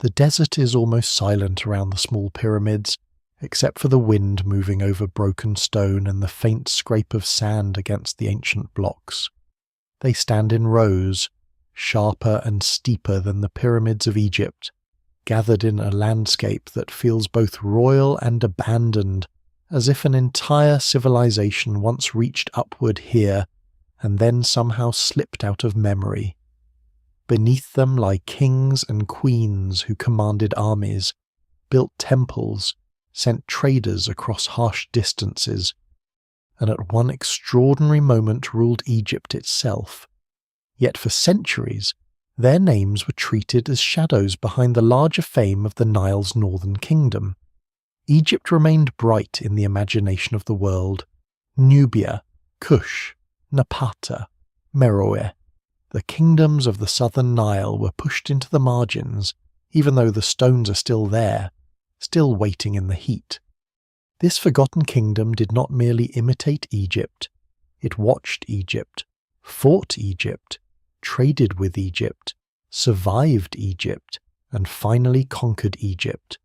The desert is almost silent around the small pyramids, except for the wind moving over broken stone and the faint scrape of sand against the ancient blocks. They stand in rows, sharper and steeper than the pyramids of Egypt, gathered in a landscape that feels both royal and abandoned, as if an entire civilization once reached upward here and then somehow slipped out of memory. Beneath them lie kings and queens who commanded armies, built temples, sent traders across harsh distances, and at one extraordinary moment ruled Egypt itself. Yet for centuries, their names were treated as shadows behind the larger fame of the Nile's northern kingdom. Egypt remained bright in the imagination of the world. Nubia, Kush, Napata, Meroe, the kingdoms of the southern Nile were pushed into the margins, even though the stones are still there, still waiting in the heat. This forgotten kingdom did not merely imitate Egypt, it watched Egypt, fought Egypt, traded with Egypt, survived Egypt, and finally conquered Egypt.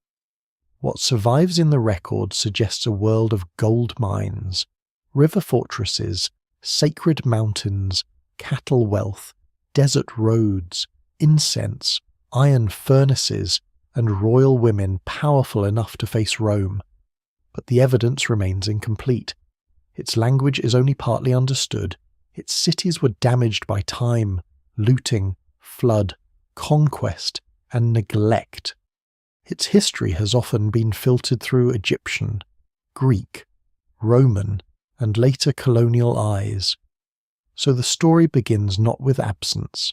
What survives in the record suggests a world of gold mines, river fortresses, sacred mountains, cattle wealth, desert roads, incense, iron furnaces, and royal women powerful enough to face Rome. But the evidence remains incomplete. Its language is only partly understood. Its cities were damaged by time, looting, flood, conquest, and neglect. Its history has often been filtered through Egyptian, Greek, Roman, and later colonial eyes. So the story begins not with absence,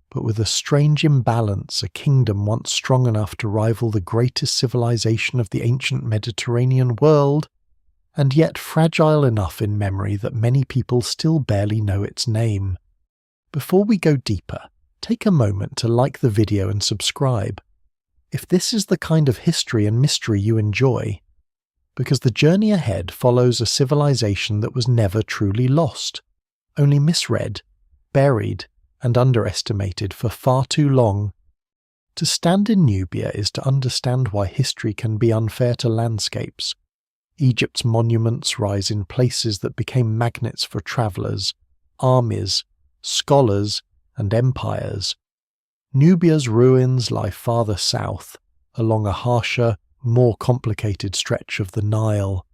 but with a strange imbalance, a kingdom once strong enough to rival the greatest civilization of the ancient Mediterranean world, and yet fragile enough in memory that many people still barely know its name. Before we go deeper, take a moment to like the video and subscribe, if this is the kind of history and mystery you enjoy, because the journey ahead follows a civilization that was never truly lost, only misread, buried, and underestimated for far too long. To stand in Nubia is to understand why history can be unfair to landscapes. Egypt's monuments rise in places that became magnets for travellers, armies, scholars, and empires. Nubia's ruins lie farther south, along a harsher, more complicated stretch of the Nile,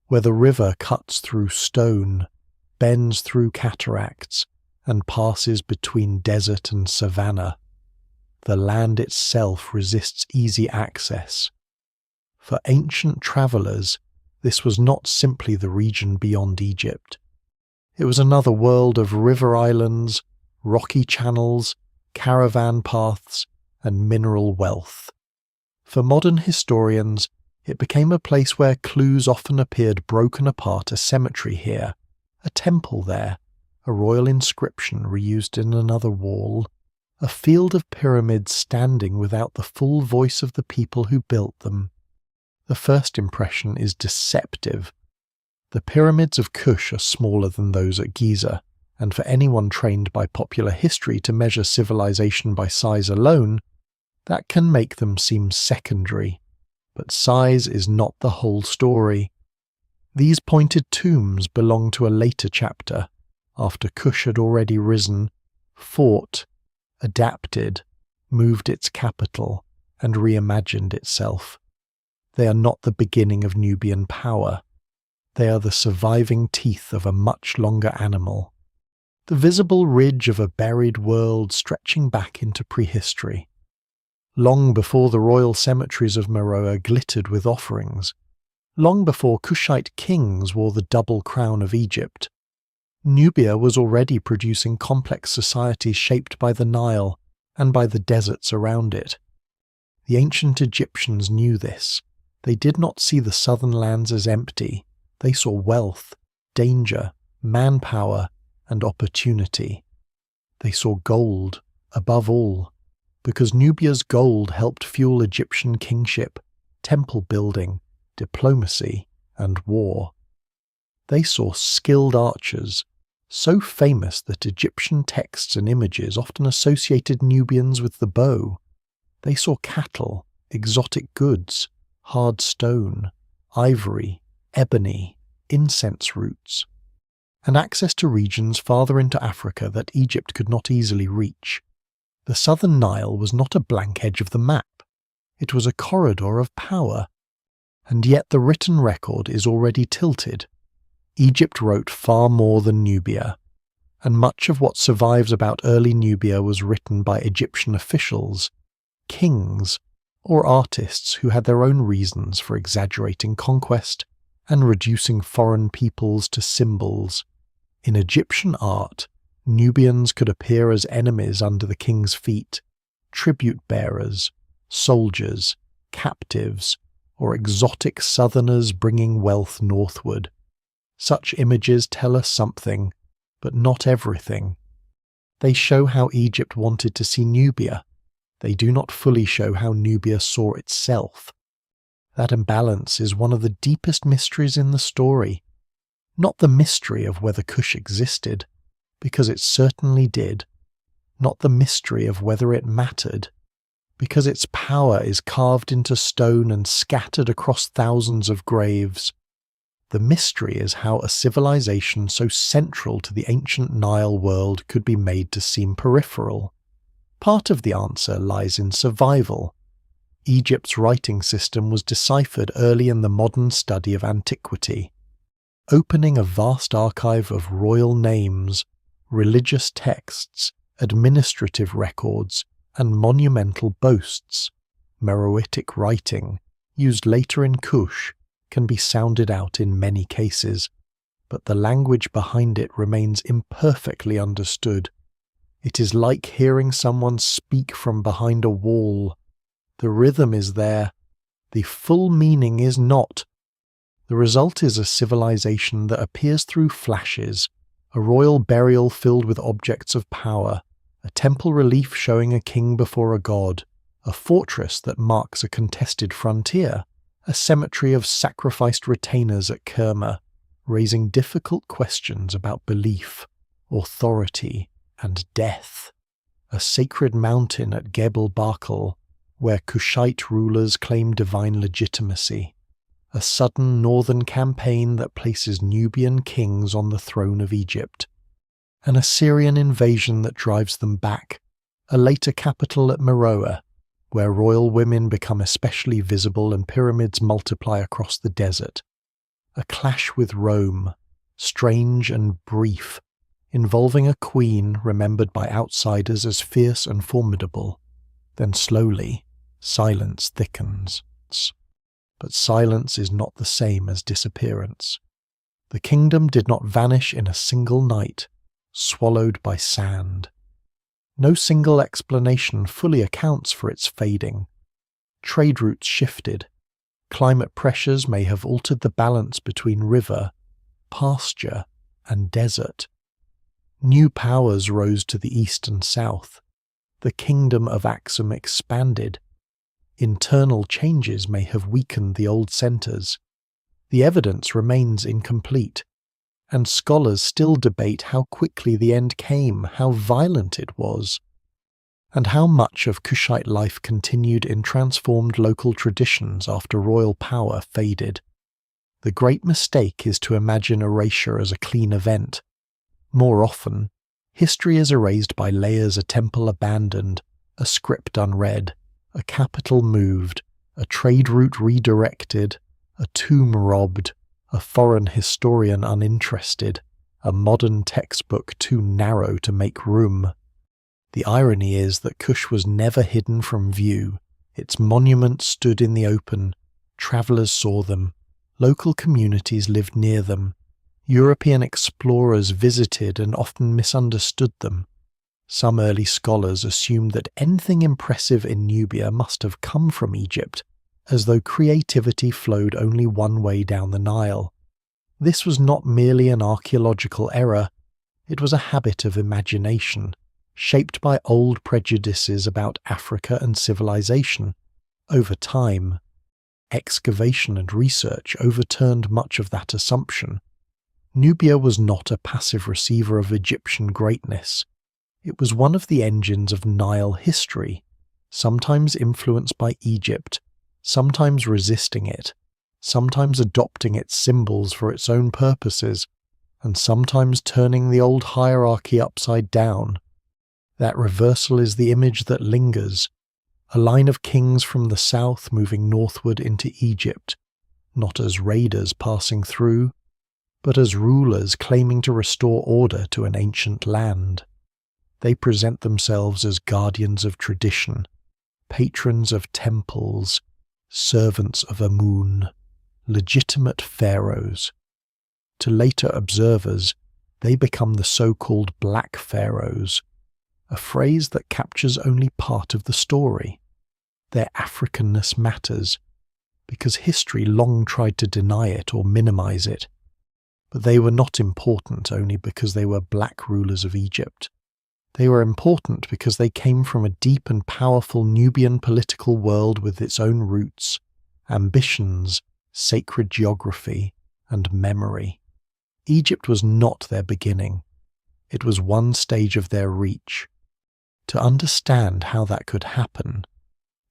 where the river cuts through stone, bends through cataracts, and passes between desert and savanna. The land itself resists easy access. For ancient travellers, this was not simply the region beyond Egypt. It was another world of river islands, rocky channels, caravan paths, and mineral wealth. For modern historians, it became a place where clues often appeared broken apart: a cemetery here, a temple there, a royal inscription reused in another wall, a field of pyramids standing without the full voice of the people who built them. The first impression is deceptive. The pyramids of Kush are smaller than those at Giza, and for anyone trained by popular history to measure civilization by size alone, that can make them seem secondary. But size is not the whole story. These pointed tombs belong to a later chapter, after Kush had already risen, fought, adapted, moved its capital, and reimagined itself. They are not the beginning of Nubian power. They are the surviving teeth of a much longer animal, the visible ridge of a buried world stretching back into prehistory. Long before the royal cemeteries of Meroe glittered with offerings, long before Kushite kings wore the double crown of Egypt, Nubia was already producing complex societies shaped by the Nile and by the deserts around it. The ancient Egyptians knew this. They did not see the southern lands as empty. They saw wealth, danger, manpower, and opportunity. They saw gold, above all, because Nubia's gold helped fuel Egyptian kingship, temple building, diplomacy, and war. They saw skilled archers, so famous that Egyptian texts and images often associated Nubians with the bow. They saw cattle, exotic goods, hard stone, ivory, ebony, incense roots, and access to regions farther into Africa that Egypt could not easily reach. The southern Nile was not a blank edge of the map. It was a corridor of power. And yet the written record is already tilted. Egypt wrote far more than Nubia, and much of what survives about early Nubia was written by Egyptian officials, kings, or artists who had their own reasons for exaggerating conquest and reducing foreign peoples to symbols. In Egyptian art, Nubians could appear as enemies under the king's feet, tribute bearers, soldiers, captives, or exotic southerners bringing wealth northward. Such images tell us something, but not everything. They show how Egypt wanted to see Nubia. They do not fully show how Nubia saw itself. That imbalance is one of the deepest mysteries in the story. Not the mystery of whether Kush existed, because it certainly did. Not the mystery of whether it mattered, because its power is carved into stone and scattered across thousands of graves. The mystery is how a civilization so central to the ancient Nile world could be made to seem peripheral. Part of the answer lies in survival. Egypt's writing system was deciphered early in the modern study of antiquity, opening a vast archive of royal names, religious texts, administrative records, and monumental boasts. Meroitic writing, used later in Kush, can be sounded out in many cases, but the language behind it remains imperfectly understood. It is like hearing someone speak from behind a wall. The rhythm is there, the full meaning is not. The result is a civilization that appears through flashes, a royal burial filled with objects of power, a temple relief showing a king before a god, a fortress that marks a contested frontier, a cemetery of sacrificed retainers at Kerma, raising difficult questions about belief, authority, and death, a sacred mountain at Gebel Barkal, where Kushite rulers claim divine legitimacy, a sudden northern campaign that places Nubian kings on the throne of Egypt, an Assyrian invasion that drives them back, a later capital at Meroe, where royal women become especially visible and pyramids multiply across the desert, a clash with Rome, strange and brief, involving a queen remembered by outsiders as fierce and formidable. Then slowly, silence thickens. But silence is not the same as disappearance. The kingdom did not vanish in a single night, swallowed by sand. No single explanation fully accounts for its fading. Trade routes shifted. Climate pressures may have altered the balance between river, pasture, and desert. New powers rose to the east and south. The kingdom of Axum expanded. Internal changes may have weakened the old centres. The evidence remains incomplete, and scholars still debate how quickly the end came, how violent it was, and how much of Kushite life continued in transformed local traditions after royal power faded. The great mistake is to imagine erasure as a clean event. More often, history is erased by layers: a temple abandoned, a script unread, a capital moved, a trade route redirected, a tomb robbed, a foreign historian uninterested, a modern textbook too narrow to make room. The irony is that Kush was never hidden from view. Its monuments stood in the open. Travellers saw them. Local communities lived near them. European explorers visited and often misunderstood them. Some early scholars assumed that anything impressive in Nubia must have come from Egypt, as though creativity flowed only one way down the Nile. This was not merely an archaeological error, it was a habit of imagination, shaped by old prejudices about Africa and civilization. Over time, excavation and research overturned much of that assumption. Nubia was not a passive receiver of Egyptian greatness. It was one of the engines of Nile history, sometimes influenced by Egypt, sometimes resisting it, sometimes adopting its symbols for its own purposes, and sometimes turning the old hierarchy upside down. That reversal is the image that lingers, a line of kings from the south moving northward into Egypt, not as raiders passing through, but as rulers claiming to restore order to an ancient land. They present themselves as guardians of tradition, patrons of temples, servants of Amun, legitimate pharaohs. To later observers, they become the so-called Black Pharaohs, a phrase that captures only part of the story. Their Africanness matters, because history long tried to deny it or minimize it. But they were not important only because they were black rulers of Egypt. They were important because they came from a deep and powerful Nubian political world with its own roots, ambitions, sacred geography, and memory. Egypt was not their beginning. It was one stage of their reach. To understand how that could happen,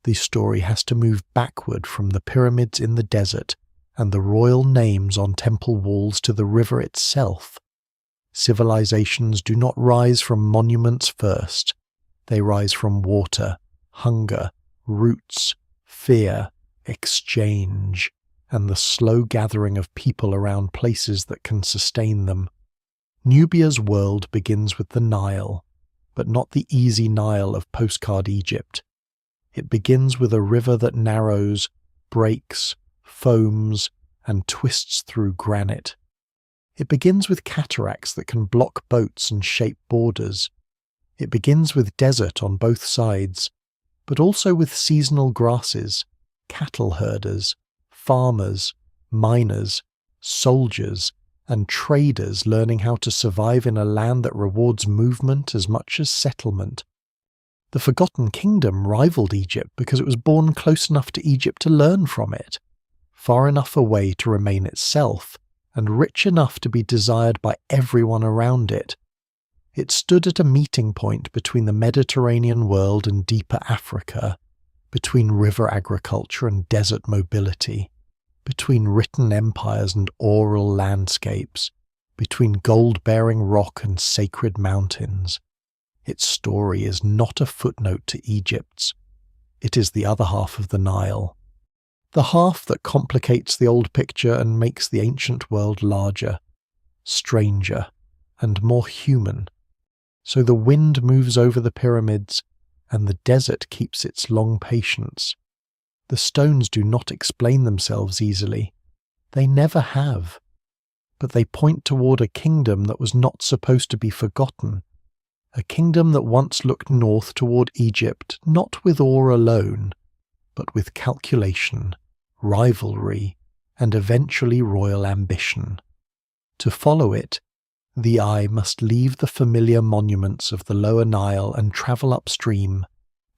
the story has to move backward from the pyramids in the desert and the royal names on temple walls to the river itself. Civilizations do not rise from monuments first. They rise from water, hunger, roots, fear, exchange, and the slow gathering of people around places that can sustain them. Nubia's world begins with the Nile, but not the easy Nile of postcard Egypt. It begins with a river that narrows, breaks, foams, and twists through granite. It begins with cataracts that can block boats and shape borders. It begins with desert on both sides, but also with seasonal grasses, cattle herders, farmers, miners, soldiers, and traders learning how to survive in a land that rewards movement as much as settlement. The Forgotten Kingdom rivaled Egypt because it was born close enough to Egypt to learn from it, far enough away to remain itself, and rich enough to be desired by everyone around it. It stood at a meeting point between the Mediterranean world and deeper Africa, between river agriculture and desert mobility, between written empires and oral landscapes, between gold-bearing rock and sacred mountains. Its story is not a footnote to Egypt's. It is the other half of the Nile. The half that complicates the old picture and makes the ancient world larger, stranger, and more human. So the wind moves over the pyramids, and the desert keeps its long patience. The stones do not explain themselves easily. They never have. But they point toward a kingdom that was not supposed to be forgotten. A kingdom that once looked north toward Egypt, not with awe alone, but with calculation, rivalry, and eventually royal ambition. To follow it, the eye must leave the familiar monuments of the lower Nile and travel upstream,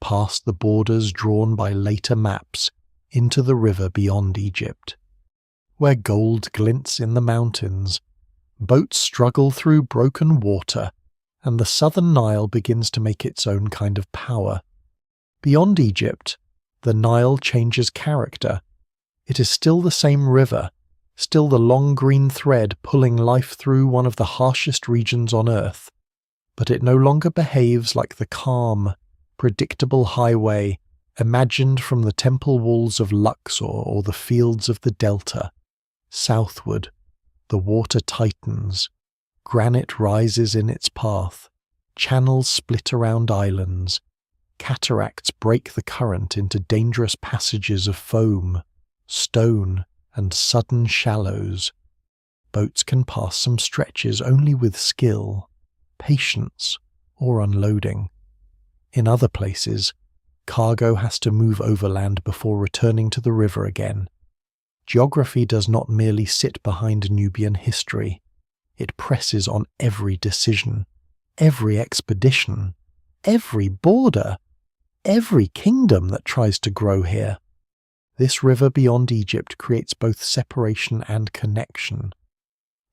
past the borders drawn by later maps, into the river beyond Egypt. Where gold glints in the mountains, boats struggle through broken water, and the southern Nile begins to make its own kind of power. Beyond Egypt, the Nile changes character. It is still the same river, still the long green thread pulling life through one of the harshest regions on earth, but it no longer behaves like the calm, predictable highway imagined from the temple walls of Luxor or the fields of the Delta. Southward, the water tightens, granite rises in its path, channels split around islands, cataracts break the current into dangerous passages of foam, stone, and sudden shallows. Boats can pass some stretches only with skill, patience, or unloading. In other places, cargo has to move overland before returning to the river again. Geography does not merely sit behind Nubian history. It presses on every decision, every expedition, every border, every kingdom that tries to grow here. This river beyond Egypt creates both separation and connection.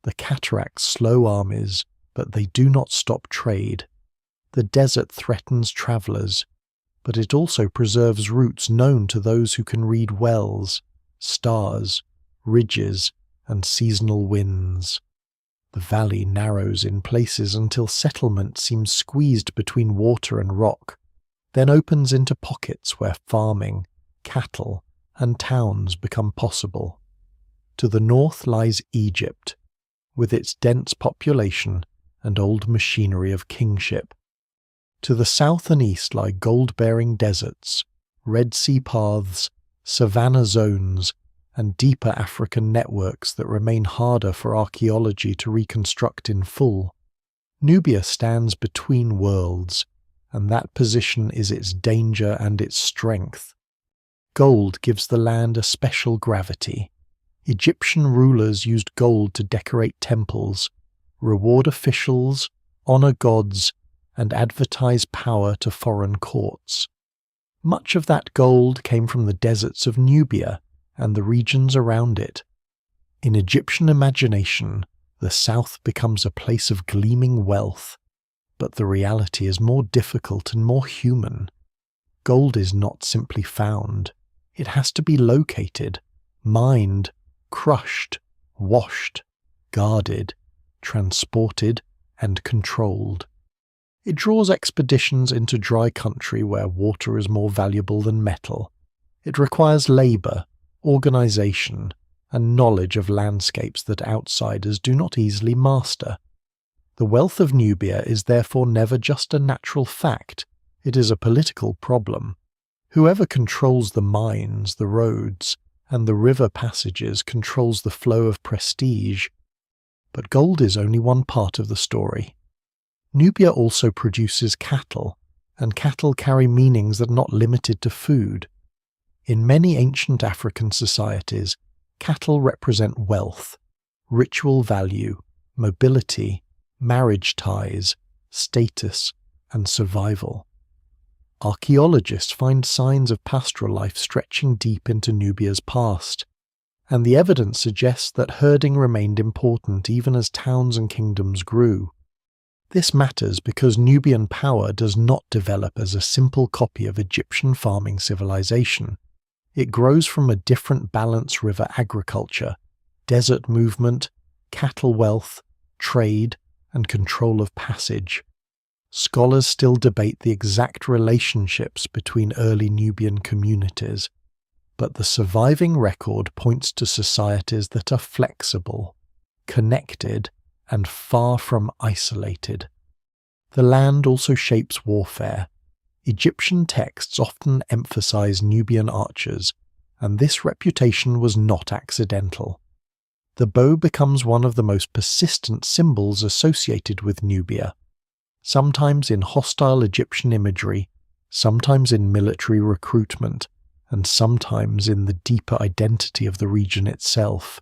The cataracts slow armies, but they do not stop trade. The desert threatens travelers. but it also preserves routes known to those who can read wells, stars, ridges, and seasonal winds. The valley narrows in places until settlement seems squeezed between water and rock, then opens into pockets where farming, cattle, and towns become possible. To the north lies Egypt, with its dense population and old machinery of kingship. To the south and east lie gold-bearing deserts, Red Sea paths, savanna zones, and deeper African networks that remain harder for archaeology to reconstruct in full. Nubia stands between worlds, and that position is its danger and its strength. Gold gives the land a special gravity. Egyptian rulers used gold to decorate temples, reward officials, honor gods, and advertise power to foreign courts. Much of that gold came from the deserts of Nubia and the regions around it. In Egyptian imagination, the south becomes a place of gleaming wealth, but the reality is more difficult and more human. Gold is not simply found. It has to be located, mined, crushed, washed, guarded, transported, and controlled. It draws expeditions into dry country where water is more valuable than metal. It requires labour, organisation, and knowledge of landscapes that outsiders do not easily master. The wealth of Nubia is therefore never just a natural fact, it is a political problem. Whoever controls the mines, the roads, and the river passages controls the flow of prestige. But gold is only one part of the story. Nubia also produces cattle, and cattle carry meanings that are not limited to food. In many ancient African societies, cattle represent wealth, ritual value, mobility, marriage ties, status, and survival. Archaeologists find signs of pastoral life stretching deep into Nubia's past, and the evidence suggests that herding remained important even as towns and kingdoms grew. This matters because Nubian power does not develop as a simple copy of Egyptian farming civilization. It grows from a different balance: river agriculture, desert movement, cattle wealth, trade, and control of passage. Scholars still debate the exact relationships between early Nubian communities, but the surviving record points to societies that are flexible, connected, and far from isolated. The land also shapes warfare. Egyptian texts often emphasize Nubian archers, and this reputation was not accidental. The bow becomes one of the most persistent symbols associated with Nubia, sometimes in hostile Egyptian imagery, sometimes in military recruitment, and sometimes in the deeper identity of the region itself.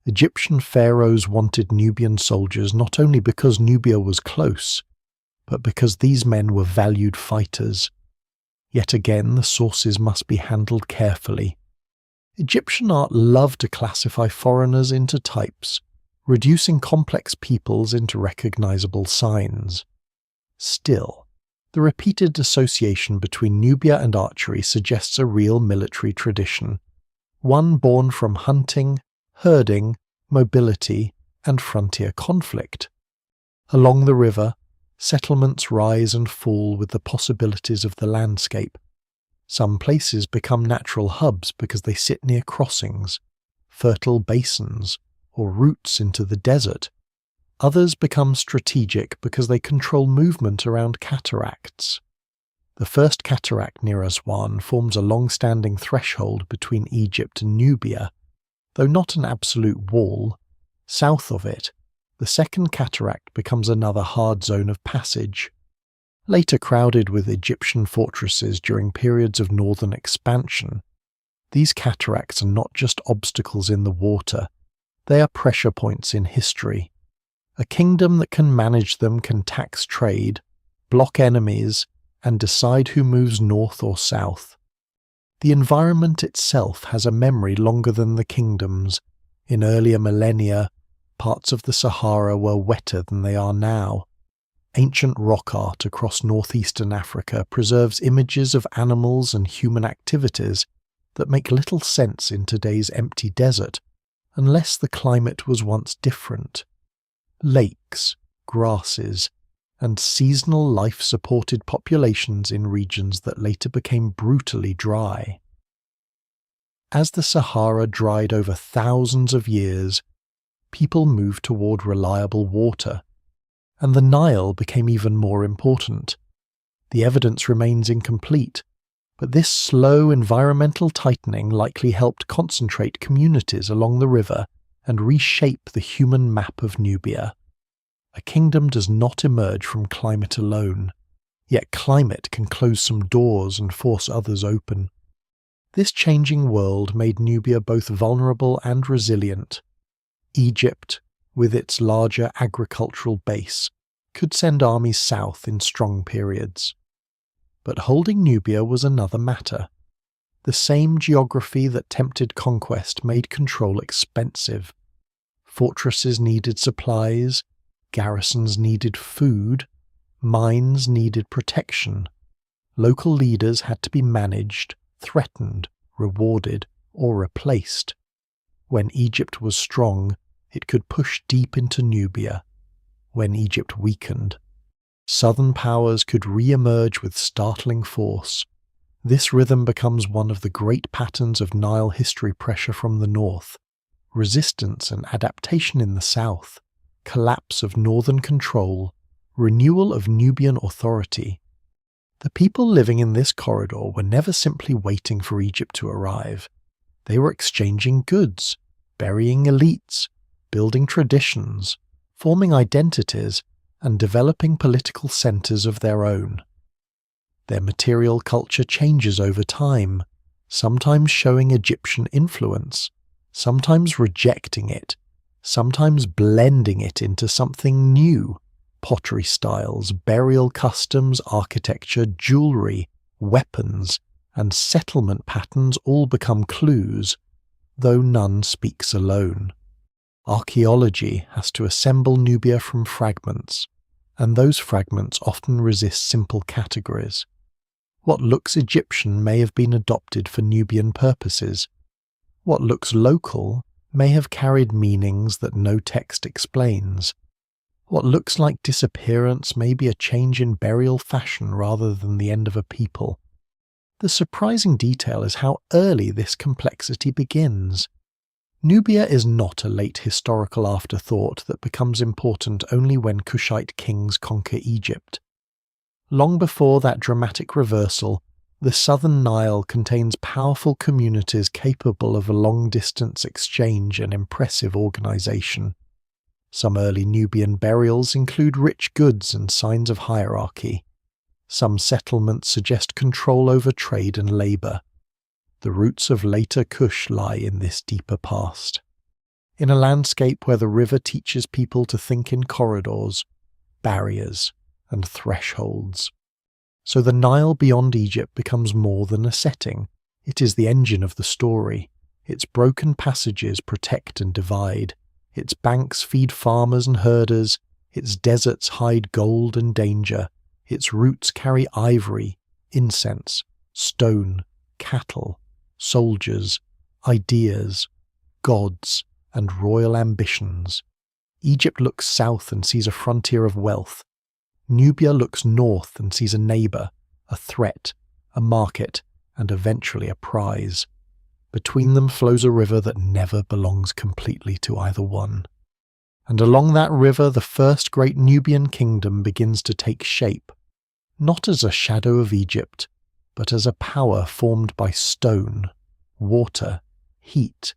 Egyptian pharaohs wanted Nubian soldiers not only because Nubia was close, but because these men were valued fighters. Yet again, the sources must be handled carefully. Egyptian art loved to classify foreigners into types, reducing complex peoples into recognizable signs. Still, the repeated association between Nubia and archery suggests a real military tradition, one born from hunting, herding, mobility, and frontier conflict. Along the river, settlements rise and fall with the possibilities of the landscape. Some places become natural hubs because they sit near crossings, fertile basins, or routes into the desert. Others become strategic because they control movement around cataracts. The first cataract near Aswan forms a long-standing threshold between Egypt and Nubia. Though not an absolute wall, south of it, the second cataract becomes another hard zone of passage. Later crowded with Egyptian fortresses during periods of northern expansion, these cataracts are not just obstacles in the water, they are pressure points in history. A kingdom that can manage them can tax trade, block enemies, and decide who moves north or south. The environment itself has a memory longer than the kingdoms. In earlier millennia, parts of the Sahara were wetter than they are now. Ancient rock art across northeastern Africa preserves images of animals and human activities that make little sense in today's empty desert, unless the climate was once different. Lakes, grasses, and seasonal life supported populations in regions that later became brutally dry. As the Sahara dried over thousands of years, people moved toward reliable water, and the Nile became even more important. The evidence remains incomplete, but this slow environmental tightening likely helped concentrate communities along the river and reshape the human map of Nubia. A kingdom does not emerge from climate alone, yet climate can close some doors and force others open. This changing world made Nubia both vulnerable and resilient. Egypt, with its larger agricultural base, could send armies south in strong periods. But holding Nubia was another matter. The same geography that tempted conquest made control expensive. Fortresses needed supplies, garrisons needed food, mines needed protection. Local leaders had to be managed, threatened, rewarded, or replaced. When Egypt was strong, it could push deep into Nubia. When Egypt weakened, southern powers could re-emerge with startling force. This rhythm becomes one of the great patterns of Nile history: pressure from the north, resistance and adaptation in the south, collapse of northern control, renewal of Nubian authority. The people living in this corridor were never simply waiting for Egypt to arrive. They were exchanging goods, burying elites, building traditions, forming identities, and developing political centers of their own. Their material culture changes over time, sometimes showing Egyptian influence, sometimes rejecting it, sometimes blending it into something new. Pottery styles, burial customs, architecture, jewelry, weapons, and settlement patterns all become clues, though none speaks alone. Archaeology has to assemble Nubia from fragments, and those fragments often resist simple categories. What looks Egyptian may have been adopted for Nubian purposes. What looks local may have carried meanings that no text explains. What looks like disappearance may be a change in burial fashion rather than the end of a people. The surprising detail is how early this complexity begins. Nubia is not a late historical afterthought that becomes important only when Kushite kings conquer Egypt. Long before that dramatic reversal, the southern Nile contains powerful communities capable of a long-distance exchange and impressive organization. Some early Nubian burials include rich goods and signs of hierarchy. Some settlements suggest control over trade and labor. The roots of later Kush lie in this deeper past. In a landscape where the river teaches people to think in corridors, barriers, and thresholds. So the Nile beyond Egypt becomes more than a setting. It is the engine of the story. Its broken passages protect and divide. Its banks feed farmers and herders. Its deserts hide gold and danger. Its roots carry ivory, incense, stone, cattle, soldiers, ideas, gods, and royal ambitions. Egypt looks south and sees a frontier of wealth. Nubia looks north and sees a neighbor, a threat, a market, and eventually a prize. Between them flows a river that never belongs completely to either one. And along that river the first great Nubian kingdom begins to take shape, not as a shadow of Egypt, but as a power formed by stone, water, heat,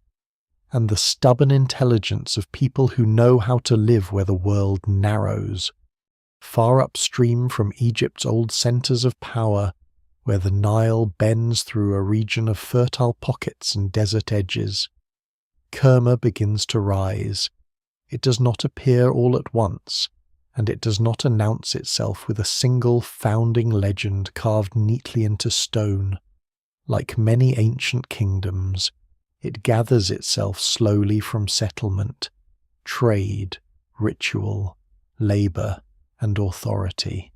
and the stubborn intelligence of people who know how to live where the world narrows. Far upstream from Egypt's old centers of power, where the Nile bends through a region of fertile pockets and desert edges, Kerma begins to rise. It does not appear all at once, and it does not announce itself with a single founding legend carved neatly into stone. Like many ancient kingdoms, it gathers itself slowly from settlement, trade, ritual, labor, and authority.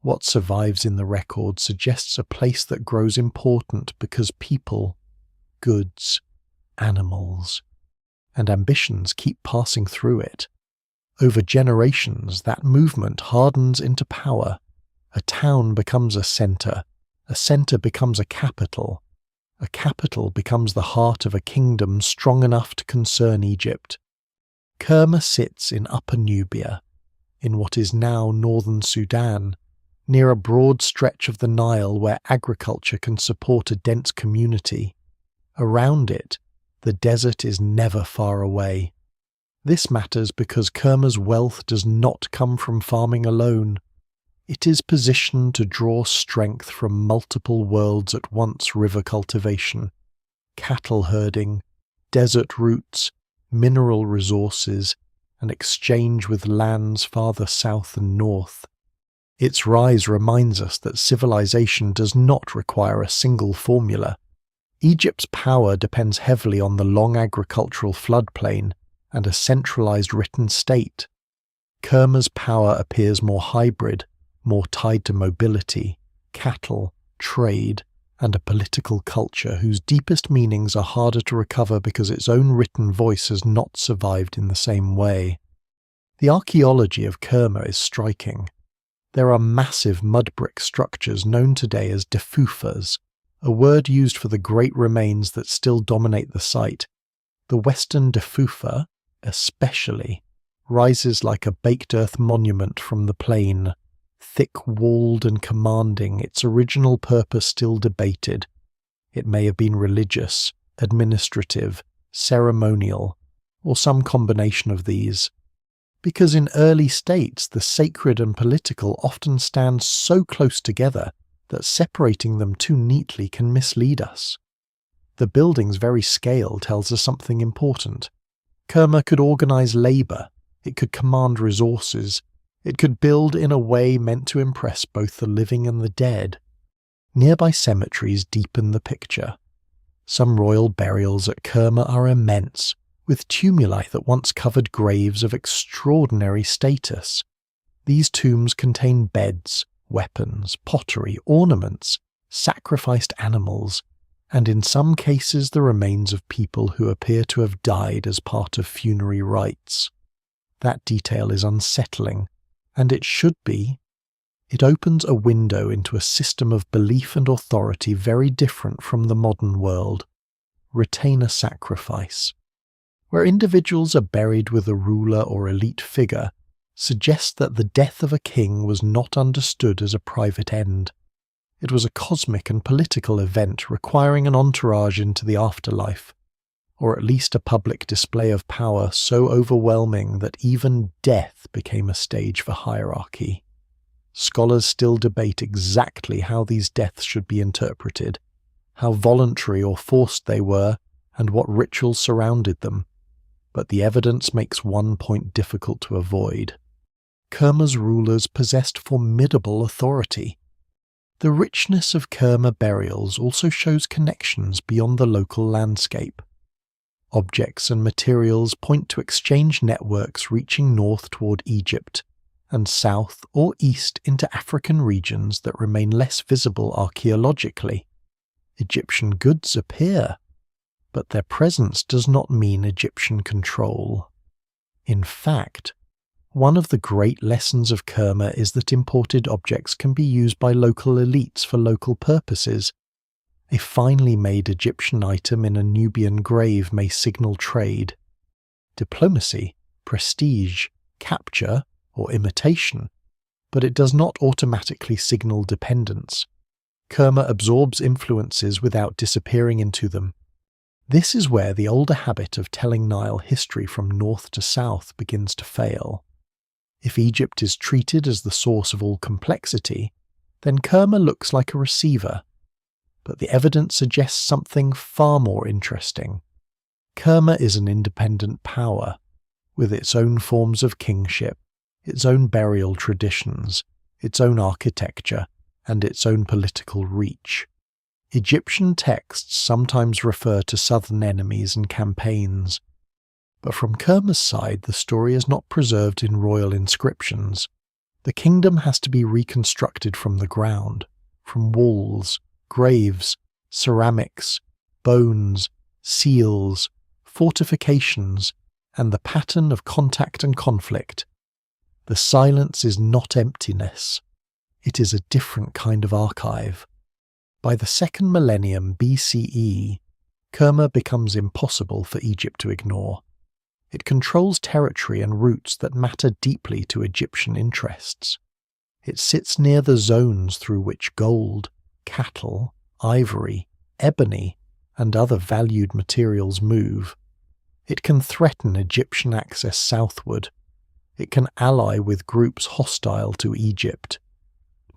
What survives in the record suggests a place that grows important because people, goods, animals, and ambitions keep passing through it. Over generations, that movement hardens into power. A town becomes a centre becomes a capital becomes the heart of a kingdom strong enough to concern Egypt. Kerma sits in Upper Nubia, in what is now northern Sudan, near a broad stretch of the Nile where agriculture can support a dense community. Around it, the desert is never far away. This matters because Kerma's wealth does not come from farming alone. It is positioned to draw strength from multiple worlds at once: river cultivation, cattle herding, desert routes, mineral resources, and exchange with lands farther south and north. Its rise reminds us that civilization does not require a single formula. Egypt's power depends heavily on the long agricultural floodplain and a centralized written state. Kerma's power appears more hybrid, more tied to mobility, cattle, trade, and a political culture whose deepest meanings are harder to recover because its own written voice has not survived in the same way. The archaeology of Kerma is striking. There are massive mud brick structures known today as defufas, a word used for the great remains that still dominate the site. The western defufa, especially, rises like a baked earth monument from the plain, thick-walled and commanding, its original purpose still debated. It may have been religious, administrative, ceremonial, or some combination of these. Because in early states the sacred and political often stand so close together that separating them too neatly can mislead us. The building's very scale tells us something important. Kerma could organize labour, it could command resources, it could build in a way meant to impress both the living and the dead. Nearby cemeteries deepen the picture. Some royal burials at Kerma are immense, with tumuli that once covered graves of extraordinary status. These tombs contain beds, weapons, pottery, ornaments, sacrificed animals, and in some cases the remains of people who appear to have died as part of funerary rites. That detail is unsettling, and it should be. It opens a window into a system of belief and authority very different from the modern world. Retainer sacrifice, where individuals are buried with a ruler or elite figure, suggests that the death of a king was not understood as a private end. It was a cosmic and political event requiring an entourage into the afterlife, or at least a public display of power so overwhelming that even death became a stage for hierarchy. Scholars still debate exactly how these deaths should be interpreted, how voluntary or forced they were, and what rituals surrounded them. But the evidence makes one point difficult to avoid. Kerma's rulers possessed formidable authority. The richness of Kerma burials also shows connections beyond the local landscape. Objects and materials point to exchange networks reaching north toward Egypt, and south or east into African regions that remain less visible archaeologically. Egyptian goods appear, but their presence does not mean Egyptian control. In fact, one of the great lessons of Kerma is that imported objects can be used by local elites for local purposes. A finely made Egyptian item in a Nubian grave may signal trade, diplomacy, prestige, capture, or imitation, but it does not automatically signal dependence. Kerma absorbs influences without disappearing into them. This is where the older habit of telling Nile history from north to south begins to fail. If Egypt is treated as the source of all complexity, then Kerma looks like a receiver. But the evidence suggests something far more interesting. Kerma is an independent power, with its own forms of kingship, its own burial traditions, its own architecture, and its own political reach. Egyptian texts sometimes refer to southern enemies and campaigns, but from Kerma's side the story is not preserved in royal inscriptions. The kingdom has to be reconstructed from the ground, from walls, graves, ceramics, bones, seals, fortifications, and the pattern of contact and conflict. The silence is not emptiness. It is a different kind of archive. By the 2nd millennium BCE, Kerma becomes impossible for Egypt to ignore. It controls territory and routes that matter deeply to Egyptian interests. It sits near the zones through which gold, cattle, ivory, ebony, and other valued materials move. It can threaten Egyptian access southward. It can ally with groups hostile to Egypt.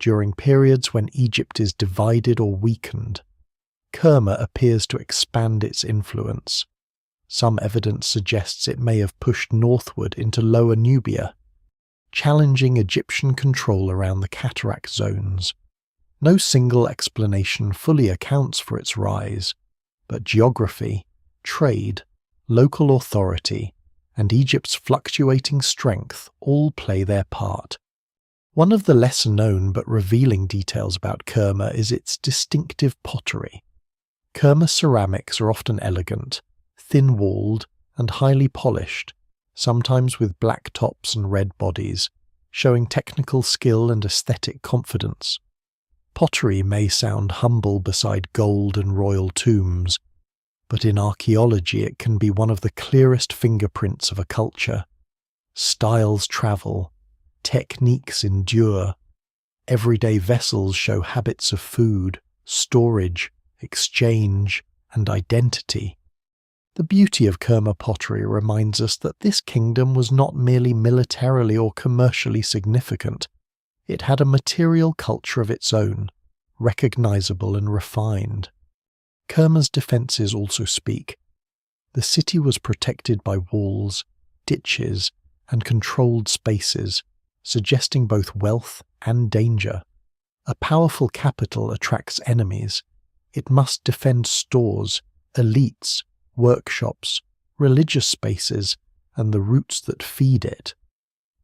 During periods when Egypt is divided or weakened, Kerma appears to expand its influence. Some evidence suggests it may have pushed northward into Lower Nubia, challenging Egyptian control around the cataract zones. No single explanation fully accounts for its rise, but geography, trade, local authority, and Egypt's fluctuating strength all play their part. One of the lesser-known but revealing details about Kerma is its distinctive pottery. Kerma ceramics are often elegant, thin-walled, and highly polished, sometimes with black tops and red bodies, showing technical skill and aesthetic confidence. Pottery may sound humble beside gold and royal tombs, but in archaeology it can be one of the clearest fingerprints of a culture. Styles travel, techniques endure. Everyday vessels show habits of food, storage, exchange, and identity. The beauty of Kerma pottery reminds us that this kingdom was not merely militarily or commercially significant. It had a material culture of its own, recognizable and refined. Kerma's defences also speak. The city was protected by walls, ditches, and controlled spaces, suggesting both wealth and danger. A powerful capital attracts enemies. It must defend stores, elites, workshops, religious spaces, and the routes that feed it.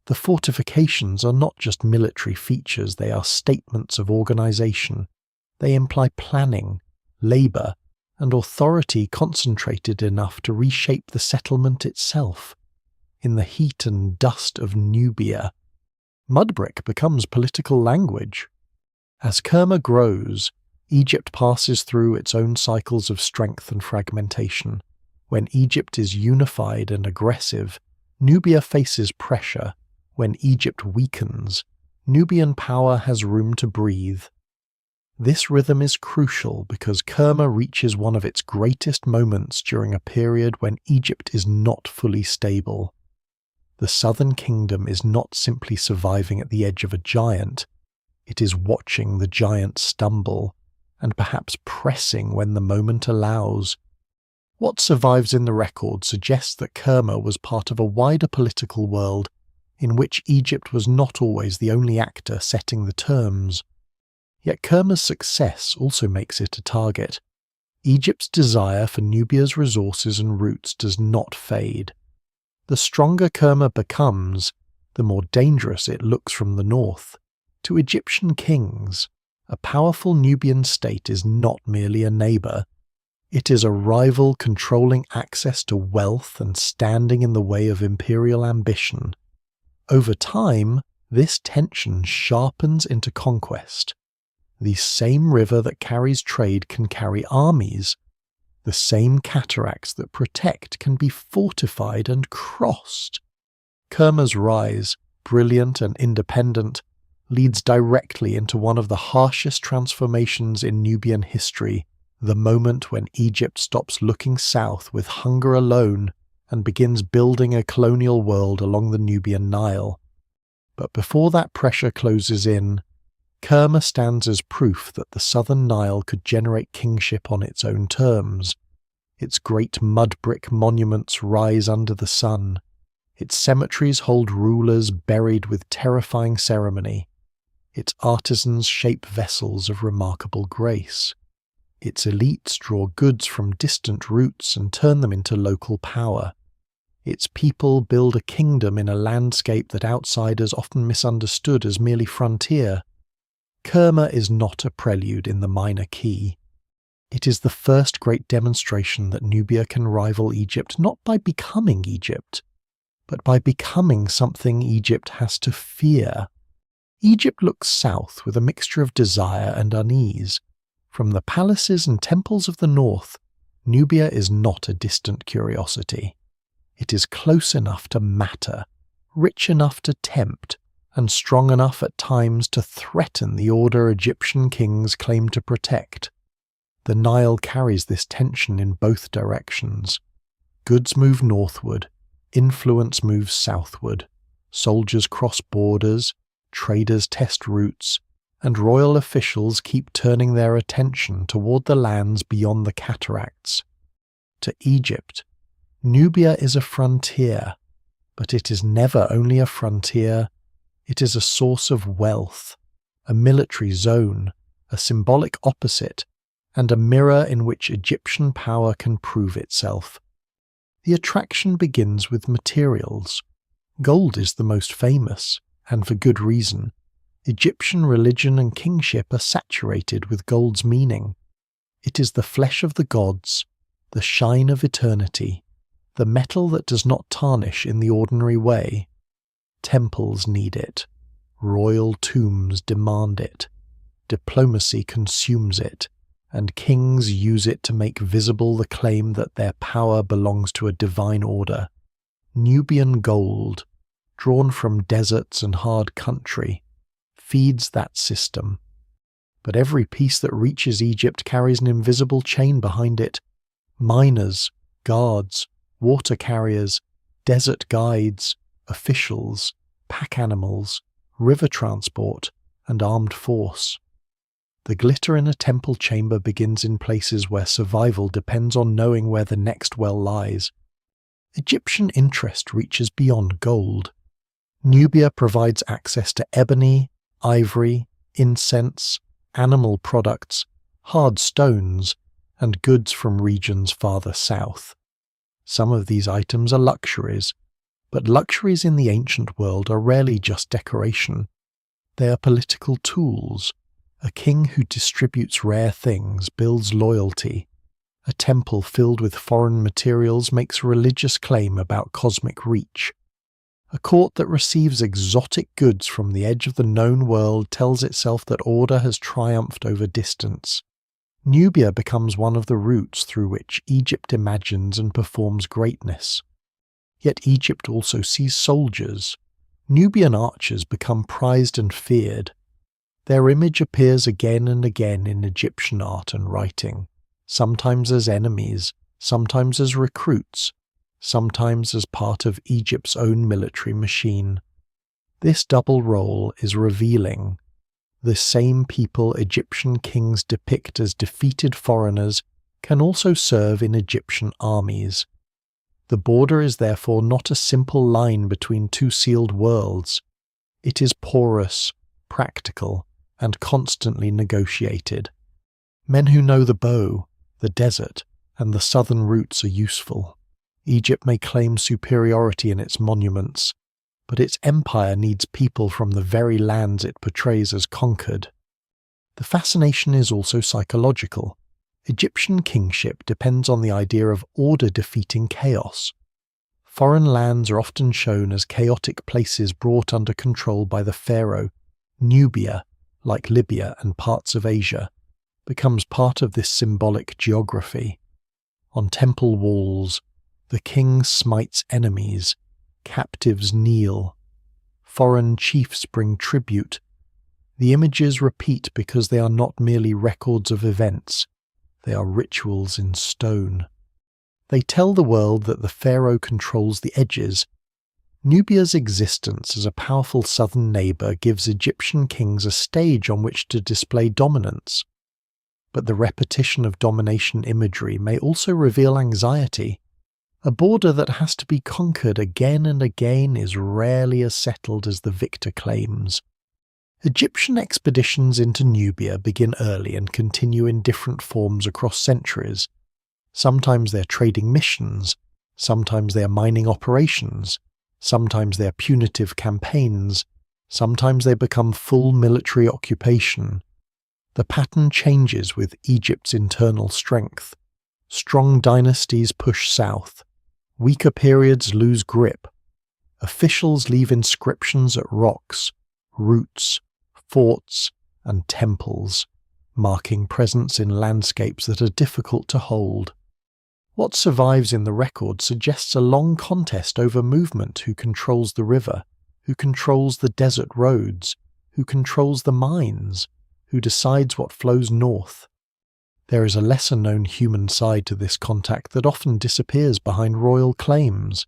The fortifications are not just military features, they are statements of organization. They imply planning, labor, and authority concentrated enough to reshape the settlement itself. In the heat and dust of Nubia, mudbrick becomes political language. As Kerma grows, Egypt passes through its own cycles of strength and fragmentation. When Egypt is unified and aggressive, Nubia faces pressure. When Egypt weakens, Nubian power has room to breathe. This rhythm is crucial because Kerma reaches one of its greatest moments during a period when Egypt is not fully stable. The southern kingdom is not simply surviving at the edge of a giant, it is watching the giant stumble, and perhaps pressing when the moment allows. What survives in the record suggests that Kerma was part of a wider political world in which Egypt was not always the only actor setting the terms. Yet Kerma's success also makes it a target. Egypt's desire for Nubia's resources and routes does not fade. The stronger Kerma becomes, the more dangerous it looks from the north. To Egyptian kings, a powerful Nubian state is not merely a neighbor. It is a rival controlling access to wealth and standing in the way of imperial ambition. Over time, this tension sharpens into conquest. The same river that carries trade can carry armies. The same cataracts that protect can be fortified and crossed. Kerma's rise, brilliant and independent, leads directly into one of the harshest transformations in Nubian history, the moment when Egypt stops looking south with hunger alone and begins building a colonial world along the Nubian Nile. But before that pressure closes in, Kerma stands as proof that the southern Nile could generate kingship on its own terms. Its great mud-brick monuments rise under the sun. Its cemeteries hold rulers buried with terrifying ceremony. Its artisans shape vessels of remarkable grace. Its elites draw goods from distant routes and turn them into local power. Its people build a kingdom in a landscape that outsiders often misunderstood as merely frontier. Kerma is not a prelude in the minor key. It is the first great demonstration that Nubia can rival Egypt not by becoming Egypt, but by becoming something Egypt has to fear. Egypt looks south with a mixture of desire and unease. From the palaces and temples of the north, Nubia is not a distant curiosity. It is close enough to matter, rich enough to tempt, and strong enough at times to threaten the order Egyptian kings claim to protect. The Nile carries this tension in both directions. Goods move northward, influence moves southward, soldiers cross borders, traders test routes, and royal officials keep turning their attention toward the lands beyond the cataracts. To Egypt, Nubia is a frontier, but it is never only a frontier, it is a source of wealth, a military zone, a symbolic opposite, and a mirror in which Egyptian power can prove itself. The attraction begins with materials. Gold is the most famous, and for good reason. Egyptian religion and kingship are saturated with gold's meaning. It is the flesh of the gods, the shine of eternity, the metal that does not tarnish in the ordinary way. Temples need it. Royal tombs demand it. Diplomacy consumes it, and kings use it to make visible the claim that their power belongs to a divine order. Nubian gold, drawn from deserts and hard country, feeds that system. But every piece that reaches Egypt carries an invisible chain behind it. Miners, guards, water carriers, desert guides, officials, pack animals, river transport, and armed force. The glitter in a temple chamber begins in places where survival depends on knowing where the next well lies. Egyptian interest reaches beyond gold. Nubia provides access to ebony, ivory, incense, animal products, hard stones, and goods from regions farther south. Some of these items are luxuries, but luxuries in the ancient world are rarely just decoration. They are political tools. A king who distributes rare things builds loyalty. A temple filled with foreign materials makes a religious claim about cosmic reach. A court that receives exotic goods from the edge of the known world tells itself that order has triumphed over distance. Nubia becomes one of the routes through which Egypt imagines and performs greatness. Yet Egypt also sees soldiers. Nubian archers become prized and feared. Their image appears again and again in Egyptian art and writing, sometimes as enemies, sometimes as recruits, sometimes as part of Egypt's own military machine. This double role is revealing. The same people Egyptian kings depict as defeated foreigners can also serve in Egyptian armies. The border is therefore not a simple line between two sealed worlds. It is porous, practical, and constantly negotiated. Men who know the bow, the desert, and the southern routes are useful. Egypt may claim superiority in its monuments, but its empire needs people from the very lands it portrays as conquered. The fascination is also psychological. Egyptian kingship depends on the idea of order defeating chaos. Foreign lands are often shown as chaotic places brought under control by the pharaoh. Nubia, like Libya and parts of Asia, becomes part of this symbolic geography. On temple walls, the king smites enemies, captives kneel, foreign chiefs bring tribute. The images repeat because they are not merely records of events, they are rituals in stone. They tell the world that the pharaoh controls the edges. Nubia's existence as a powerful southern neighbour gives Egyptian kings a stage on which to display dominance. But the repetition of domination imagery may also reveal anxiety. A border that has to be conquered again and again is rarely as settled as the victor claims. Egyptian expeditions into Nubia begin early and continue in different forms across centuries. Sometimes they're trading missions, Sometimes they are mining operations, sometimes they are punitive campaigns, sometimes they become full military occupation. The pattern changes with Egypt's internal strength. Strong dynasties push south. Weaker periods lose grip. Officials leave inscriptions at rocks, roots, forts, and temples, marking presence in landscapes that are difficult to hold. What survives in the record suggests a long contest over movement: who controls the river, who controls the desert roads, who controls the mines, who decides what flows north. There is a lesser-known human side to this contact that often disappears behind royal claims.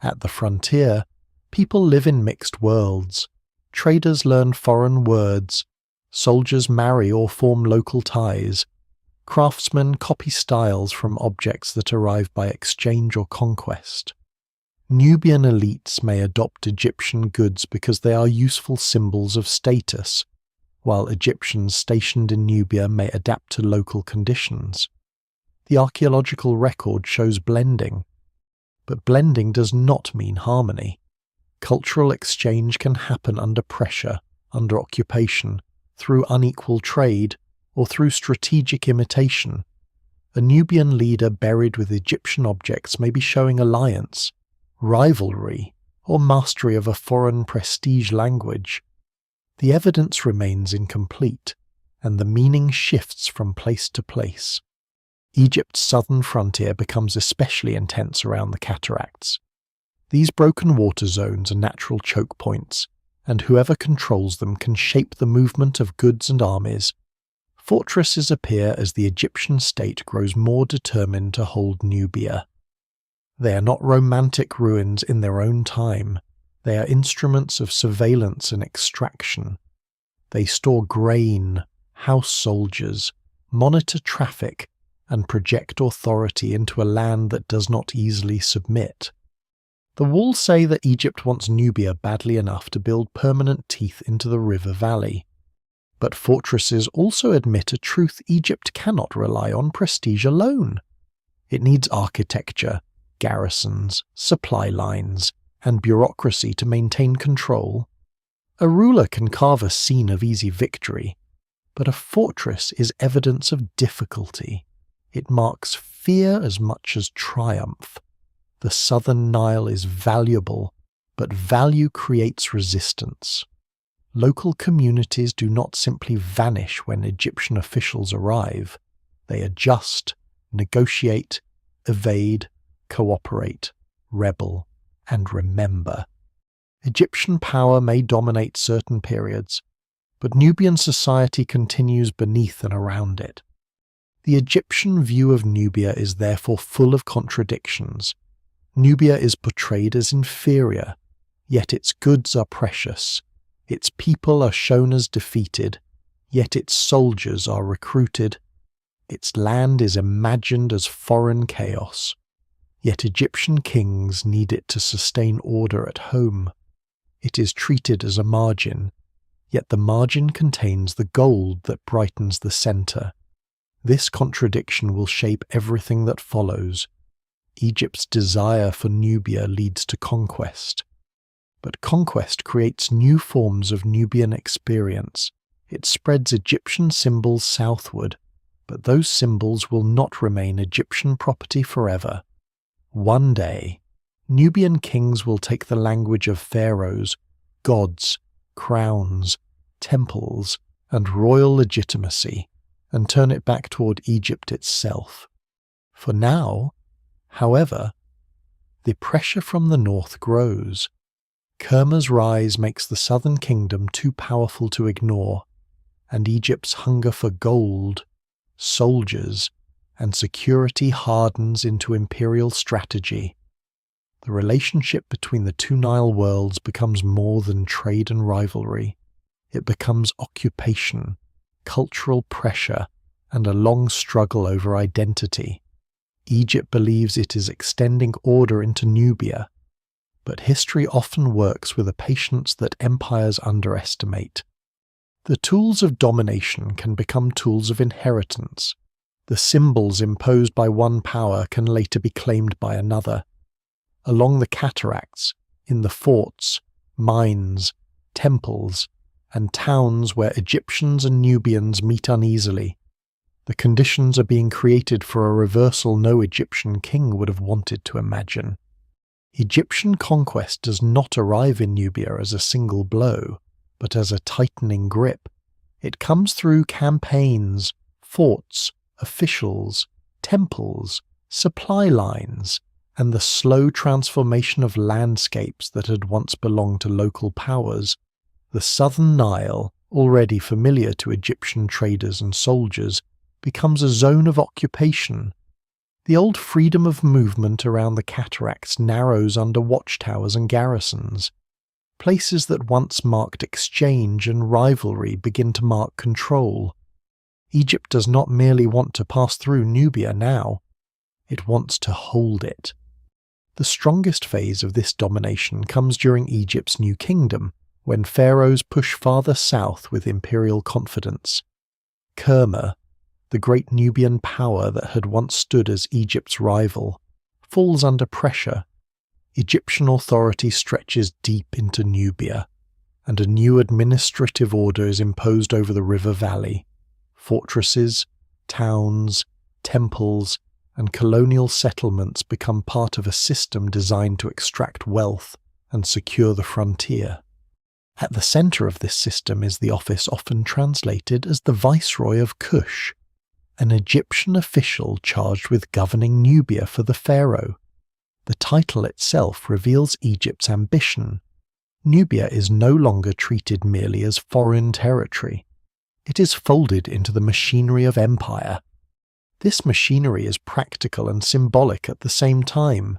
At the frontier, people live in mixed worlds. Traders learn foreign words. Soldiers marry or form local ties. Craftsmen copy styles from objects that arrive by exchange or conquest. Nubian elites may adopt Egyptian goods because they are useful symbols of status, while Egyptians stationed in Nubia may adapt to local conditions. The archaeological record shows blending, but blending does not mean harmony. Cultural exchange can happen under pressure, under occupation, through unequal trade, or through strategic imitation. A Nubian leader buried with Egyptian objects may be showing alliance, rivalry, or mastery of a foreign prestige language. The evidence remains incomplete, and the meaning shifts from place to place. Egypt's southern frontier becomes especially intense around the cataracts. These broken water zones are natural choke points, and whoever controls them can shape the movement of goods and armies. Fortresses appear as the Egyptian state grows more determined to hold Nubia. They are not romantic ruins in their own time. They are instruments of surveillance and extraction. They store grain, house soldiers, monitor traffic, and project authority into a land that does not easily submit. The walls say that Egypt wants Nubia badly enough to build permanent teeth into the river valley. But fortresses also admit a truth: Egypt cannot rely on prestige alone. It needs architecture, garrisons, supply lines, and bureaucracy to maintain control. A ruler can carve a scene of easy victory, but a fortress is evidence of difficulty. It marks fear as much as triumph. The southern Nile is valuable, but value creates resistance. Local communities do not simply vanish when Egyptian officials arrive. They adjust, negotiate, evade, cooperate, rebel, and remember. Egyptian power may dominate certain periods, but Nubian society continues beneath and around it. The Egyptian view of Nubia is therefore full of contradictions. Nubia is portrayed as inferior, yet its goods are precious. Its people are shown as defeated, yet its soldiers are recruited. Its land is imagined as foreign chaos, yet Egyptian kings need it to sustain order at home. It is treated as a margin, yet the margin contains the gold that brightens the center. This contradiction will shape everything that follows. Egypt's desire for Nubia leads to conquest. But conquest creates new forms of Nubian experience. It spreads Egyptian symbols southward, but those symbols will not remain Egyptian property forever. One day, Nubian kings will take the language of pharaohs, gods, crowns, temples, and royal legitimacy, and turn it back toward Egypt itself. For now, however, the pressure from the north grows. Kerma's rise makes the southern kingdom too powerful to ignore, and Egypt's hunger for gold, soldiers, and security hardens into imperial strategy. The relationship between the two Nile worlds becomes more than trade and rivalry. It becomes occupation, cultural pressure, and a long struggle over identity. Egypt believes it is extending order into Nubia, but history often works with a patience that empires underestimate. The tools of domination can become tools of inheritance. The symbols imposed by one power can later be claimed by another, along the cataracts, in the forts, mines, temples, and towns where Egyptians and Nubians meet uneasily. The conditions are being created for a reversal no Egyptian king would have wanted to imagine. Egyptian conquest does not arrive in Nubia as a single blow, but as a tightening grip. It comes through campaigns, forts, officials, temples, supply lines, and the slow transformation of landscapes that had once belonged to local powers. The southern Nile, already familiar to Egyptian traders and soldiers, becomes a zone of occupation. The old freedom of movement around the cataracts narrows under watchtowers and garrisons. Places that once marked exchange and rivalry begin to mark control. Egypt does not merely want to pass through Nubia now, it wants to hold it. The strongest phase of this domination comes during Egypt's New Kingdom, when pharaohs push farther south with imperial confidence. Kerma, the great Nubian power that had once stood as Egypt's rival, falls under pressure. Egyptian authority stretches deep into Nubia, and a new administrative order is imposed over the river valley. Fortresses, towns, temples, and colonial settlements become part of a system designed to extract wealth and secure the frontier. At the centre of this system is the office often translated as the Viceroy of Kush, an Egyptian official charged with governing Nubia for the pharaoh. The title itself reveals Egypt's ambition. Nubia is no longer treated merely as foreign territory. It is folded into the machinery of empire. This machinery is practical and symbolic at the same time.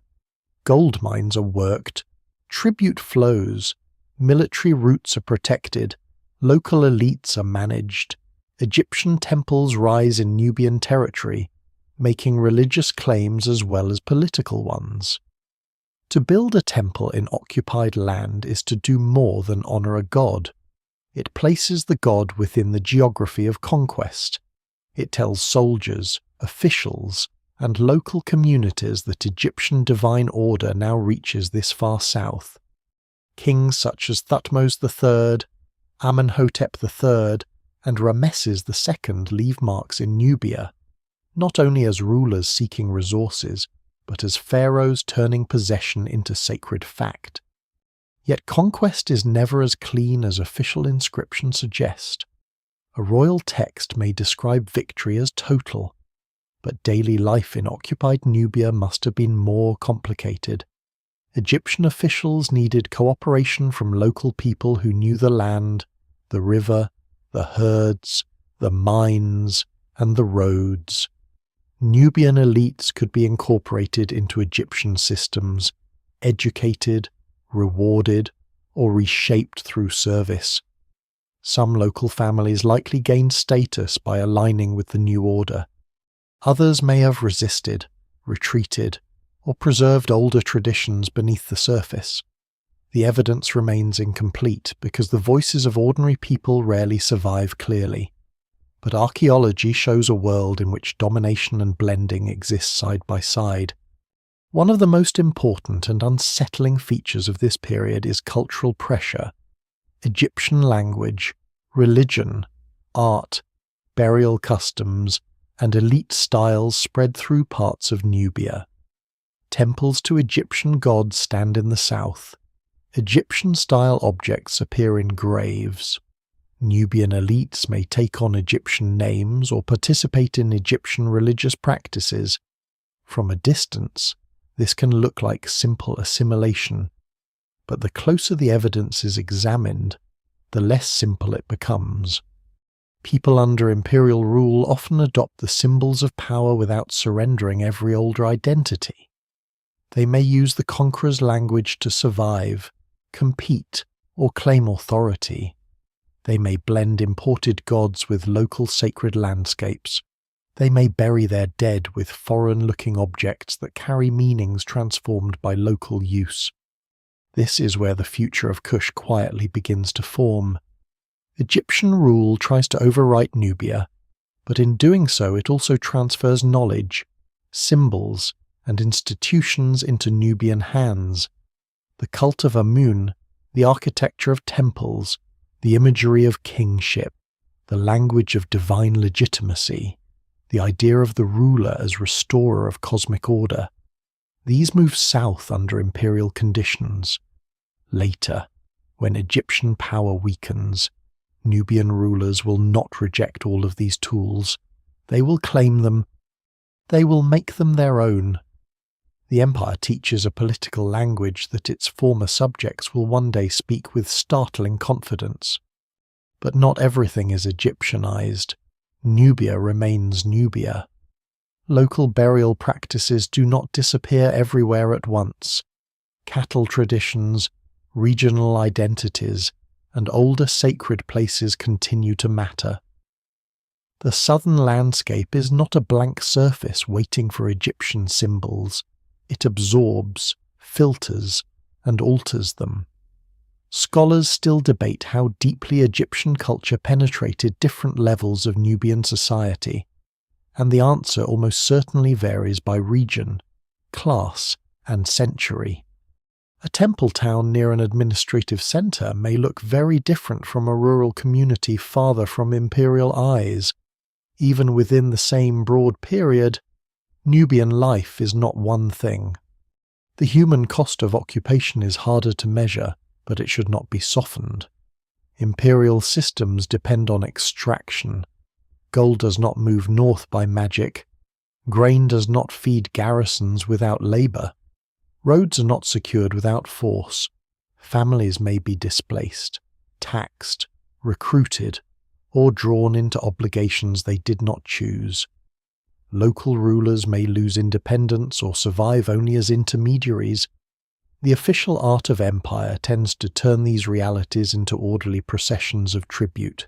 Gold mines are worked, tribute flows, military routes are protected, local elites are managed. Egyptian temples rise in Nubian territory, making religious claims as well as political ones. To build a temple in occupied land is to do more than honour a god. It places the god within the geography of conquest. It tells soldiers, officials, and local communities that Egyptian divine order now reaches this far south. Kings such as Thutmose III, Amenhotep III, and Rameses II leave marks in Nubia, not only as rulers seeking resources, but as pharaohs turning possession into sacred fact. Yet conquest is never as clean as official inscriptions suggest. A royal text may describe victory as total, but daily life in occupied Nubia must have been more complicated. Egyptian officials needed cooperation from local people who knew the land, the river, the herds, the mines, and the roads. Nubian elites could be incorporated into Egyptian systems, educated, rewarded, or reshaped through service. Some local families likely gained status by aligning with the new order. Others may have resisted, retreated, or preserved older traditions beneath the surface. The evidence remains incomplete because the voices of ordinary people rarely survive clearly. But archaeology shows a world in which domination and blending exist side by side. One of the most important and unsettling features of this period is cultural pressure. Egyptian language, religion, art, burial customs, and elite styles spread through parts of Nubia. Temples to Egyptian gods stand in the south. Egyptian-style objects appear in graves. Nubian elites may take on Egyptian names or participate in Egyptian religious practices. From a distance, this can look like simple assimilation, but the closer the evidence is examined, the less simple it becomes. People under imperial rule often adopt the symbols of power without surrendering every older identity. They may use the conqueror's language to survive, compete, or claim authority. They may blend imported gods with local sacred landscapes. They may bury their dead with foreign-looking objects that carry meanings transformed by local use. This is where the future of Kush quietly begins to form. Egyptian rule tries to overwrite Nubia, but in doing so it also transfers knowledge, symbols, and institutions into Nubian hands. The cult of Amun, the architecture of temples, the imagery of kingship, the language of divine legitimacy, the idea of the ruler as restorer of cosmic order. These move south under imperial conditions. Later, when Egyptian power weakens, Nubian rulers will not reject all of these tools. They will claim them. They will make them their own. The empire teaches a political language that its former subjects will one day speak with startling confidence. But not everything is Egyptianized. Nubia remains Nubia. Local burial practices do not disappear everywhere at once. Cattle traditions, regional identities, and older sacred places continue to matter. The southern landscape is not a blank surface waiting for Egyptian symbols. It absorbs, filters, and alters them. Scholars still debate how deeply Egyptian culture penetrated different levels of Nubian society, and the answer almost certainly varies by region, class, and century. A temple town near an administrative centre may look very different from a rural community farther from imperial eyes. Even within the same broad period, Nubian life is not one thing. The human cost of occupation is harder to measure, but it should not be softened. Imperial systems depend on extraction. Gold does not move north by magic. Grain does not feed garrisons without labour. Roads are not secured without force. Families may be displaced, taxed, recruited, or drawn into obligations they did not choose. Local rulers may lose independence or survive only as intermediaries. The official art of empire tends to turn these realities into orderly processions of tribute.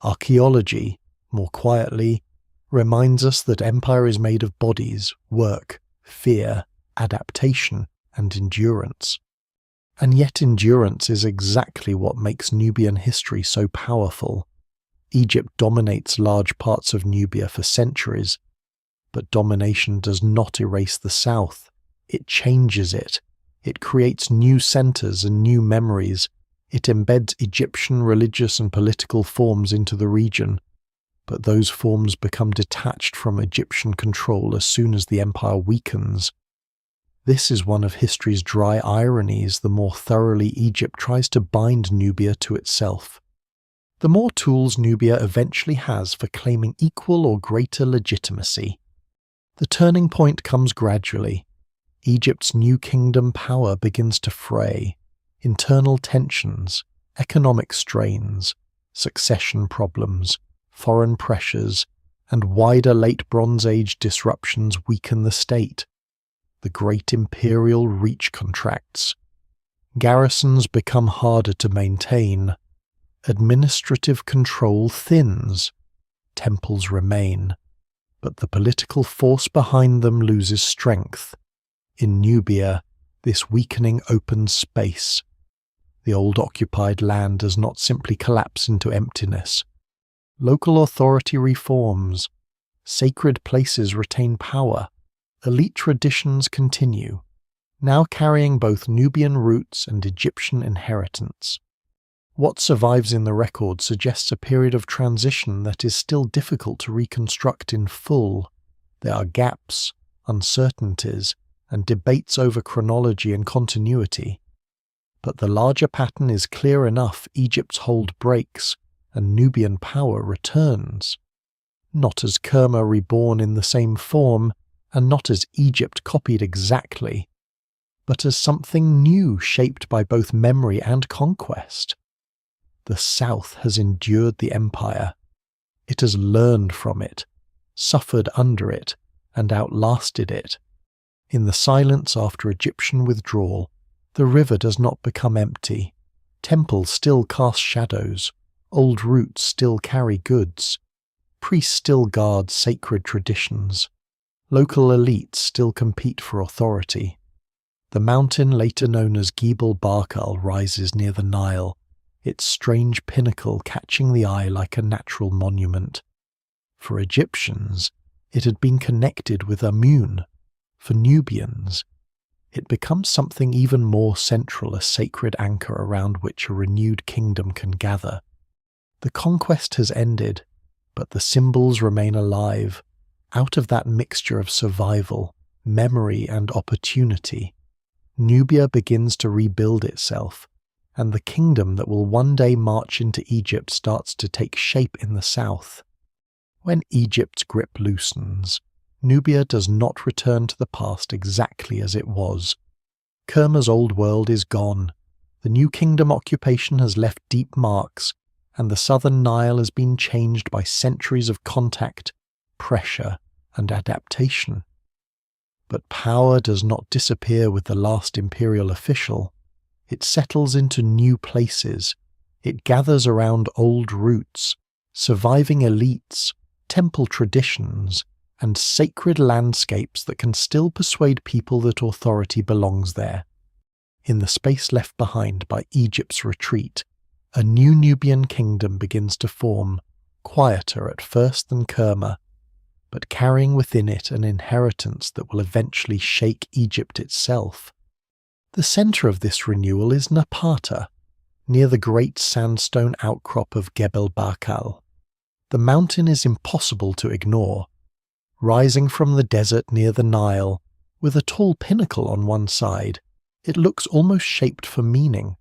Archaeology, more quietly, reminds us that empire is made of bodies, work, fear, adaptation, and endurance. And yet endurance is exactly what makes Nubian history so powerful. Egypt dominates large parts of Nubia for centuries, but domination does not erase the south. It changes it. It creates new centers and new memories. It embeds Egyptian religious and political forms into the region, but those forms become detached from Egyptian control as soon as the empire weakens. This is one of history's dry ironies the more thoroughly Egypt tries to bind Nubia to itself. The more tools Nubia eventually has for claiming equal or greater legitimacy. The turning point comes gradually. Egypt's new kingdom power begins to fray. Internal tensions, economic strains, succession problems, foreign pressures, and wider late Bronze Age disruptions weaken the state. The great imperial reach contracts. Garrisons become harder to maintain. Administrative control thins. Temples remain, but the political force behind them loses strength. In Nubia, this weakening opens space. The old occupied land does not simply collapse into emptiness. Local authority reforms. Sacred places retain power. Elite traditions continue, now carrying both Nubian roots and Egyptian inheritance. What survives in the record suggests a period of transition that is still difficult to reconstruct in full. There are gaps, uncertainties, and debates over chronology and continuity. But the larger pattern is clear enough: Egypt's hold breaks, and Nubian power returns. Not as Kerma reborn in the same form, and not as Egypt copied exactly, but as something new shaped by both memory and conquest. The South has endured the empire. It has learned from it, suffered under it, and outlasted it. In the silence after Egyptian withdrawal, the river does not become empty. Temples still cast shadows. Old roots still carry goods. Priests still guard sacred traditions. Local elites still compete for authority. The mountain later known as Gebel Barkal rises near the Nile, its strange pinnacle catching the eye like a natural monument. For Egyptians, it had been connected with Amun. for Nubians, it becomes something even more central, a sacred anchor around which a renewed kingdom can gather. The conquest has ended, but the symbols remain alive, out of that mixture of survival, memory, and opportunity. Nubia begins to rebuild itself, and the kingdom that will one day march into Egypt starts to take shape in the south. When Egypt's grip loosens, Nubia does not return to the past exactly as it was. Kerma's old world is gone, the new kingdom occupation has left deep marks, and the southern Nile has been changed by centuries of contact, pressure, and adaptation. But power does not disappear with the last imperial official. It settles into new places. It gathers around old roots, surviving elites, temple traditions, and sacred landscapes that can still persuade people that authority belongs there. In the space left behind by Egypt's retreat, a new Nubian kingdom begins to form, quieter at first than Kerma, but carrying within it an inheritance that will eventually shake Egypt itself. The centre of this renewal is Napata, near the great sandstone outcrop of Gebel Barkal. The mountain is impossible to ignore. Rising from the desert near the Nile, with a tall pinnacle on one side, it looks almost shaped for meaning.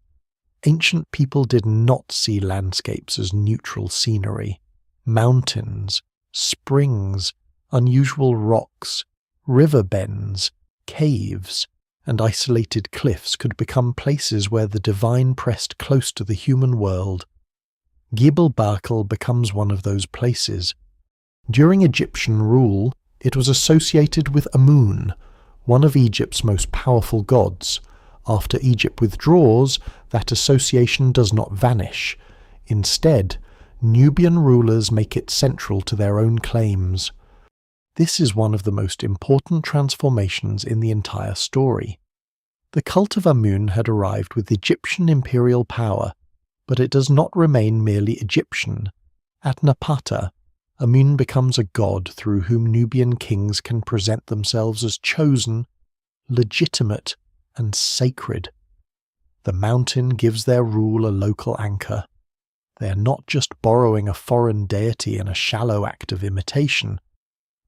Ancient people did not see landscapes as neutral scenery. Mountains, springs, unusual rocks, river bends, caves, and isolated cliffs could become places where the divine pressed close to the human world. Gebel Barkal becomes one of those places. During Egyptian rule, it was associated with Amun, one of Egypt's most powerful gods. After Egypt withdraws, that association does not vanish. Instead, Nubian rulers make it central to their own claims. This is one of the most important transformations in the entire story. The cult of Amun had arrived with Egyptian imperial power, but it does not remain merely Egyptian. At Napata, Amun becomes a god through whom Nubian kings can present themselves as chosen, legitimate, and sacred. The mountain gives their rule a local anchor. They are not just borrowing a foreign deity in a shallow act of imitation.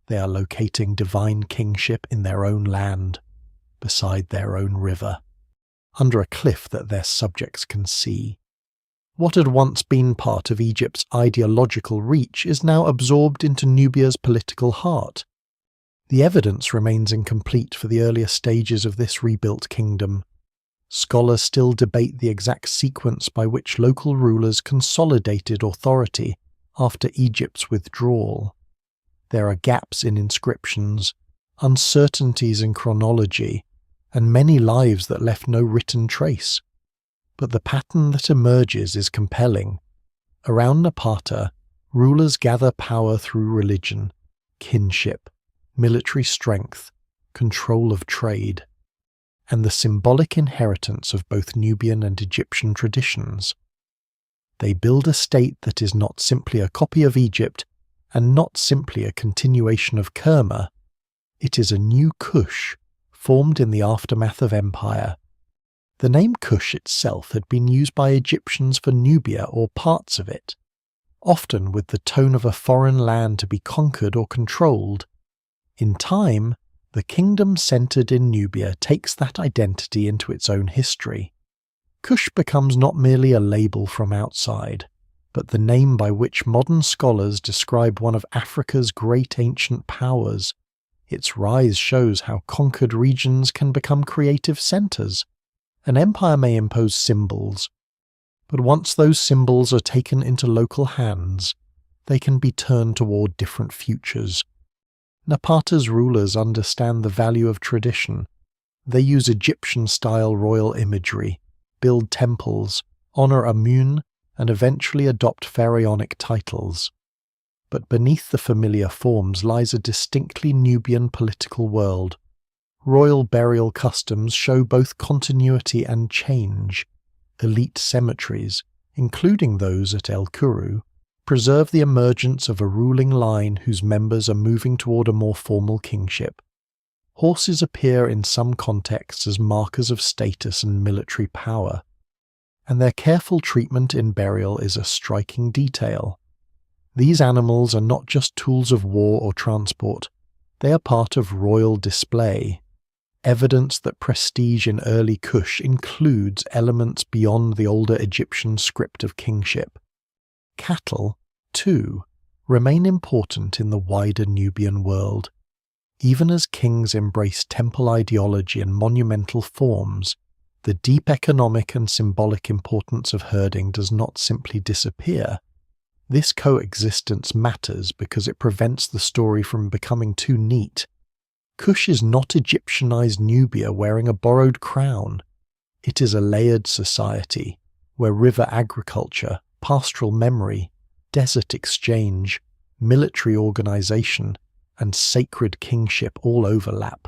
They are locating divine kingship in their own land, beside their own river, under a cliff that their subjects can see. What had once been part of Egypt's ideological reach is now absorbed into Nubia's political heart. The evidence remains incomplete for the earlier stages of this rebuilt kingdom. Scholars still debate the exact sequence by which local rulers consolidated authority after Egypt's withdrawal. There are gaps in inscriptions, uncertainties in chronology, and many lives that left no written trace. But the pattern that emerges is compelling. Around Napata, rulers gather power through religion, kinship, military strength, control of trade, and the symbolic inheritance of both Nubian and Egyptian traditions. They build a state that is not simply a copy of Egypt and not simply a continuation of Kerma. It is a new Kush, formed in the aftermath of empire. The name Kush itself had been used by Egyptians for Nubia or parts of it, often with the tone of a foreign land to be conquered or controlled. In time, the kingdom centered in Nubia takes that identity into its own history. Kush becomes not merely a label from outside, but the name by which modern scholars describe one of Africa's great ancient powers. Its rise shows how conquered regions can become creative centers. An empire may impose symbols, but once those symbols are taken into local hands, they can be turned toward different futures. Napata's rulers understand the value of tradition. They use Egyptian-style royal imagery, build temples, honor Amun, and eventually adopt pharaonic titles. But beneath the familiar forms lies a distinctly Nubian political world. Royal burial customs show both continuity and change. Elite cemeteries, including those at El Kuru, preserve the emergence of a ruling line whose members are moving toward a more formal kingship. Horses appear in some contexts as markers of status and military power, and their careful treatment in burial is a striking detail. These animals are not just tools of war or transport, they are part of royal display, evidence that prestige in early Kush includes elements beyond the older Egyptian script of kingship. Cattle, too, remain important in the wider Nubian world. Even as kings embrace temple ideology and monumental forms, the deep economic and symbolic importance of herding does not simply disappear. This coexistence matters because it prevents the story from becoming too neat. Kush is not Egyptianized Nubia wearing a borrowed crown. It is a layered society, where river agriculture, pastoral memory, desert exchange, military organization, and sacred kingship all overlap.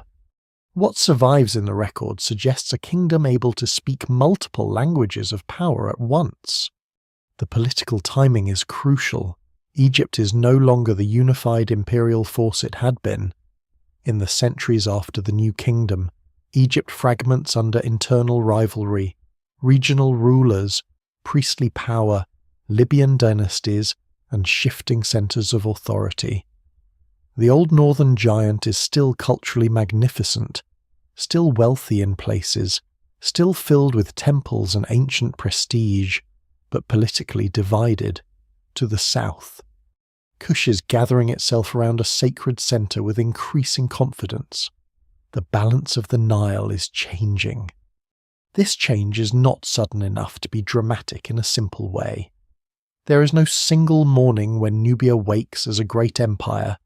What survives in the record suggests a kingdom able to speak multiple languages of power at once. The political timing is crucial. Egypt is no longer the unified imperial force it had been. In the centuries after the New Kingdom, Egypt fragments under internal rivalry, regional rulers, priestly power, Libyan dynasties, and shifting centers of authority. The old northern giant is still culturally magnificent, still wealthy in places, still filled with temples and ancient prestige, but politically divided. To the south, Kush is gathering itself around a sacred center with increasing confidence. The balance of the Nile is changing. This change is not sudden enough to be dramatic in a simple way. There is no single morning when Nubia wakes as a great empire.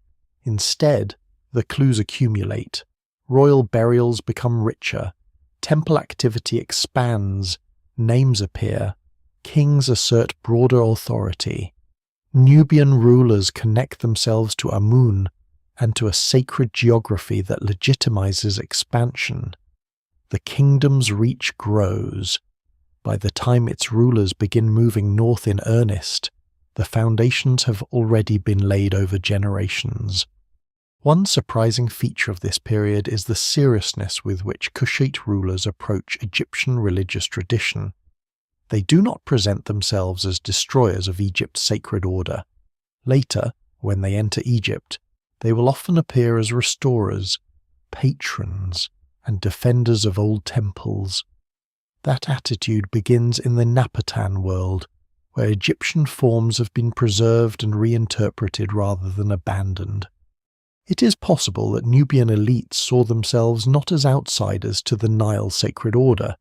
Instead, the clues accumulate. Royal burials become richer. Temple activity expands. Names appear. Kings assert broader authority. Nubian rulers connect themselves to Amun and to a sacred geography that legitimizes expansion. The kingdom's reach grows. By the time its rulers begin moving north in earnest, the foundations have already been laid over generations. One surprising feature of this period is the seriousness with which Kushite rulers approach Egyptian religious tradition. They do not present themselves as destroyers of Egypt's sacred order. Later, when they enter Egypt, they will often appear as restorers, patrons, and defenders of old temples. That attitude begins in the Napatan world, where Egyptian forms have been preserved and reinterpreted rather than abandoned. It is possible that Nubian elites saw themselves not as outsiders to the Nile sacred order,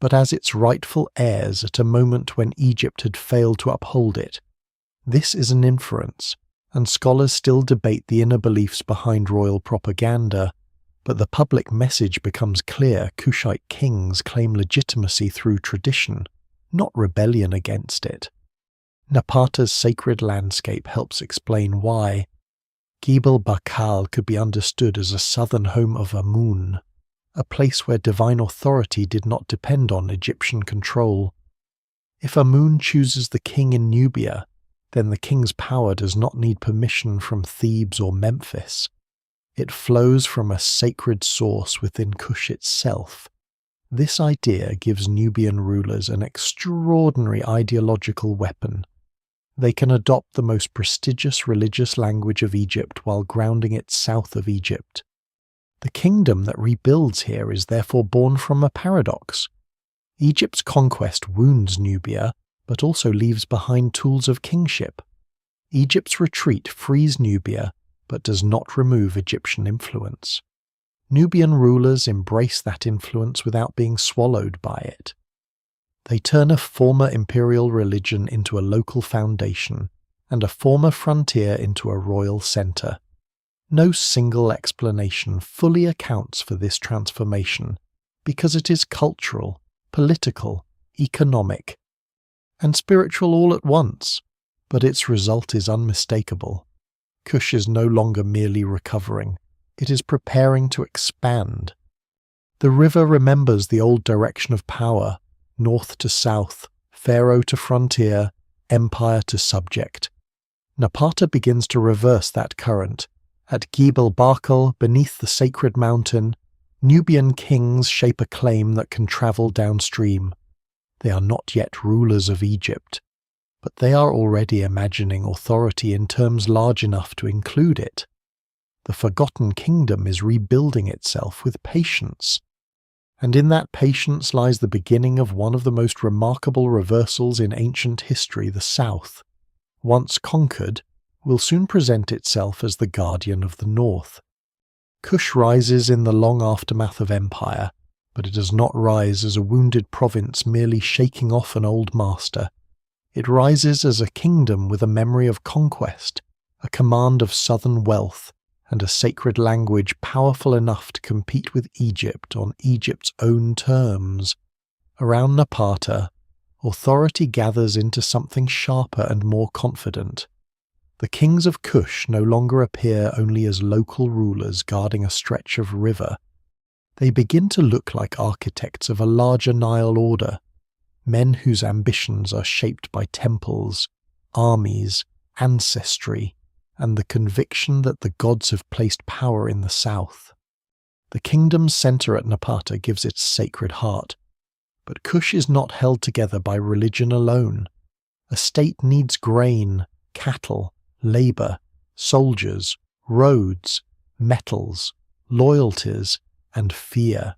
but as its rightful heirs at a moment when Egypt had failed to uphold it. This is an inference, and scholars still debate the inner beliefs behind royal propaganda, but the public message becomes clear: Kushite kings claim legitimacy through tradition, not rebellion against it. Napata's sacred landscape helps explain why. Gebel Bakal could be understood as a southern home of Amun, a place where divine authority did not depend on Egyptian control. If Amun chooses the king in Nubia, then the king's power does not need permission from Thebes or Memphis. It flows from a sacred source within Kush itself. This idea gives Nubian rulers an extraordinary ideological weapon. They can adopt the most prestigious religious language of Egypt while grounding it south of Egypt. The kingdom that rebuilds here is therefore born from a paradox. Egypt's conquest wounds Nubia, but also leaves behind tools of kingship. Egypt's retreat frees Nubia, but does not remove Egyptian influence. Nubian rulers embrace that influence without being swallowed by it. They turn a former imperial religion into a local foundation, and a former frontier into a royal center. No single explanation fully accounts for this transformation, because it is cultural, political, economic, and spiritual all at once, but its result is unmistakable. Kush is no longer merely recovering, it is preparing to expand. The river remembers the old direction of power, north to south, pharaoh to frontier, empire to subject. Napata begins to reverse that current, At Gebel Barkal, beneath the sacred mountain, Nubian kings shape a claim that can travel downstream. They are not yet rulers of Egypt, but they are already imagining authority in terms large enough to include it. The forgotten kingdom is rebuilding itself with patience, and in that patience lies the beginning of one of the most remarkable reversals in ancient history. The South, once conquered, will soon present itself as the guardian of the North. Kush rises in the long aftermath of empire, but it does not rise as a wounded province merely shaking off an old master. It rises as a kingdom with a memory of conquest, a command of southern wealth, and a sacred language powerful enough to compete with Egypt on Egypt's own terms. Around Napata, authority gathers into something sharper and more confident. The kings of Kush no longer appear only as local rulers guarding a stretch of river. They begin to look like architects of a larger Nile order, men whose ambitions are shaped by temples, armies, ancestry, and the conviction that the gods have placed power in the south. The kingdom's centre at Napata gives its sacred heart, but Kush is not held together by religion alone. A state needs grain, cattle, labour, soldiers, roads, metals, loyalties, and fear.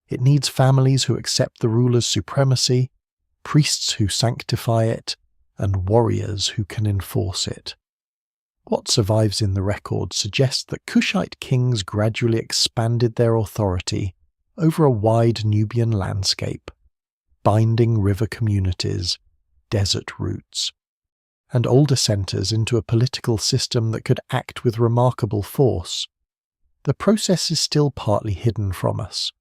It needs families who accept the ruler's supremacy, priests who sanctify it, and warriors who can enforce it. What survives in the record suggests that Kushite kings gradually expanded their authority over a wide Nubian landscape, binding river communities, desert routes, and older centres into a political system that could act with remarkable force. The process is still partly hidden from us.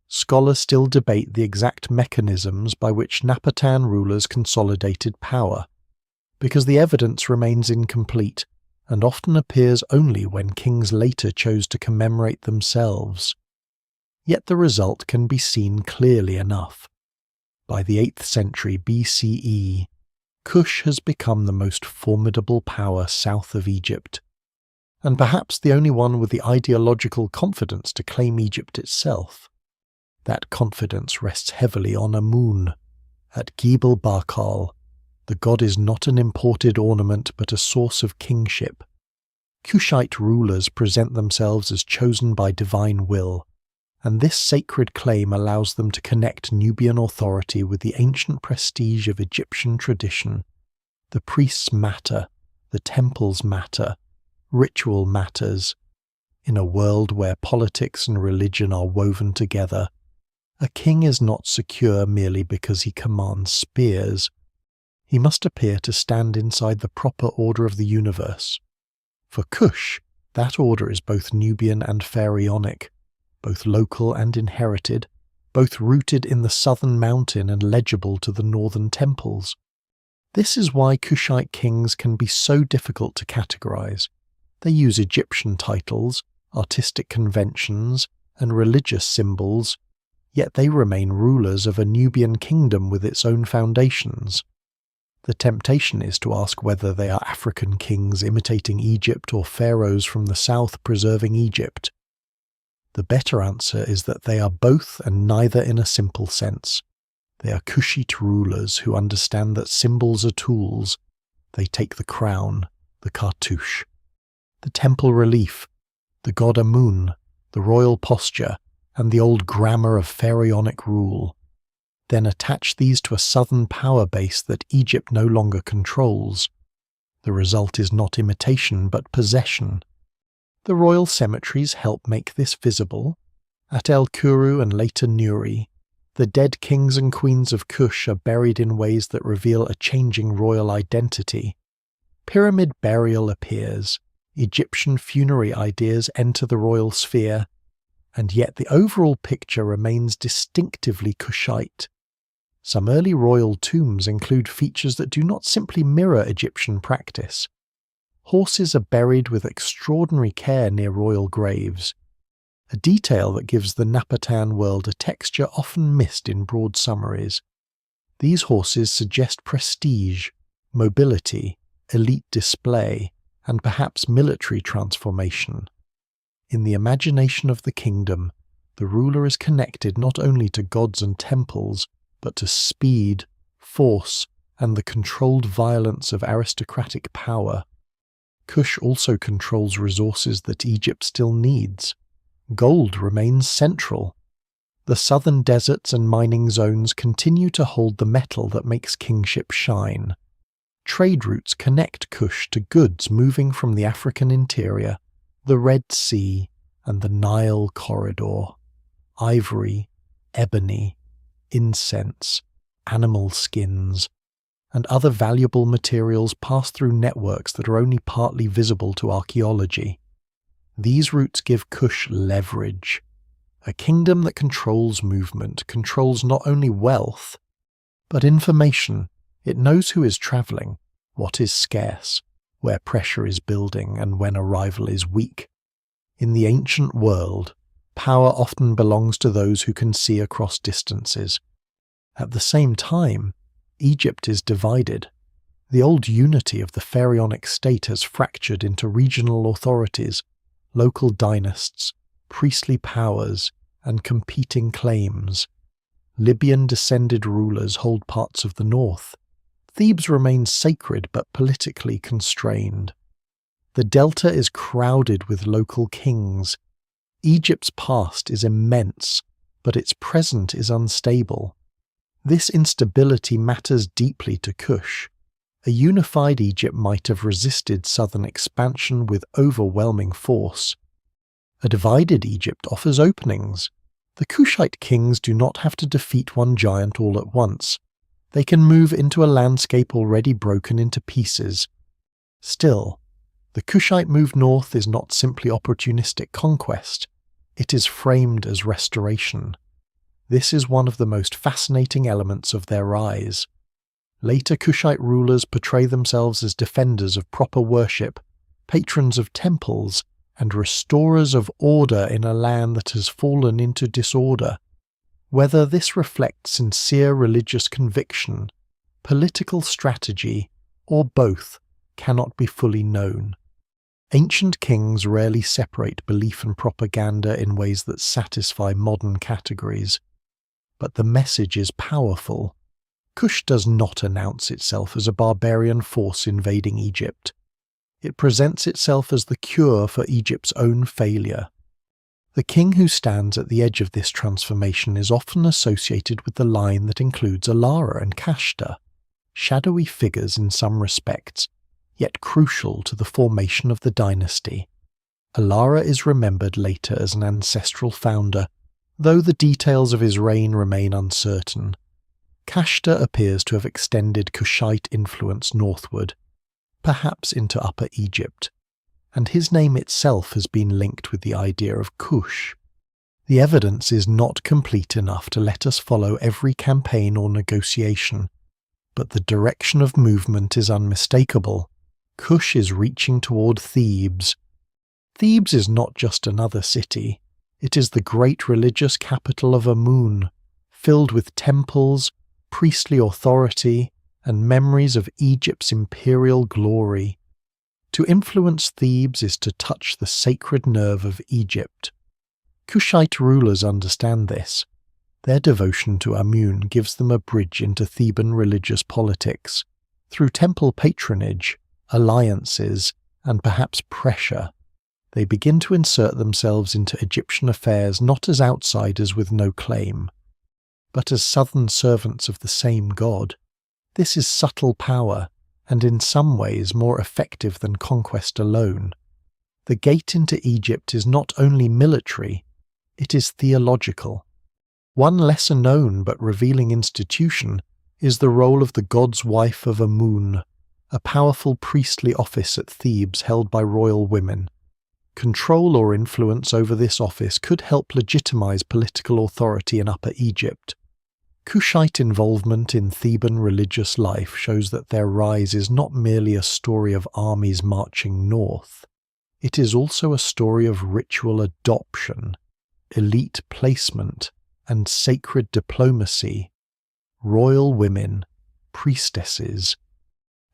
Scholars still debate the exact mechanisms by which Napatan rulers consolidated power, because the evidence remains incomplete and often appears only when kings later chose to commemorate themselves. Yet the result can be seen clearly enough. By the 8th century BCE, Kush has become the most formidable power south of Egypt, and perhaps the only one with the ideological confidence to claim Egypt itself. That confidence rests heavily on Amun. At Gebel Barkal, the god is not an imported ornament but a source of kingship. Kushite rulers present themselves as chosen by divine will, and this sacred claim allows them to connect Nubian authority with the ancient prestige of Egyptian tradition. The priests matter, the temples matter, ritual matters. In a world where politics and religion are woven together, a king is not secure merely because he commands spears. He must appear to stand inside the proper order of the universe. For Kush, that order is both Nubian and pharaonic, both local and inherited, both rooted in the southern mountain and legible to the northern temples. This is why Kushite kings can be so difficult to categorize. They use Egyptian titles, artistic conventions, and religious symbols, yet they remain rulers of a Nubian kingdom with its own foundations. The temptation is to ask whether they are African kings imitating Egypt or pharaohs from the south preserving Egypt. The better answer is that they are both and neither in a simple sense. They are Kushite rulers who understand that symbols are tools. They take the crown, the cartouche, the temple relief, the god Amun, the royal posture, and the old grammar of pharaonic rule. Then attach these to a southern power base that Egypt no longer controls. The result is not imitation but possession. The royal cemeteries help make this visible. At El Kuru and later Nuri, the dead kings and queens of Kush are buried in ways that reveal a changing royal identity. Pyramid burial appears, Egyptian funerary ideas enter the royal sphere, and yet the overall picture remains distinctively Kushite. Some early royal tombs include features that do not simply mirror Egyptian practice. Horses are buried with extraordinary care near royal graves, a detail that gives the Napatan world a texture often missed in broad summaries. These horses suggest prestige, mobility, elite display, and perhaps military transformation. In the imagination of the kingdom, the ruler is connected not only to gods and temples, but to speed, force, and the controlled violence of aristocratic power. Kush also controls resources that Egypt still needs. Gold remains central. The southern deserts and mining zones continue to hold the metal that makes kingship shine. Trade routes connect Kush to goods moving from the African interior, the Red Sea, and the Nile corridor. Ivory, ebony, incense, animal skins, and other valuable materials pass through networks that are only partly visible to archaeology. These routes give Kush leverage. A kingdom that controls movement controls not only wealth, but information. It knows who is travelling, what is scarce, where pressure is building, and when a rival is weak. In the ancient world, power often belongs to those who can see across distances. At the same time, Egypt is divided. The old unity of the pharaonic state has fractured into regional authorities, local dynasts, priestly powers, and competing claims. Libyan-descended rulers hold parts of the north. Thebes remains sacred but politically constrained. The delta is crowded with local kings. Egypt's past is immense, but its present is unstable. This instability matters deeply to Kush. A unified Egypt might have resisted southern expansion with overwhelming force. A divided Egypt offers openings. The Kushite kings do not have to defeat one giant all at once. They can move into a landscape already broken into pieces. Still, the Kushite move north is not simply opportunistic conquest. It is framed as restoration. This is one of the most fascinating elements of their rise. Later Kushite rulers portray themselves as defenders of proper worship, patrons of temples, and restorers of order in a land that has fallen into disorder. Whether this reflects sincere religious conviction, political strategy, or both cannot be fully known. Ancient kings rarely separate belief and propaganda in ways that satisfy modern categories. But the message is powerful. Kush does not announce itself as a barbarian force invading Egypt. It presents itself as the cure for Egypt's own failure. The king who stands at the edge of this transformation is often associated with the line that includes Alara and Kashta, shadowy figures in some respects, yet crucial to the formation of the dynasty. Alara is remembered later as an ancestral founder, though the details of his reign remain uncertain. Kashta appears to have extended Kushite influence northward, perhaps into Upper Egypt, and his name itself has been linked with the idea of Kush. The evidence is not complete enough to let us follow every campaign or negotiation, but the direction of movement is unmistakable. Kush is reaching toward Thebes. Thebes is not just another city. It is the great religious capital of Amun, filled with temples, priestly authority, and memories of Egypt's imperial glory. To influence Thebes is to touch the sacred nerve of Egypt. Kushite rulers understand this. Their devotion to Amun gives them a bridge into Theban religious politics. Through temple patronage, alliances, and perhaps pressure, they begin to insert themselves into Egyptian affairs not as outsiders with no claim, but as southern servants of the same god. This is subtle power, and in some ways more effective than conquest alone. The gate into Egypt is not only military, it is theological. One lesser known but revealing institution is the role of the god's wife of Amun, a powerful priestly office at Thebes held by royal women. Control or influence over this office could help legitimize political authority in Upper Egypt. Kushite involvement in Theban religious life shows that their rise is not merely a story of armies marching north. It is also a story of ritual adoption, elite placement, and sacred diplomacy. Royal women, priestesses,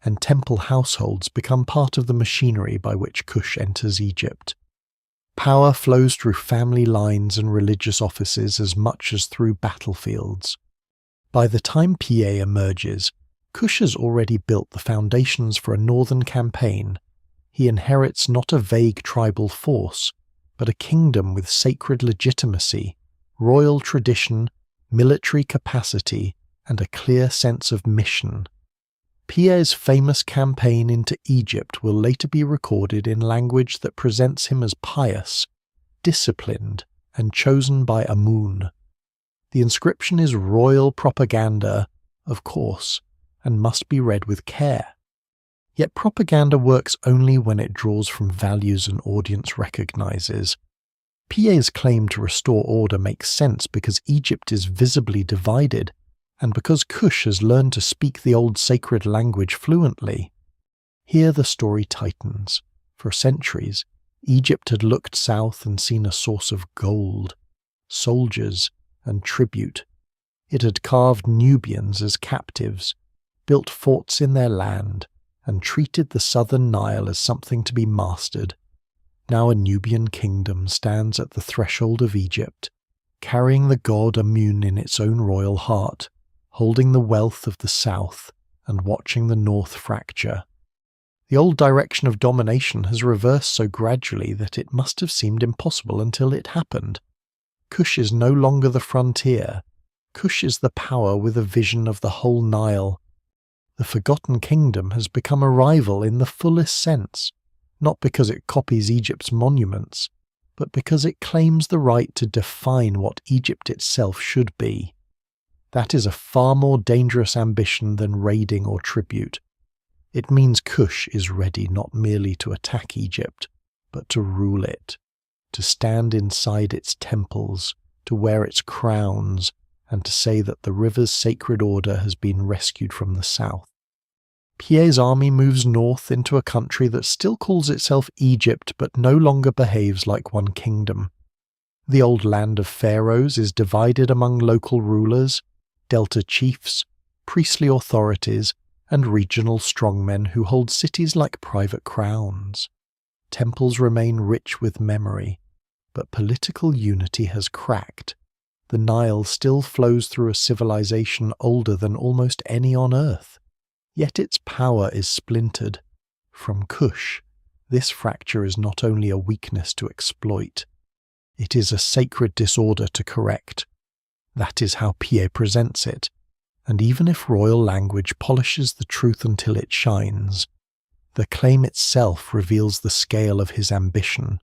and temple households become part of the machinery by which Kush enters Egypt. Power flows through family lines and religious offices as much as through battlefields. By the time Pa emerges, Kush has already built the foundations for a northern campaign. He inherits not a vague tribal force, but a kingdom with sacred legitimacy, royal tradition, military capacity, and a clear sense of mission. Pa's famous campaign into Egypt will later be recorded in language that presents him as pious, disciplined, and chosen by Amun. The inscription is royal propaganda, of course, and must be read with care. Yet propaganda works only when it draws from values an audience recognizes. Pa's claim to restore order makes sense because Egypt is visibly divided, and because Kush has learned to speak the old sacred language fluently. Here the story tightens. For centuries, Egypt had looked south and seen a source of gold, soldiers, and tribute. It had carved Nubians as captives, built forts in their land, and treated the southern Nile as something to be mastered. Now a Nubian kingdom stands at the threshold of Egypt, carrying the god Amun in its own royal heart, holding the wealth of the south and watching the north fracture. The old direction of domination has reversed so gradually that it must have seemed impossible until it happened. Kush is no longer the frontier. Kush is the power with a vision of the whole Nile. The forgotten kingdom has become a rival in the fullest sense, not because it copies Egypt's monuments, but because it claims the right to define what Egypt itself should be. That is a far more dangerous ambition than raiding or tribute. It means Kush is ready not merely to attack Egypt, but to rule it, to stand inside its temples, to wear its crowns, and to say that the river's sacred order has been rescued from the south. Pa's army moves north into a country that still calls itself Egypt but no longer behaves like one kingdom. The old land of pharaohs is divided among local rulers, delta chiefs, priestly authorities, and regional strongmen who hold cities like private crowns. Temples remain rich with memory, but political unity has cracked. The Nile still flows through a civilization older than almost any on earth, yet its power is splintered. From Kush, this fracture is not only a weakness to exploit, it is a sacred disorder to correct. That is how Pa presents it, and even if royal language polishes the truth until it shines, the claim itself reveals the scale of his ambition.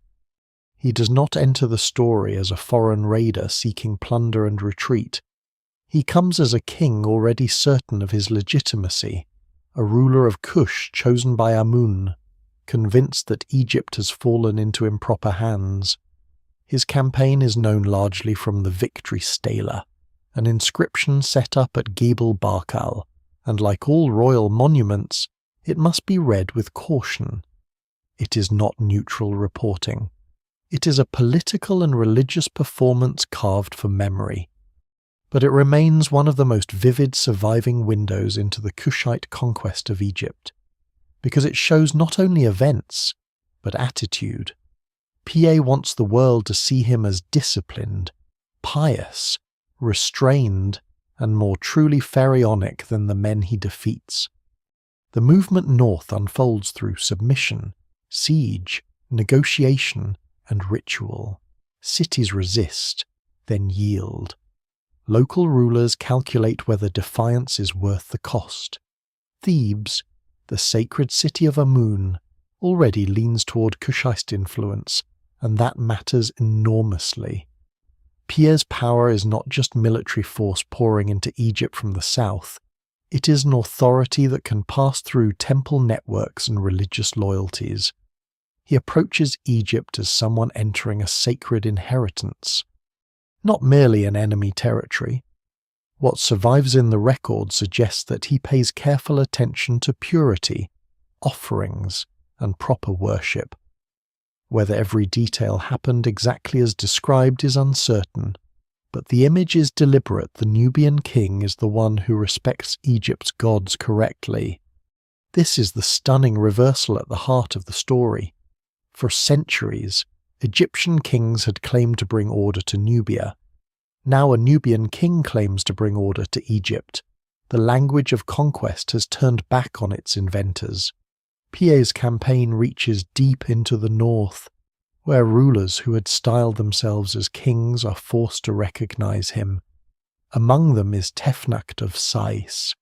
He does not enter the story as a foreign raider seeking plunder and retreat. He comes as a king already certain of his legitimacy, a ruler of Kush chosen by Amun, convinced that Egypt has fallen into improper hands. His campaign is known largely from the Victory Stela, an inscription set up at Gebel Barkal, and like all royal monuments, it must be read with caution. It is not neutral reporting. It is a political and religious performance carved for memory. But it remains one of the most vivid surviving windows into the Kushite conquest of Egypt, because it shows not only events, but attitude. Pa wants the world to see him as disciplined, pious, restrained, and more truly pharaonic than the men he defeats. The movement north unfolds through submission, siege, negotiation, and ritual. Cities resist, then yield. Local rulers calculate whether defiance is worth the cost. Thebes, the sacred city of Amun, already leans toward Kushite influence, and that matters enormously. Pa's power is not just military force pouring into Egypt from the south, it is an authority that can pass through temple networks and religious loyalties. He approaches Egypt as someone entering a sacred inheritance, not merely an enemy territory. What survives in the record suggests that he pays careful attention to purity, offerings, and proper worship. Whether every detail happened exactly as described is uncertain, but the image is deliberate. The Nubian king is the one who respects Egypt's gods correctly. This is the stunning reversal at the heart of the story. For centuries, Egyptian kings had claimed to bring order to Nubia. Now a Nubian king claims to bring order to Egypt. The language of conquest has turned back on its inventors. Piè's campaign reaches deep into the north, where rulers who had styled themselves as kings are forced to recognize him. Among them is Tefnakht of Sais,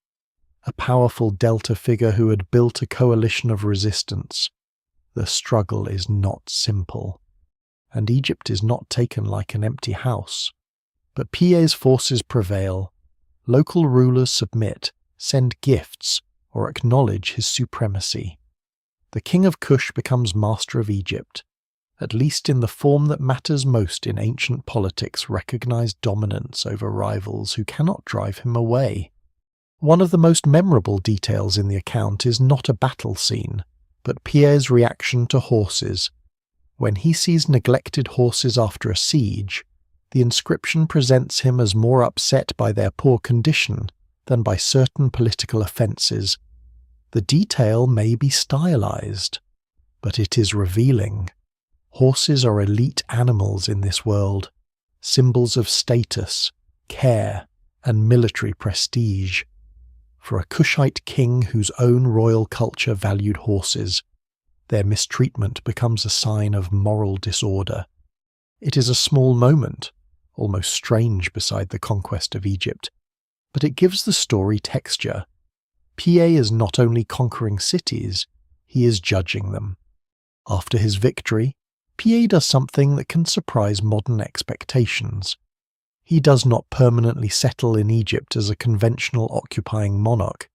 a powerful Delta figure who had built a coalition of resistance. The struggle is not simple, and Egypt is not taken like an empty house. But Piè's forces prevail. Local rulers submit, send gifts, or acknowledge his supremacy. The king of Kush becomes master of Egypt. At least in the form that matters most in ancient politics, recognized dominance over rivals who cannot drive him away. One of the most memorable details in the account is not a battle scene, but Piè's reaction to horses. When he sees neglected horses after a siege, the inscription presents him as more upset by their poor condition than by certain political offences. The detail may be stylized, but it is revealing. Horses are elite animals in this world, symbols of status, care, and military prestige. For a Kushite king whose own royal culture valued horses, their mistreatment becomes a sign of moral disorder. It is a small moment, almost strange beside the conquest of Egypt, but it gives the story texture. Piè is not only conquering cities, he is judging them. After his victory, Piè does something that can surprise modern expectations. He does not permanently settle in Egypt as a conventional occupying monarch.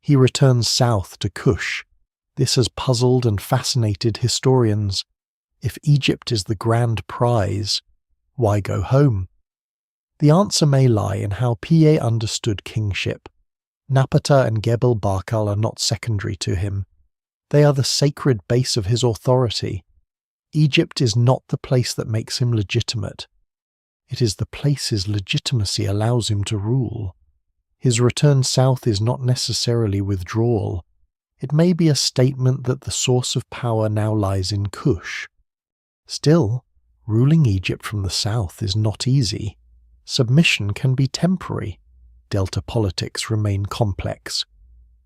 He returns south to Kush. This has puzzled and fascinated historians. If Egypt is the grand prize, why go home? The answer may lie in how Piè understood kingship. Napata and Gebel Barkal are not secondary to him. They are the sacred base of his authority. Egypt is not the place that makes him legitimate. It is the place his legitimacy allows him to rule. His return south is not necessarily withdrawal. It may be a statement that the source of power now lies in Kush. Still, ruling Egypt from the south is not easy. Submission can be temporary. Delta politics remain complex.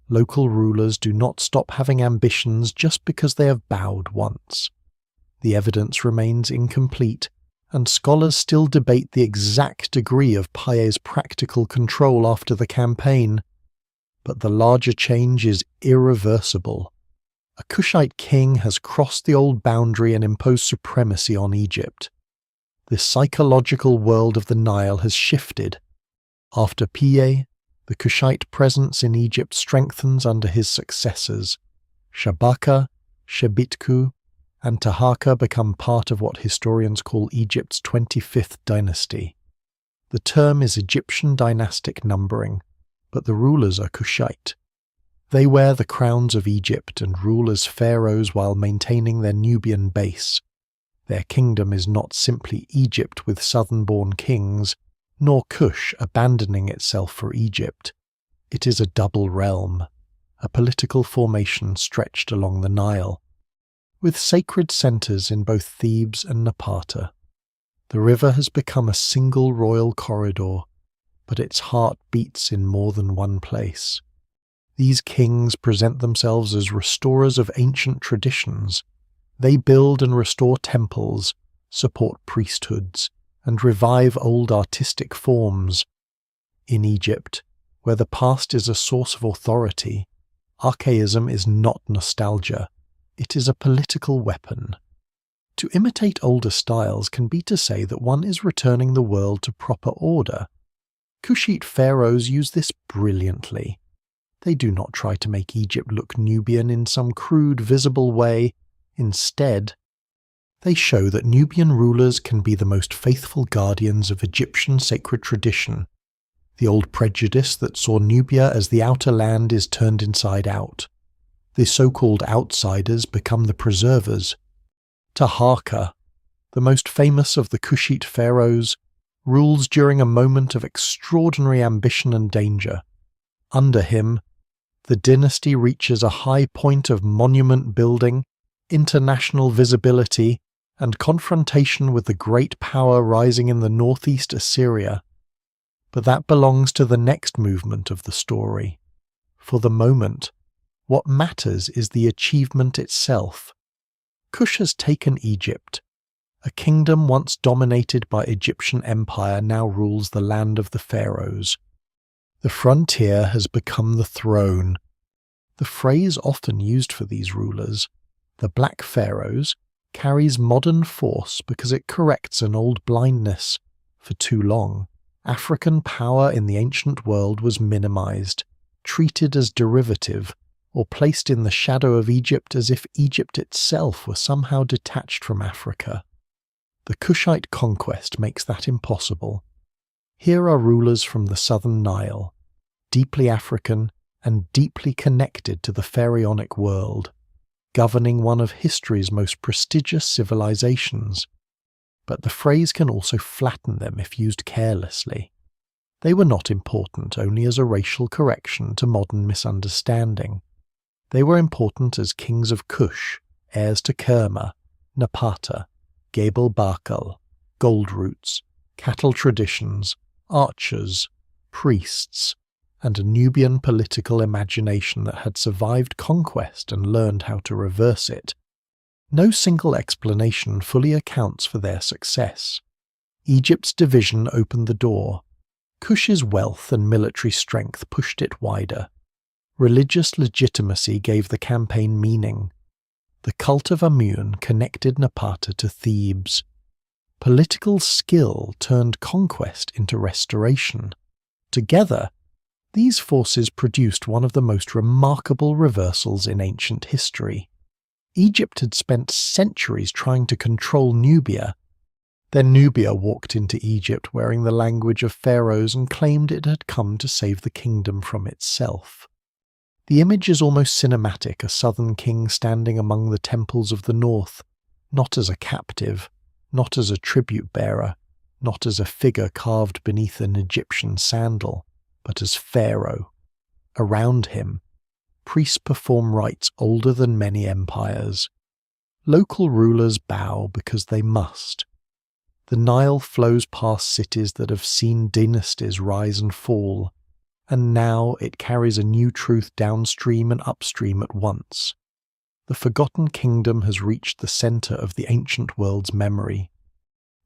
Local rulers do not stop having ambitions just because they have bowed once. The evidence remains incomplete, and scholars still debate the exact degree of Piè's practical control after the campaign. But the larger change is irreversible. A Kushite king has crossed the old boundary and imposed supremacy on Egypt. The psychological world of the Nile has shifted. After Piè, the Kushite presence in Egypt strengthens under his successors. Shabaka, Shebitku, and Taharqa become part of what historians call Egypt's 25th dynasty. The term is Egyptian dynastic numbering, but the rulers are Kushite. They wear the crowns of Egypt and rule as pharaohs while maintaining their Nubian base. Their kingdom is not simply Egypt with southern-born kings, nor Kush abandoning itself for Egypt. It is a double realm, a political formation stretched along the Nile, with sacred centres in both Thebes and Napata. The river has become a single royal corridor, but its heart beats in more than one place. These kings present themselves as restorers of ancient traditions. They build and restore temples, support priesthoods, and revive old artistic forms. In Egypt, where the past is a source of authority, archaism is not nostalgia. It is a political weapon. To imitate older styles can be to say that one is returning the world to proper order. Kushite pharaohs use this brilliantly. They do not try to make Egypt look Nubian in some crude, visible way. Instead, they show that Nubian rulers can be the most faithful guardians of Egyptian sacred tradition. The old prejudice that saw Nubia as the outer land is turned inside out. The so-called outsiders become the preservers. Taharqa, the most famous of the Kushite pharaohs, rules during a moment of extraordinary ambition and danger. Under him, The dynasty reaches a high point of monument building, international visibility, and confrontation with the great power rising in the northeast Assyria. But that belongs to the next movement of the story. For the moment, what matters is the achievement itself. Kush has taken Egypt. A kingdom once dominated by Egyptian empire now rules the land of the pharaohs. The frontier has become the throne. The phrase often used for these rulers, the Black Pharaohs, carries modern force because it corrects an old blindness. For too long, African power in the ancient world was minimized, treated as derivative, or placed in the shadow of Egypt as if Egypt itself were somehow detached from Africa. The Kushite conquest makes that impossible. Here are rulers from the southern Nile, deeply African and deeply connected to the pharaonic world, governing one of history's most prestigious civilizations. But the phrase can also flatten them if used carelessly. They were not important only as a racial correction to modern misunderstanding. They were important as kings of Kush, heirs to Kerma, Napata, Gebel Barkal, gold roots, cattle traditions, archers, priests, and a Nubian political imagination that had survived conquest and learned how to reverse it. No single explanation fully accounts for their success. Egypt's division opened the door. Kush's wealth and military strength pushed it wider. Religious legitimacy gave the campaign meaning. The cult of Amun connected Napata to Thebes. Political skill turned conquest into restoration. Together, these forces produced one of the most remarkable reversals in ancient history. Egypt had spent centuries trying to control Nubia. Then Nubia walked into Egypt wearing the language of pharaohs and claimed it had come to save the kingdom from itself. The image is almost cinematic, a southern king standing among the temples of the north, not as a captive, not as a tribute bearer, not as a figure carved beneath an Egyptian sandal, but as pharaoh. Around him, priests perform rites older than many empires. Local rulers bow because they must. The Nile flows past cities that have seen dynasties rise and fall, and now it carries a new truth downstream and upstream at once. The forgotten kingdom has reached the center of the ancient world's memory.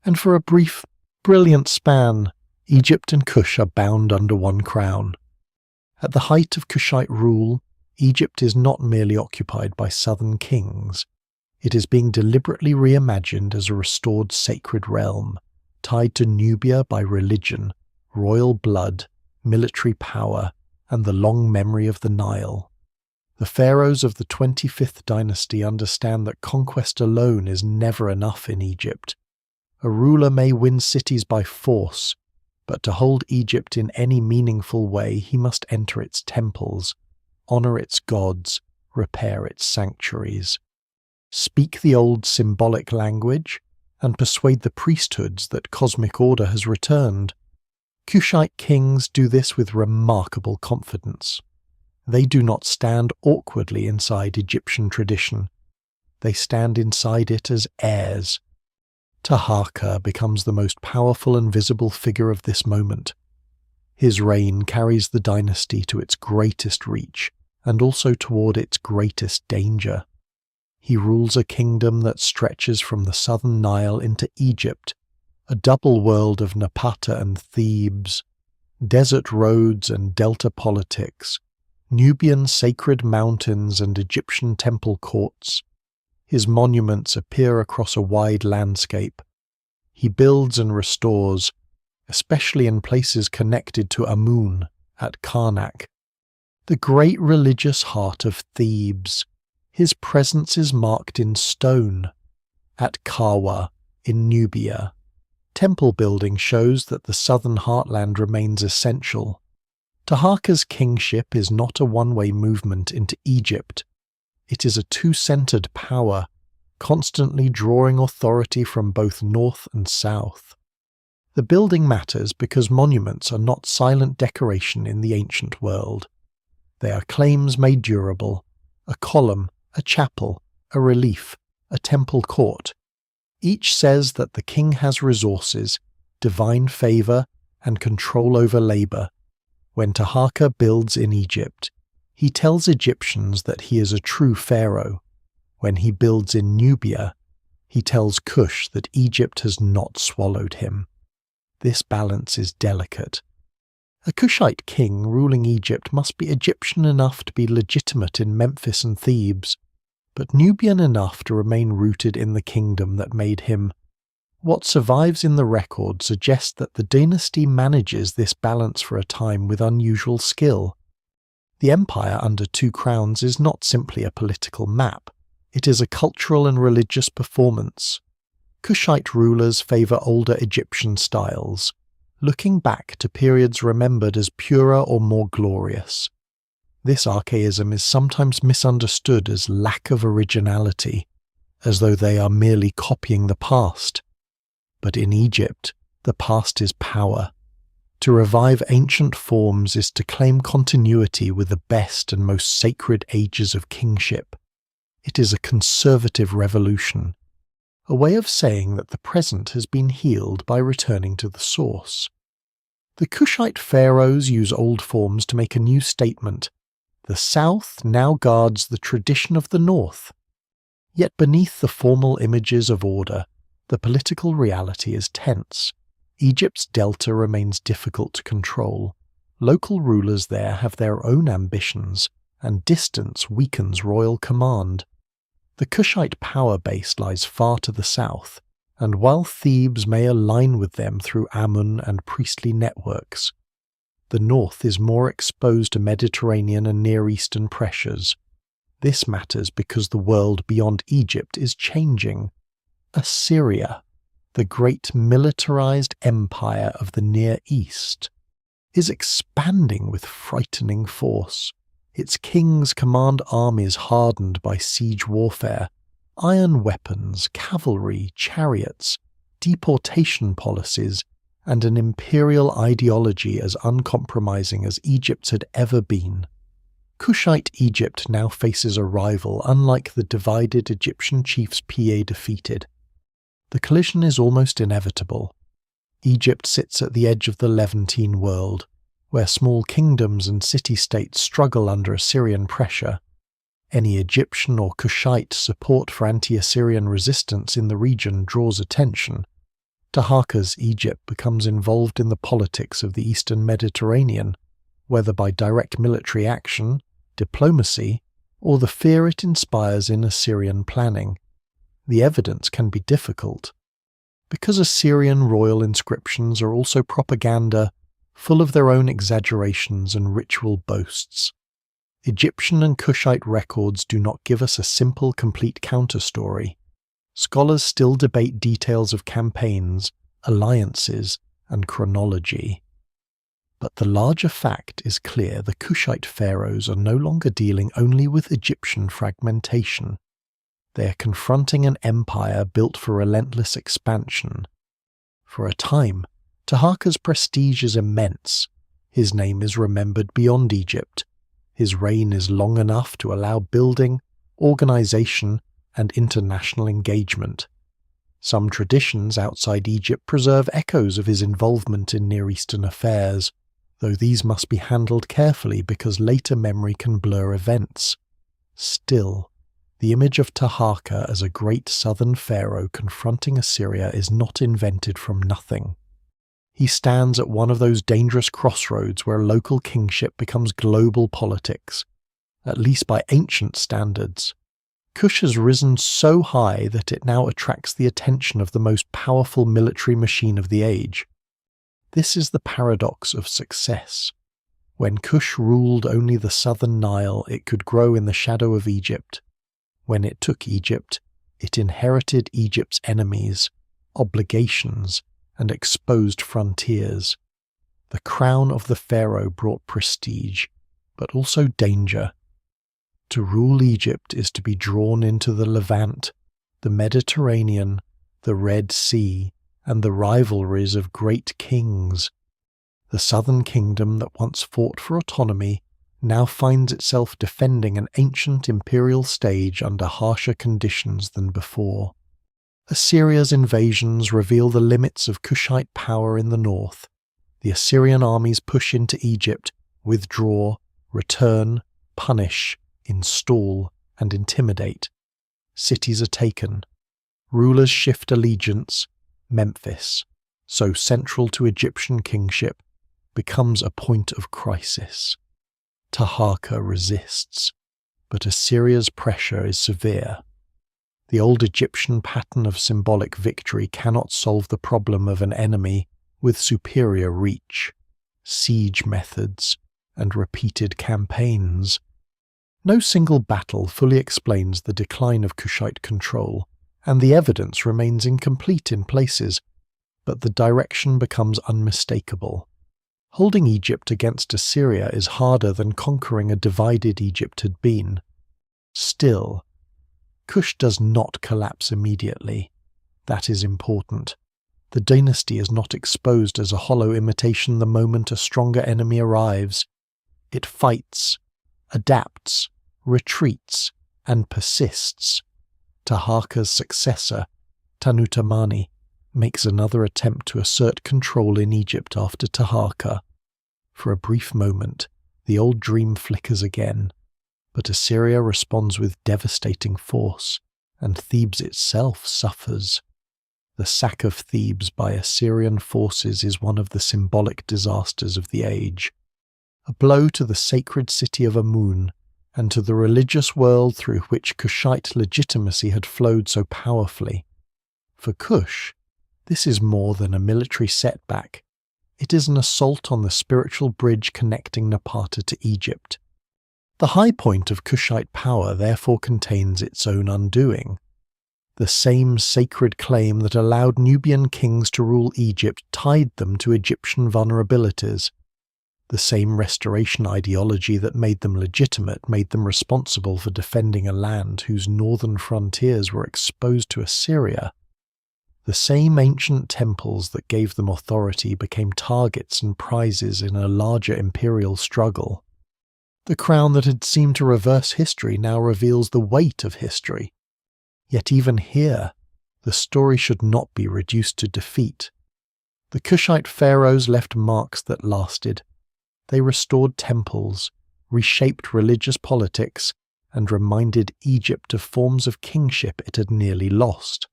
And for a brief, brilliant span, Egypt and Kush are bound under one crown. At the height of Kushite rule, Egypt is not merely occupied by southern kings. It is being deliberately reimagined as a restored sacred realm, tied to Nubia by religion, royal blood, military power, and the long memory of the Nile. The pharaohs of the 25th dynasty understand that conquest alone is never enough in Egypt. A ruler may win cities by force, but to hold Egypt in any meaningful way he must enter its temples, honor its gods, repair its sanctuaries, speak the old symbolic language, and persuade the priesthoods that cosmic order has returned. Kushite kings do this with remarkable confidence. They do not stand awkwardly inside Egyptian tradition. They stand inside it as heirs. Taharqa becomes the most powerful and visible figure of this moment. His reign carries the dynasty to its greatest reach, and also toward its greatest danger. He rules a kingdom that stretches from the southern Nile into Egypt, a double world of Napata and Thebes, desert roads and delta politics, Nubian sacred mountains and Egyptian temple courts. His monuments appear across a wide landscape. He builds and restores, especially in places connected to Amun at Karnak, the great religious heart of Thebes. His presence is marked in stone. At Kawa, in Nubia, temple building shows that the southern heartland remains essential. Taharqa's kingship is not a one-way movement into Egypt. It is a two-centered power, constantly drawing authority from both north and south. The building matters because monuments are not silent decoration in the ancient world. They are claims made durable: a column, a chapel, a relief, a temple court. Each says that the king has resources, divine favour, and control over labour. When Taharqa builds in Egypt, he tells Egyptians that he is a true pharaoh. When he builds in Nubia, he tells Kush that Egypt has not swallowed him. This balance is delicate. A Kushite king ruling Egypt must be Egyptian enough to be legitimate in Memphis and Thebes, but Nubian enough to remain rooted in the kingdom that made him. What survives in the record suggests that the dynasty manages this balance for a time with unusual skill. The empire under two crowns is not simply a political map, it is a cultural and religious performance. Kushite rulers favour older Egyptian styles, looking back to periods remembered as purer or more glorious. This archaism is sometimes misunderstood as lack of originality, as though they are merely copying the past. But in Egypt, the past is power. To revive ancient forms is to claim continuity with the best and most sacred ages of kingship. It is a conservative revolution, a way of saying that the present has been healed by returning to the source. The Kushite pharaohs use old forms to make a new statement. The south now guards the tradition of the north. Yet beneath the formal images of order, the political reality is tense. Egypt's delta remains difficult to control. Local rulers there have their own ambitions, and distance weakens royal command. The Kushite power base lies far to the south, and while Thebes may align with them through Amun and priestly networks, the north is more exposed to Mediterranean and Near Eastern pressures. This matters because the world beyond Egypt is changing. Assyria, the great militarized empire of the Near East, is expanding with frightening force. Its kings command armies hardened by siege warfare, iron weapons, cavalry, chariots, deportation policies, and an imperial ideology as uncompromising as Egypt's had ever been. Kushite Egypt now faces a rival unlike the divided Egyptian chiefs Pa defeated. The collision is almost inevitable. Egypt sits at the edge of the Levantine world, where small kingdoms and city-states struggle under Assyrian pressure. Any Egyptian or Kushite support for anti-Assyrian resistance in the region draws attention. Taharqa's Egypt becomes involved in the politics of the Eastern Mediterranean, whether by direct military action, diplomacy, or the fear it inspires in Assyrian planning. The evidence can be difficult. Because Assyrian royal inscriptions are also propaganda, full of their own exaggerations and ritual boasts. Egyptian and Kushite records do not give us a simple, complete counter-story. Scholars still debate details of campaigns, alliances, and chronology. But the larger fact is clear: the Kushite pharaohs are no longer dealing only with Egyptian fragmentation. They are confronting an empire built for relentless expansion. For a time, Taharqa's prestige is immense. His name is remembered beyond Egypt. His reign is long enough to allow building, organization, and international engagement. Some traditions outside Egypt preserve echoes of his involvement in Near Eastern affairs, though these must be handled carefully because later memory can blur events. Still, the image of Taharqa as a great southern pharaoh confronting Assyria is not invented from nothing. He stands at one of those dangerous crossroads where local kingship becomes global politics, at least by ancient standards. Kush has risen so high that it now attracts the attention of the most powerful military machine of the age. This is the paradox of success. When Kush ruled only the southern Nile, it could grow in the shadow of Egypt. When it took Egypt, it inherited Egypt's enemies, obligations, and exposed frontiers. The crown of the pharaoh brought prestige, but also danger. To rule Egypt is to be drawn into the Levant, the Mediterranean, the Red Sea, and the rivalries of great kings. The southern kingdom that once fought for autonomy now finds itself defending an ancient imperial stage under harsher conditions than before. Assyria's invasions reveal the limits of Kushite power in the north. The Assyrian armies push into Egypt, withdraw, return, punish, install, and intimidate. Cities are taken. Rulers shift allegiance. Memphis, so central to Egyptian kingship, becomes a point of crisis. Taharqa resists, but Assyria's pressure is severe. The old Egyptian pattern of symbolic victory cannot solve the problem of an enemy with superior reach, siege methods, and repeated campaigns. No single battle fully explains the decline of Kushite control, and the evidence remains incomplete in places, but the direction becomes unmistakable. Holding Egypt against Assyria is harder than conquering a divided Egypt had been. Still, Kush does not collapse immediately. That is important. The dynasty is not exposed as a hollow imitation the moment a stronger enemy arrives. It fights, adapts, retreats, and persists. Taharqa's successor, Tanutamani, makes another attempt to assert control in Egypt after Taharqa. For a brief moment, the old dream flickers again, but Assyria responds with devastating force, and Thebes itself suffers. The sack of Thebes by Assyrian forces is one of the symbolic disasters of the age. A blow to the sacred city of Amun, and to the religious world through which Kushite legitimacy had flowed so powerfully. For Kush, this is more than a military setback. It is an assault on the spiritual bridge connecting Napata to Egypt. The high point of Kushite power therefore contains its own undoing. The same sacred claim that allowed Nubian kings to rule Egypt tied them to Egyptian vulnerabilities. The same restoration ideology that made them legitimate made them responsible for defending a land whose northern frontiers were exposed to Assyria. The same ancient temples that gave them authority became targets and prizes in a larger imperial struggle. The crown that had seemed to reverse history now reveals the weight of history. Yet even here, the story should not be reduced to defeat. The Kushite pharaohs left marks that lasted. They restored temples, reshaped religious politics, and reminded Egypt of forms of kingship it had nearly lost.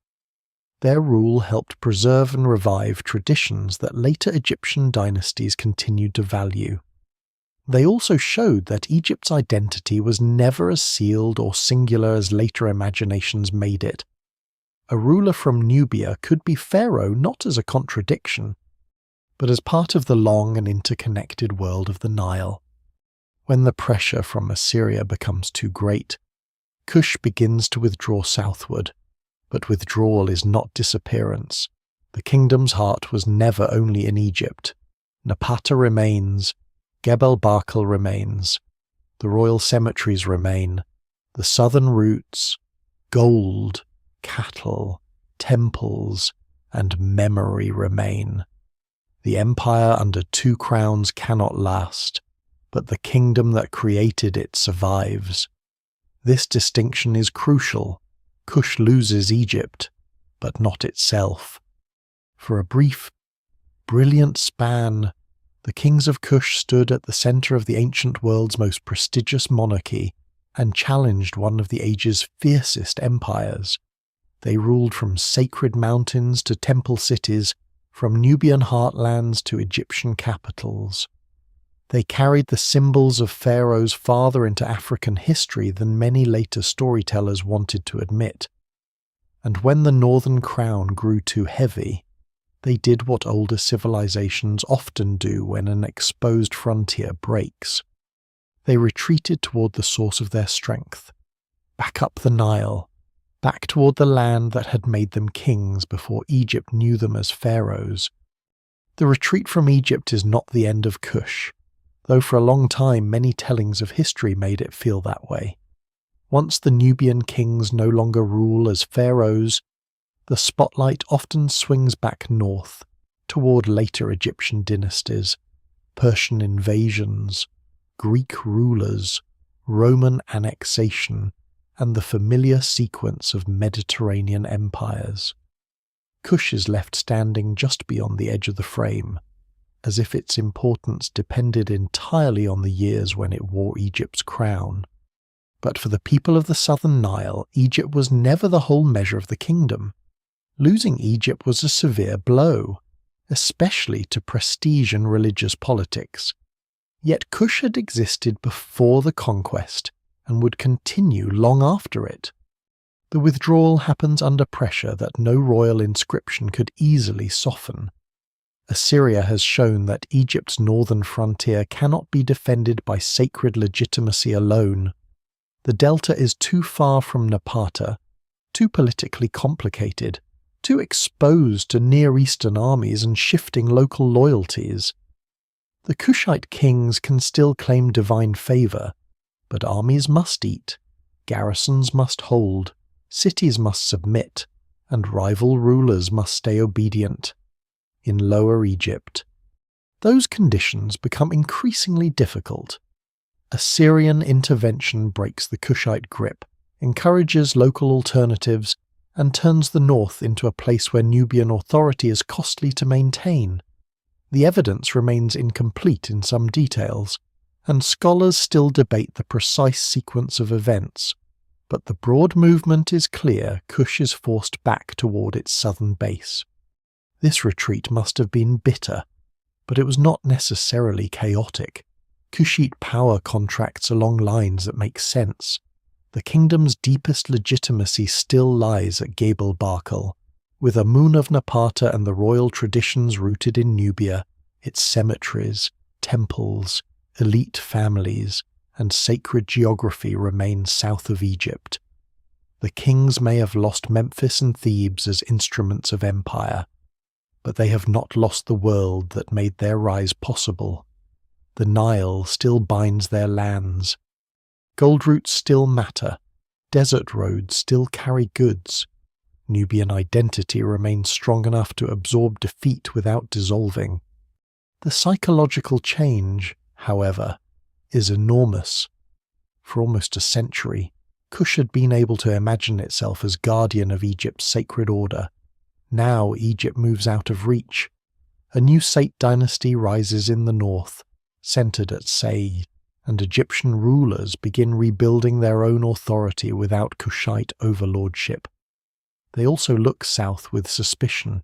Their rule helped preserve and revive traditions that later Egyptian dynasties continued to value. They also showed that Egypt's identity was never as sealed or singular as later imaginations made it. A ruler from Nubia could be pharaoh not as a contradiction, but as part of the long and interconnected world of the Nile. When the pressure from Assyria becomes too great, Kush begins to withdraw southward, but withdrawal is not disappearance. The kingdom's heart was never only in Egypt. Napata remains, Gebel Barkal remains, the royal cemeteries remain, the southern routes, gold, cattle, temples, and memory remain. The empire under two crowns cannot last, but the kingdom that created it survives. This distinction is crucial. Kush loses Egypt, but not itself. For a brief, brilliant span, the kings of Kush stood at the center of the ancient world's most prestigious monarchy and challenged one of the age's fiercest empires. They ruled from sacred mountains to temple cities, from Nubian heartlands to Egyptian capitals. They carried the symbols of pharaohs farther into African history than many later storytellers wanted to admit. And when the northern crown grew too heavy, they did what older civilizations often do when an exposed frontier breaks. They retreated toward the source of their strength, back up the Nile, back toward the land that had made them kings before Egypt knew them as pharaohs. The retreat from Egypt is not the end of Kush, though for a long time many tellings of history made it feel that way. Once the Nubian kings no longer rule as pharaohs, the spotlight often swings back north, toward later Egyptian dynasties, Persian invasions, Greek rulers, Roman annexation, and the familiar sequence of Mediterranean empires. Kush is left standing just beyond the edge of the frame, as if its importance depended entirely on the years when it wore Egypt's crown. But for the people of the southern Nile, Egypt was never the whole measure of the kingdom. Losing Egypt was a severe blow, especially to prestige and religious politics. Yet Kush had existed before the conquest and would continue long after it. The withdrawal happens under pressure that no royal inscription could easily soften. Assyria has shown that Egypt's northern frontier cannot be defended by sacred legitimacy alone. The delta is too far from Napata, too politically complicated, too exposed to Near Eastern armies and shifting local loyalties. The Kushite kings can still claim divine favour, but armies must eat, garrisons must hold, cities must submit, and rival rulers must stay obedient. In Lower Egypt, those conditions become increasingly difficult. Assyrian intervention breaks the Kushite grip, encourages local alternatives, and turns the north into a place where Nubian authority is costly to maintain. The evidence remains incomplete in some details, and scholars still debate the precise sequence of events, but the broad movement is clear. Kush is forced back toward its southern base. This retreat must have been bitter, but it was not necessarily chaotic. Kushite power contracts along lines that make sense. The kingdom's deepest legitimacy still lies at Gebel Barkal, with Amun of Napata and the royal traditions rooted in Nubia, its cemeteries, temples, elite families, and sacred geography remain south of Egypt. The kings may have lost Memphis and Thebes as instruments of empire, but they have not lost the world that made their rise possible. The Nile still binds their lands. Gold routes still matter. Desert roads still carry goods. Nubian identity remains strong enough to absorb defeat without dissolving. The psychological change, however, is enormous. For almost a century, Kush had been able to imagine itself as guardian of Egypt's sacred order. Now Egypt moves out of reach. A new Sate dynasty rises in the north, centered at Say, and Egyptian rulers begin rebuilding their own authority without Kushite overlordship. They also look south with suspicion.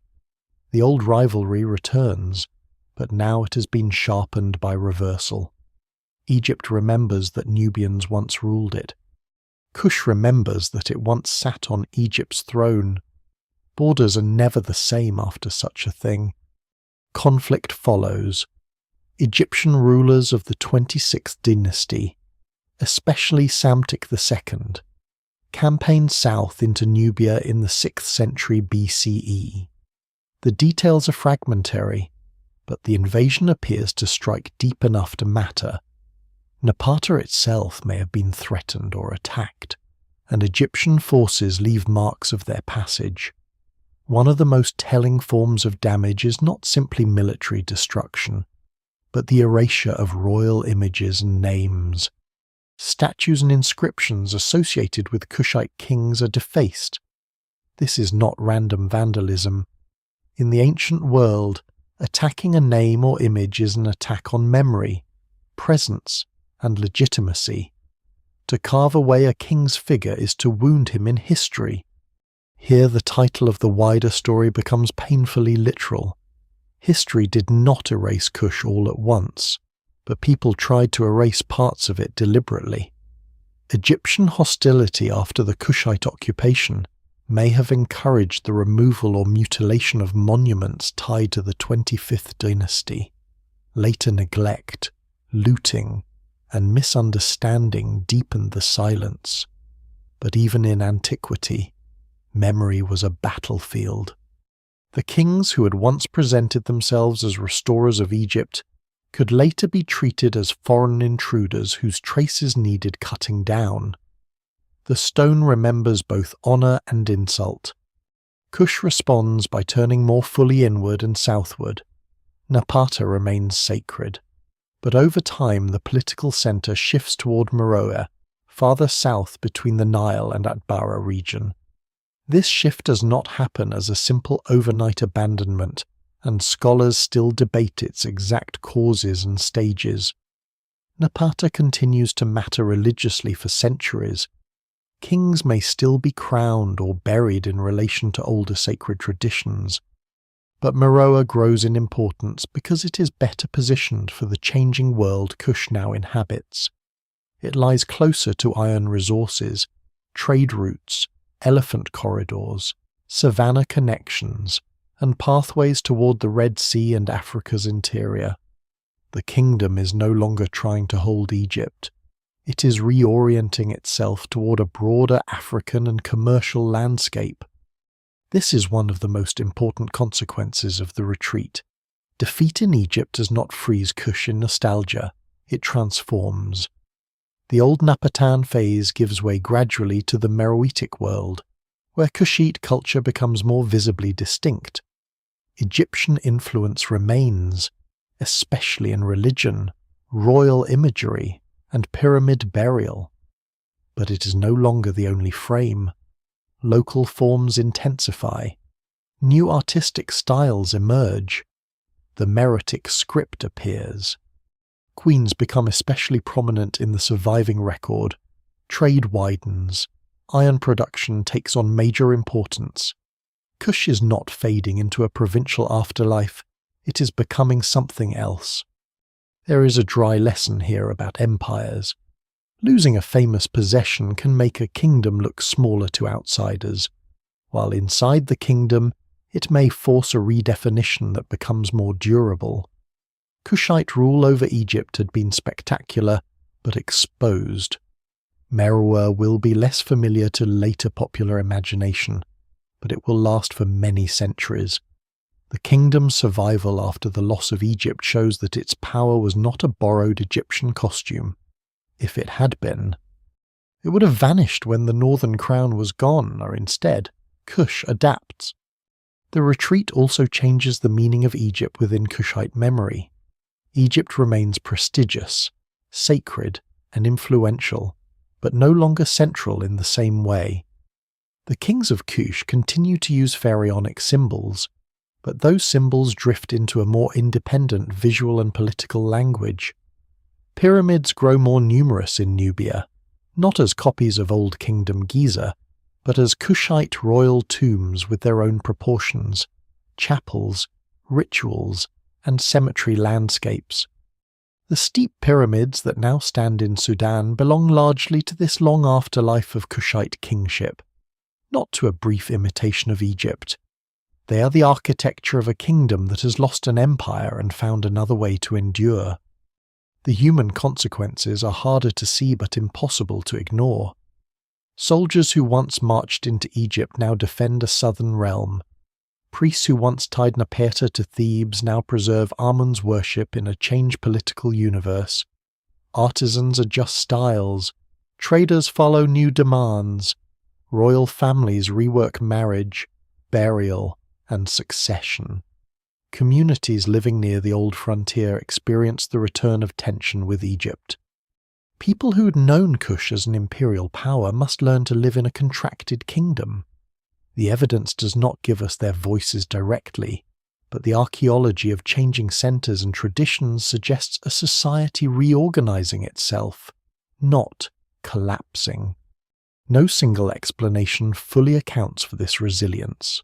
The old rivalry returns, but now it has been sharpened by reversal. Egypt remembers that Nubians once ruled it. Kush remembers that it once sat on Egypt's throne. Borders are never the same after such a thing. Conflict follows. Egyptian rulers of the 26th dynasty, especially Psamtik II, campaigned south into Nubia in the 6th century BCE. The details are fragmentary, but the invasion appears to strike deep enough to matter. Napata itself may have been threatened or attacked, and Egyptian forces leave marks of their passage. One of the most telling forms of damage is not simply military destruction, but the erasure of royal images and names. Statues and inscriptions associated with Kushite kings are defaced. This is not random vandalism. In the ancient world, attacking a name or image is an attack on memory, presence, and legitimacy. To carve away a king's figure is to wound him in history. Here the title of the wider story becomes painfully literal. History did not erase Kush all at once, but people tried to erase parts of it deliberately. Egyptian hostility after the Kushite occupation may have encouraged the removal or mutilation of monuments tied to the 25th dynasty. Later neglect, looting, and misunderstanding deepened the silence. But even in antiquity, memory was a battlefield. The kings who had once presented themselves as restorers of Egypt could later be treated as foreign intruders whose traces needed cutting down. The stone remembers both honour and insult. Kush responds by turning more fully inward and southward. Napata remains sacred. But over time the political centre shifts toward Meroe, farther south between the Nile and Atbara region. This shift does not happen as a simple overnight abandonment, and scholars still debate its exact causes and stages. Napata continues to matter religiously for centuries. Kings may still be crowned or buried in relation to older sacred traditions, but Meroe grows in importance because it is better positioned for the changing world Kush now inhabits. It lies closer to iron resources, trade routes, elephant corridors, savanna connections, and pathways toward the Red Sea and Africa's interior. The kingdom is no longer trying to hold Egypt. It is reorienting itself toward a broader African and commercial landscape. This is one of the most important consequences of the retreat. Defeat in Egypt does not freeze Kush in nostalgia, it transforms. The old Napatan phase gives way gradually to the Meroitic world, where Kushite culture becomes more visibly distinct. Egyptian influence remains, especially in religion, royal imagery, and pyramid burial. But it is no longer the only frame. Local forms intensify. New artistic styles emerge. The Meroitic script appears. Queens become especially prominent in the surviving record. Trade widens. Iron production takes on major importance. Kush is not fading into a provincial afterlife. It is becoming something else. There is a dry lesson here about empires. Losing a famous possession can make a kingdom look smaller to outsiders, while inside the kingdom it may force a redefinition that becomes more durable. Kushite rule over Egypt had been spectacular, but exposed. Meroe will be less familiar to later popular imagination, but it will last for many centuries. The kingdom's survival after the loss of Egypt shows that its power was not a borrowed Egyptian costume. If it had been, it would have vanished when the northern crown was gone, or instead, Kush adapts. The retreat also changes the meaning of Egypt within Kushite memory. Egypt remains prestigious, sacred, and influential, but no longer central in the same way. The kings of Kush continue to use pharaonic symbols, but those symbols drift into a more independent visual and political language. Pyramids grow more numerous in Nubia, not as copies of Old Kingdom Giza, but as Kushite royal tombs with their own proportions, chapels, rituals, and cemetery landscapes. The steep pyramids that now stand in Sudan belong largely to this long afterlife of Kushite kingship, not to a brief imitation of Egypt. They are the architecture of a kingdom that has lost an empire and found another way to endure. The human consequences are harder to see but impossible to ignore. Soldiers who once marched into Egypt now defend a southern realm. Priests who once tied Napata to Thebes now preserve Amun's worship in a changed political universe. Artisans adjust styles. Traders follow new demands. Royal families rework marriage, burial, and succession. Communities living near the old frontier experience the return of tension with Egypt. People who had known Kush as an imperial power must learn to live in a contracted kingdom. The evidence does not give us their voices directly, but the archaeology of changing centres and traditions suggests a society reorganising itself, not collapsing. No single explanation fully accounts for this resilience.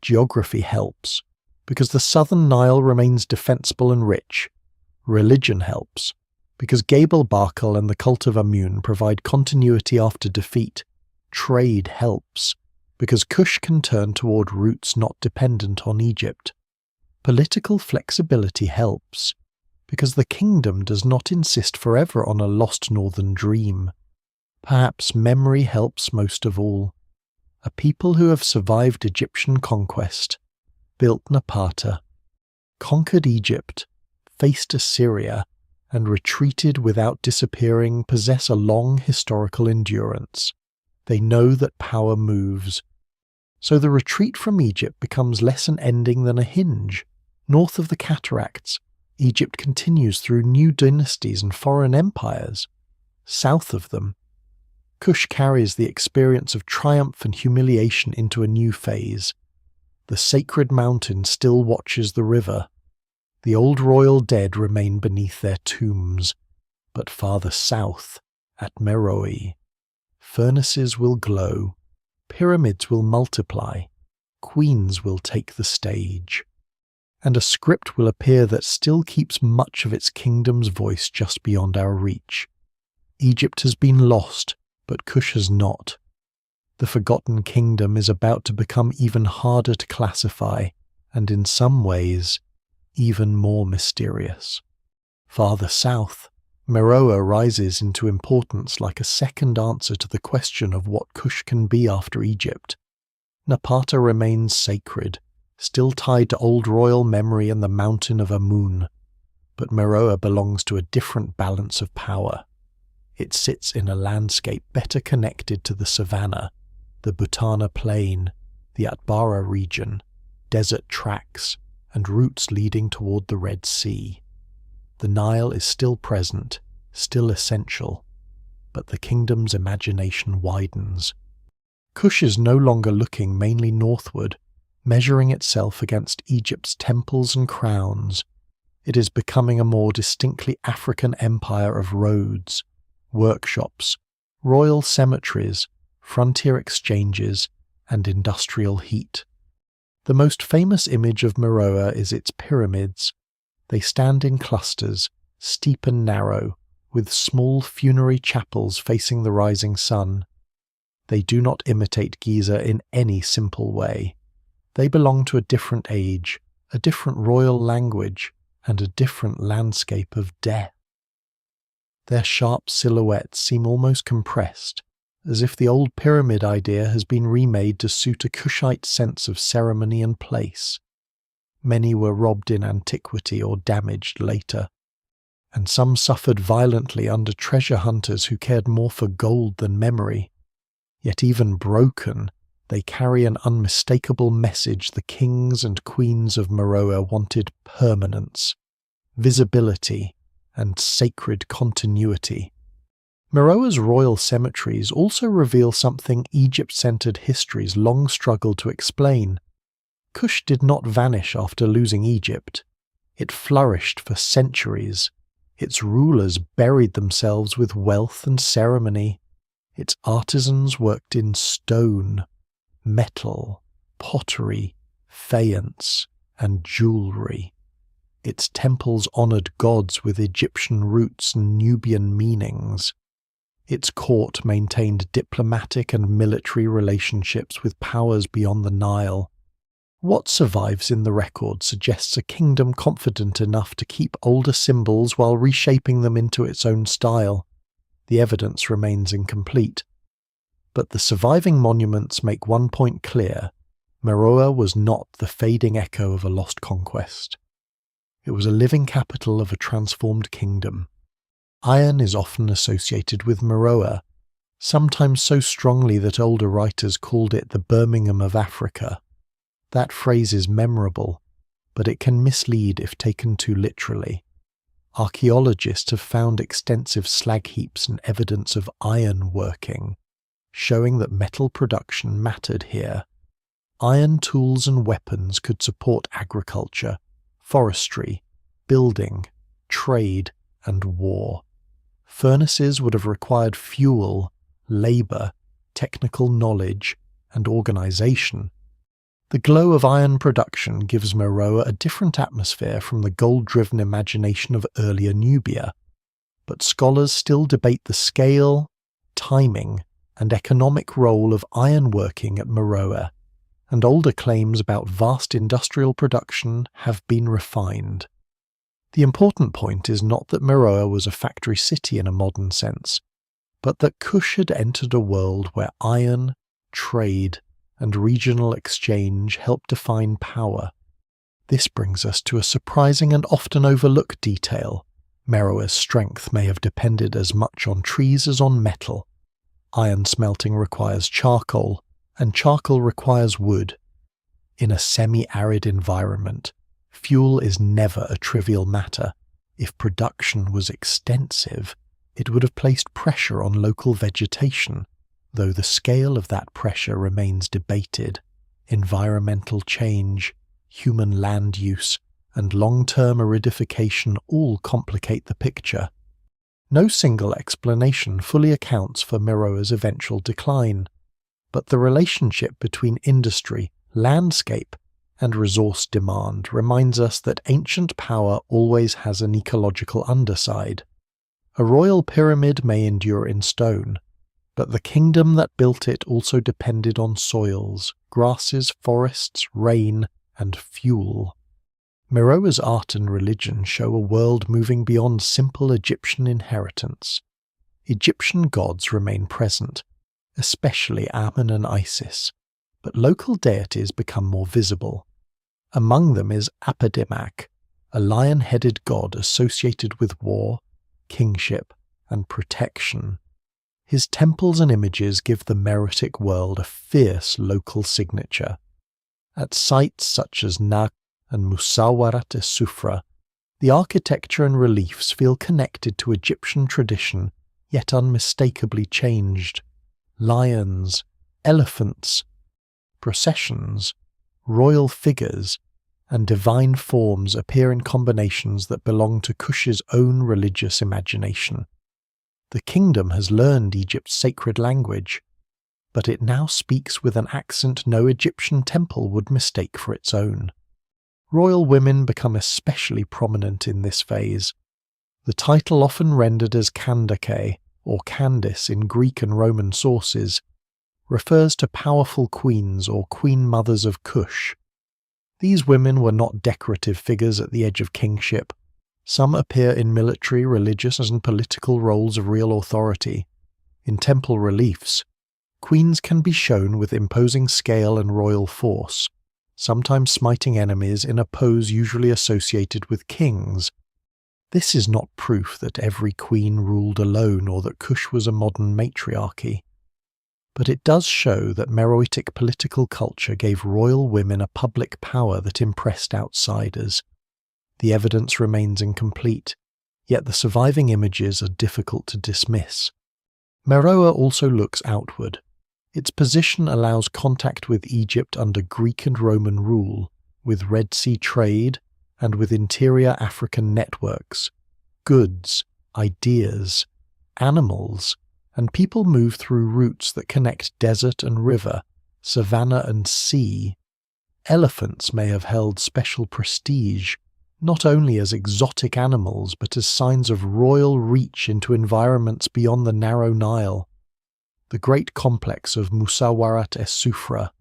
Geography helps, because the southern Nile remains defensible and rich. Religion helps, because Gebel Barkal and the cult of Amun provide continuity after defeat. Trade helps, because Kush can turn toward roots not dependent on Egypt. Political flexibility helps, because the kingdom does not insist forever on a lost northern dream. Perhaps memory helps most of all. A people who have survived Egyptian conquest, built Napata, conquered Egypt, faced Assyria, and retreated without disappearing possess a long historical endurance. They know that power moves. So the retreat from Egypt becomes less an ending than a hinge. North of the cataracts, Egypt continues through new dynasties and foreign empires. South of them, Kush carries the experience of triumph and humiliation into a new phase. The sacred mountain still watches the river. The old royal dead remain beneath their tombs, but farther south, at Meroe, furnaces will glow, pyramids will multiply, queens will take the stage, and a script will appear that still keeps much of its kingdom's voice just beyond our reach. Egypt has been lost, but Kush has not. The forgotten kingdom is about to become even harder to classify, and in some ways, even more mysterious. Farther south, Meroe rises into importance like a second answer to the question of what Kush can be after Egypt. Napata remains sacred, still tied to old royal memory and the mountain of Amun, but Meroe belongs to a different balance of power. It sits in a landscape better connected to the savannah, the Butana plain, the Atbara region, desert tracks, and routes leading toward the Red Sea. The Nile is still present, still essential, but the kingdom's imagination widens. Kush is no longer looking mainly northward, measuring itself against Egypt's temples and crowns. It is becoming a more distinctly African empire of roads, workshops, royal cemeteries, frontier exchanges, and industrial heat. The most famous image of Meroe is its pyramids. They stand in clusters, steep and narrow, with small funerary chapels facing the rising sun. They do not imitate Giza in any simple way. They belong to a different age, a different royal language, and a different landscape of death. Their sharp silhouettes seem almost compressed, as if the old pyramid idea has been remade to suit a Kushite sense of ceremony and place. Many were robbed in antiquity or damaged later, and some suffered violently under treasure hunters who cared more for gold than memory. Yet even broken, they carry an unmistakable message the kings and queens of Meroe wanted: permanence, visibility, and sacred continuity. Meroe's royal cemeteries also reveal something Egypt-centered histories long struggled to explain. Kush did not vanish after losing Egypt. It flourished for centuries. Its rulers buried themselves with wealth and ceremony. Its artisans worked in stone, metal, pottery, faience, and jewelry. Its temples honored gods with Egyptian roots and Nubian meanings. Its court maintained diplomatic and military relationships with powers beyond the Nile. What survives in the record suggests a kingdom confident enough to keep older symbols while reshaping them into its own style. The evidence remains incomplete. But the surviving monuments make one point clear: Meroe was not the fading echo of a lost conquest. It was a living capital of a transformed kingdom. Iron is often associated with Meroe, sometimes so strongly that older writers called it the Birmingham of Africa. That phrase is memorable, but it can mislead if taken too literally. Archaeologists have found extensive slag heaps and evidence of iron working, showing that metal production mattered here. Iron tools and weapons could support agriculture, forestry, building, trade, and war. Furnaces would have required fuel, labour, technical knowledge, and organisation. The glow of iron production gives Meroe a different atmosphere from the gold-driven imagination of earlier Nubia, but scholars still debate the scale, timing, and economic role of ironworking at Meroe, and older claims about vast industrial production have been refined. The important point is not that Meroe was a factory city in a modern sense, but that Kush had entered a world where iron, trade, and regional exchange helped define power. This brings us to a surprising and often overlooked detail. Meroe's strength may have depended as much on trees as on metal. Iron smelting requires charcoal, and charcoal requires wood. In a semi-arid environment, Fuel is never a trivial matter. If production was extensive, it would have placed pressure on local vegetation, though the scale of that pressure remains debated. Environmental change, human land use, and long-term aridification all complicate the picture. No single explanation fully accounts for Meroa's eventual decline, but the relationship between industry, landscape, and resource demand reminds us that ancient power always has an ecological underside. A royal pyramid may endure in stone, but the kingdom that built it also depended on soils, grasses, forests, rain, and fuel. Meroa's art and religion show a world moving beyond simple Egyptian inheritance. Egyptian gods remain present, especially Ammon and Isis, but local deities become more visible. Among them is Aphedimak, a lion-headed god associated with war, kingship, and protection. His temples and images give the Meroitic world a fierce local signature. At sites such as Nak and Musawarat-e-Sufra, the architecture and reliefs feel connected to Egyptian tradition, yet unmistakably changed. Lions, elephants, processions, royal figures, and divine forms appear in combinations that belong to Kush's own religious imagination. The kingdom has learned Egypt's sacred language, but it now speaks with an accent no Egyptian temple would mistake for its own. Royal women become especially prominent in this phase. The title, often rendered as Kandake or Candice in Greek and Roman sources, refers to powerful queens or queen mothers of Kush. These women were not decorative figures at the edge of kingship. Some appear in military, religious, and political roles of real authority. In temple reliefs, queens can be shown with imposing scale and royal force, sometimes smiting enemies in a pose usually associated with kings. This is not proof that every queen ruled alone or that Kush was a modern matriarchy, but it does show that Meroitic political culture gave royal women a public power that impressed outsiders. The evidence remains incomplete, yet the surviving images are difficult to dismiss. Meroe also looks outward. Its position allows contact with Egypt under Greek and Roman rule, with Red Sea trade, and with interior African networks. Goods, ideas, animals, and people move through routes that connect desert and river, savanna and sea. Elephants may have held special prestige, not only as exotic animals but as signs of royal reach into environments beyond the narrow Nile. The great complex of Musawarat-e-Sufra,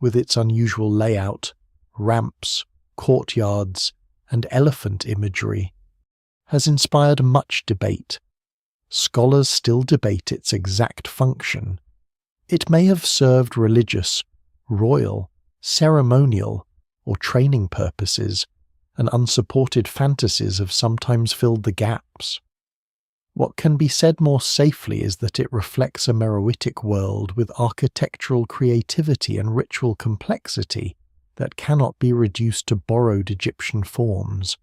with its unusual layout, ramps, courtyards, and elephant imagery, has inspired much debate. Scholars still debate its exact function. It may have served religious, royal, ceremonial, or training purposes, and unsupported fantasies have sometimes filled the gaps. What can be said more safely is that it reflects a Meroitic world with architectural creativity and ritual complexity that cannot be reduced to borrowed Egyptian forms.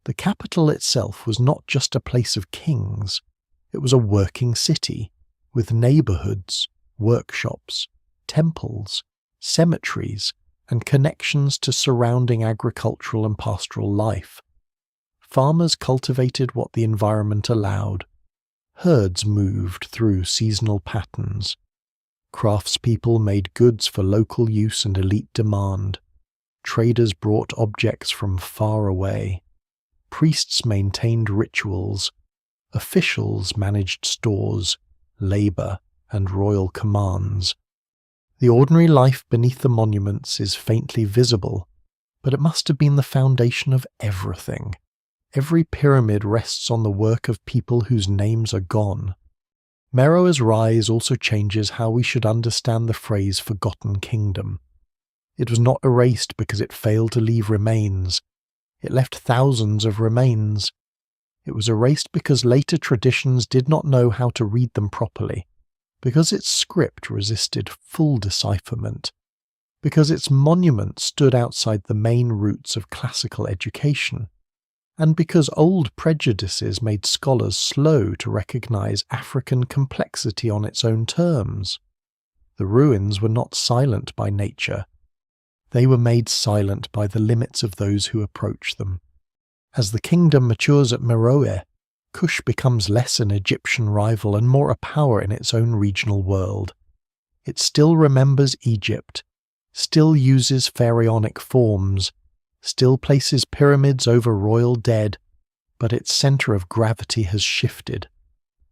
The capital itself was not just a place of kings, it was a working city, with neighborhoods, workshops, temples, cemeteries, and connections to surrounding agricultural and pastoral life. Farmers cultivated what the environment allowed. Herds moved through seasonal patterns. Craftspeople made goods for local use and elite demand. Traders brought objects from far away. Priests maintained rituals. Officials managed stores, labor, and royal commands. The ordinary life beneath the monuments is faintly visible, but it must have been the foundation of everything. Every pyramid rests on the work of people whose names are gone. Meroe's rise also changes how we should understand the phrase forgotten kingdom. It was not erased because it failed to leave remains. It left thousands of remains. It was erased because later traditions did not know how to read them properly, because its script resisted full decipherment. because its monuments stood outside the main routes of classical education, and because old prejudices made scholars slow to recognize African complexity on its own terms. The ruins were not silent by nature. They were made silent by the limits of those who approach them. As the kingdom matures at Meroe, Kush becomes less an Egyptian rival and more a power in its own regional world. It still remembers Egypt, still uses pharaonic forms, still places pyramids over royal dead, but its centre of gravity has shifted.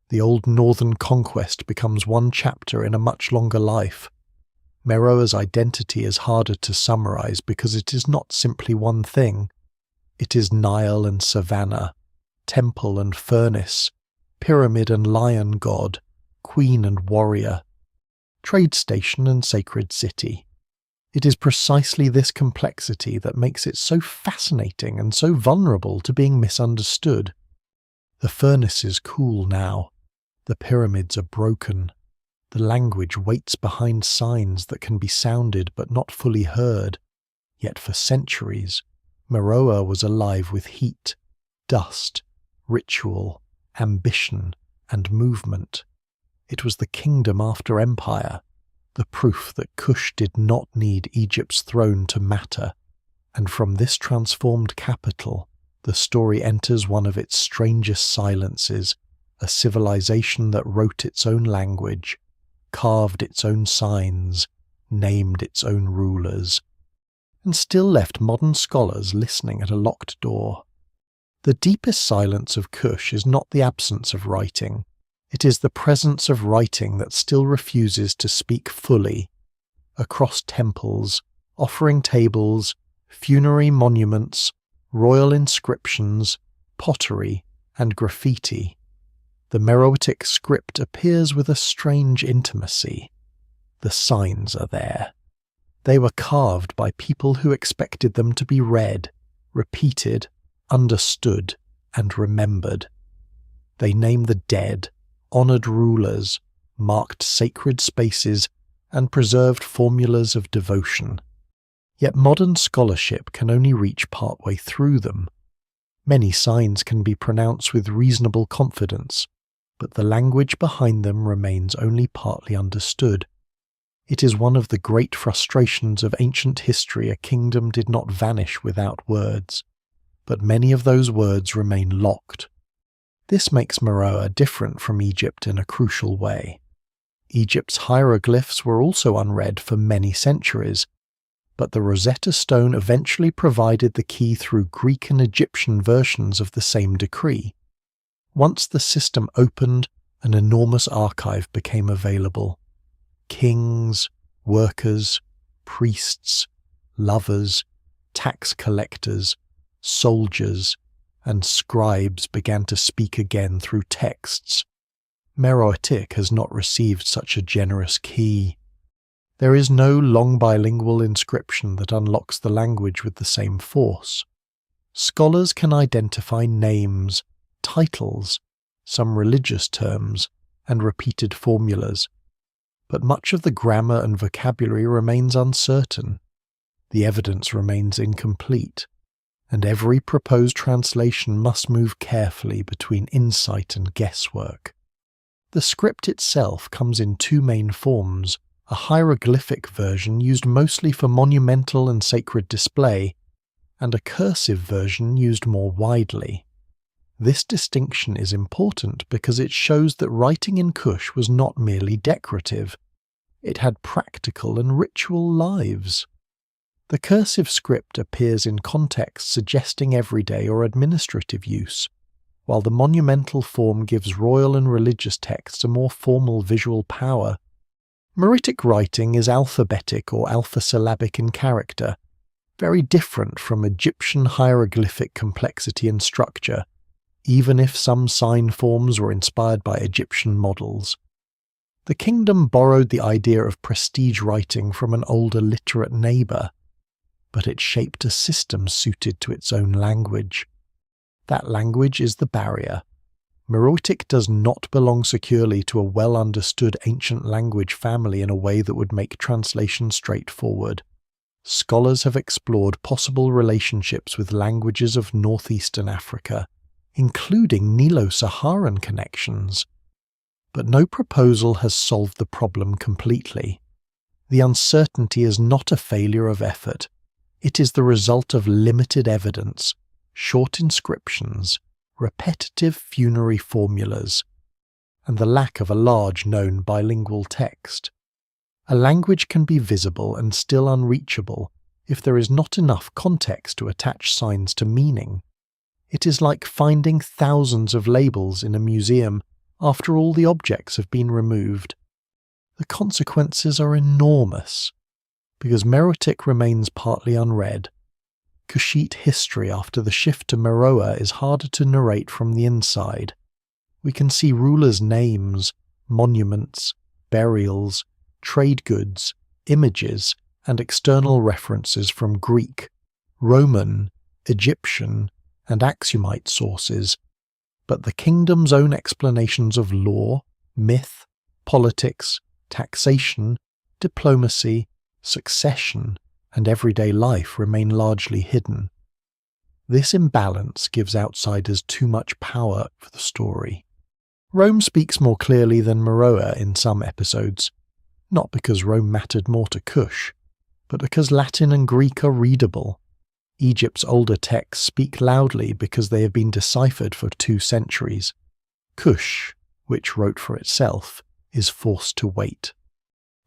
The old northern conquest becomes one chapter in a much longer life. Meroe's identity is harder to summarize because it is not simply one thing. It is Nile and savannah, temple and furnace, pyramid and lion god, queen and warrior, trade station and sacred city. It is precisely this complexity that makes it so fascinating and so vulnerable to being misunderstood. The furnace is cool now. The pyramids are broken. The language waits behind signs that can be sounded but not fully heard. Yet for centuries, Meroe was alive with heat, dust, ritual, ambition, and movement. It was the kingdom after empire, the proof that Kush did not need Egypt's throne to matter, and from this transformed capital, the story enters one of its strangest silences, a civilization that wrote its own language, carved its own signs, named its own rulers, and still left modern scholars listening at a locked door. The deepest silence of Kush is not the absence of writing. It is the presence of writing that still refuses to speak fully. Across temples, offering tables, funerary monuments, royal inscriptions, pottery, and graffiti, the Meroitic script appears with a strange intimacy. The signs are there. They were carved by people who expected them to be read, repeated, understood, and remembered. They name the dead, honoured rulers, marked sacred spaces, and preserved formulas of devotion. Yet modern scholarship can only reach partway through them. Many signs can be pronounced with reasonable confidence, but the language behind them remains only partly understood. It is one of the great frustrations of ancient history a kingdom did not vanish without words, but many of those words remain locked. This makes Meroe different from Egypt in a crucial way. Egypt's hieroglyphs were also unread for many centuries, but the Rosetta Stone eventually provided the key through Greek and Egyptian versions of the same decree. Once the system opened, an enormous archive became available. Kings, workers, priests, lovers, tax collectors, soldiers, and scribes began to speak again through texts. Meroitic has not received such a generous key. There is no long bilingual inscription that unlocks the language with the same force. Scholars can identify names, titles, some religious terms, and repeated formulas, but much of the grammar and vocabulary remains uncertain. The evidence remains incomplete, and every proposed translation must move carefully between insight and guesswork. The script itself comes in two main forms, a hieroglyphic version used mostly for monumental and sacred display, and a cursive version used more widely. This distinction is important because it shows that writing in Kush was not merely decorative. It had practical and ritual lives. The cursive script appears in context suggesting everyday or administrative use, while the monumental form gives royal and religious texts a more formal visual power. Meroitic writing is alphabetic or alphasyllabic in character, very different from Egyptian hieroglyphic complexity and structure, even if some sign forms were inspired by Egyptian models. The kingdom borrowed the idea of prestige writing from an older literate neighbour, but it shaped a system suited to its own language. That language is the barrier. Meroitic does not belong securely to a well-understood ancient language family in a way that would make translation straightforward. scholars have explored possible relationships with languages of northeastern Africa, including Nilo-Saharan connections. But no proposal has solved the problem completely. The uncertainty is not a failure of effort. It is the result of limited evidence, short inscriptions, repetitive funerary formulas, and the lack of a large known bilingual text. A language can be visible and still unreachable if there is not enough context to attach signs to meaning. It is like finding thousands of labels in a museum after all the objects have been removed. The consequences are enormous, because Meroitic remains partly unread. Kushite history after the shift to Meroe is harder to narrate from the inside. We can see rulers' names, monuments, burials, trade goods, images, and external references from Greek, Roman, Egyptian, and Aksumite sources, but the kingdom's own explanations of law, myth, politics, taxation, diplomacy, succession, and everyday life remain largely hidden. This imbalance gives outsiders too much power for the story. Rome speaks more clearly than Meroe in some episodes, not because Rome mattered more to Kush, but because Latin and Greek are readable. Egypt's older texts speak loudly because they have been deciphered for 2 centuries. Kush, which wrote for itself, is forced to wait.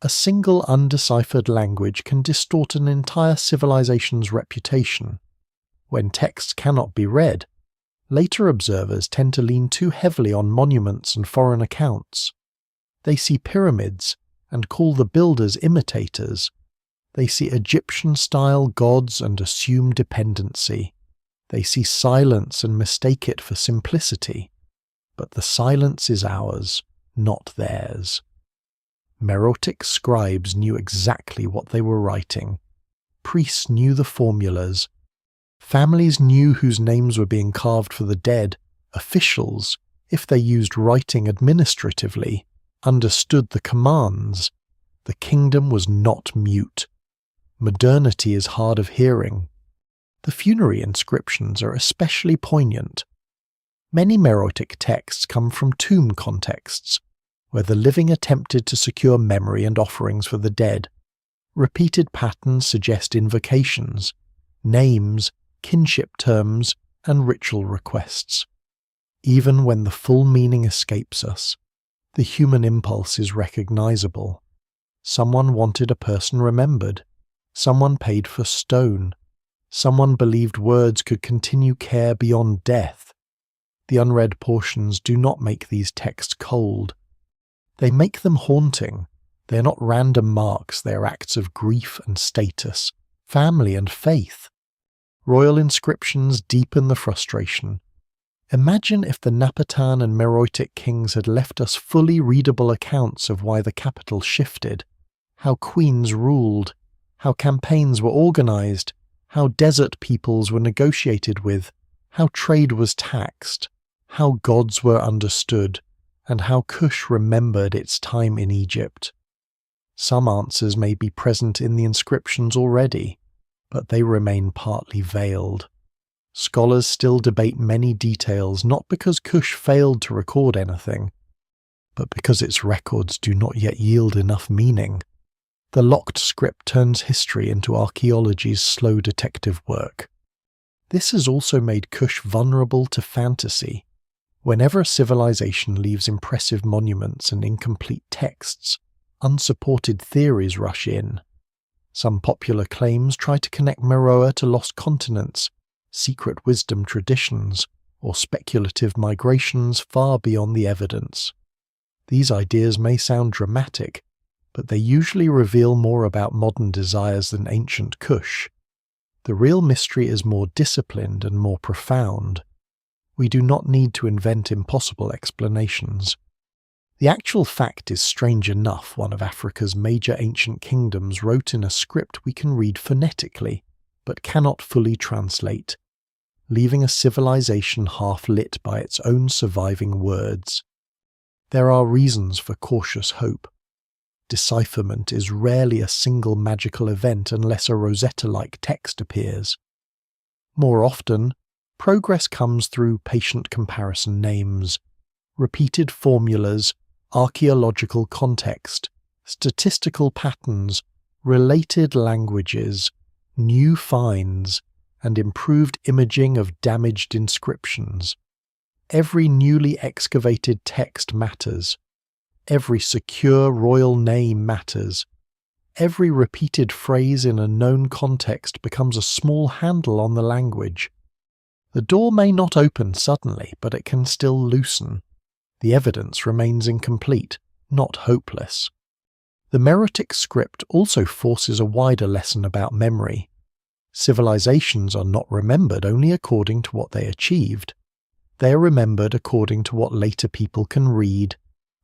A single undeciphered language can distort an entire civilization's reputation. When texts cannot be read, later observers tend to lean too heavily on monuments and foreign accounts. They see pyramids and call the builders imitators. They see Egyptian-style gods and assume dependency. They see silence and mistake it for simplicity. But the silence is ours, not theirs. Meroitic scribes knew exactly what they were writing. Priests knew the formulas. Families knew whose names were being carved for the dead. Officials, if they used writing administratively, understood the commands. The kingdom was not mute. Modernity is hard of hearing. The funerary inscriptions are especially poignant. Many Meroitic texts come from tomb contexts, where the living attempted to secure memory and offerings for the dead. Repeated patterns suggest invocations, names, kinship terms, and ritual requests. Even when the full meaning escapes us, the human impulse is recognizable. Someone wanted a person remembered. Someone paid for stone. Someone believed words could continue care beyond death. The unread portions do not make these texts cold. They make them haunting. They are not random marks, they are acts of grief and status, family and faith. Royal inscriptions deepen the frustration. Imagine if the Napatan and Meroitic kings had left us fully readable accounts of why the capital shifted, how queens ruled, how campaigns were organized, how desert peoples were negotiated with, how trade was taxed, how gods were understood, and how Kush remembered its time in Egypt. Some answers may be present in the inscriptions already, but they remain partly veiled. Scholars still debate many details not because Kush failed to record anything, but because its records do not yet yield enough meaning. The locked script turns history into archaeology's slow detective work. This has also made Kush vulnerable to fantasy. Whenever a civilization leaves impressive monuments and incomplete texts, unsupported theories rush in. Some popular claims try to connect Meroe to lost continents, secret wisdom traditions, or speculative migrations far beyond the evidence. These ideas may sound dramatic, but they usually reveal more about modern desires than ancient Kush. The real mystery is more disciplined and more profound. We do not need to invent impossible explanations. The actual fact is strange enough. One of Africa's major ancient kingdoms wrote in a script we can read phonetically, but cannot fully translate, leaving a civilization half lit by its own surviving words. There are reasons for cautious hope. decipherment is rarely a single magical event unless a Rosetta-like text appears. More often, progress comes through patient comparison names, repeated formulas, archaeological context, statistical patterns, related languages, new finds, and improved imaging of damaged inscriptions. Every newly excavated text matters. Every secure royal name matters. Every repeated phrase in a known context becomes a small handle on the language. The door may not open suddenly, but it can still loosen. The evidence remains incomplete, not hopeless. The meroitic script also forces a wider lesson about memory. Civilizations are not remembered only according to what they achieved. They are remembered according to what later people can read,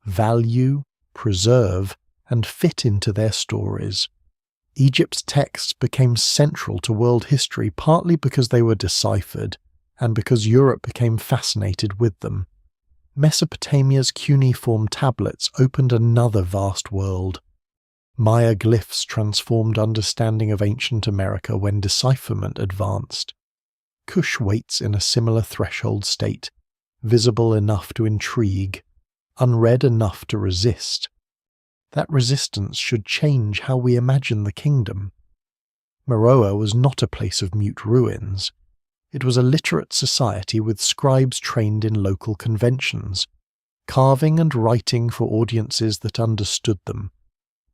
value, preserve, and fit into their stories. Egypt's texts became central to world history partly because they were deciphered, and because Europe became fascinated with them. Mesopotamia's cuneiform tablets opened another vast world. Maya glyphs transformed understanding of ancient America when decipherment advanced. Kush waits in a similar threshold state, visible enough to intrigue, unread enough to resist. That resistance should change how we imagine the kingdom. Meroe was not a place of mute ruins. It was a literate society with scribes trained in local conventions, carving and writing for audiences that understood them.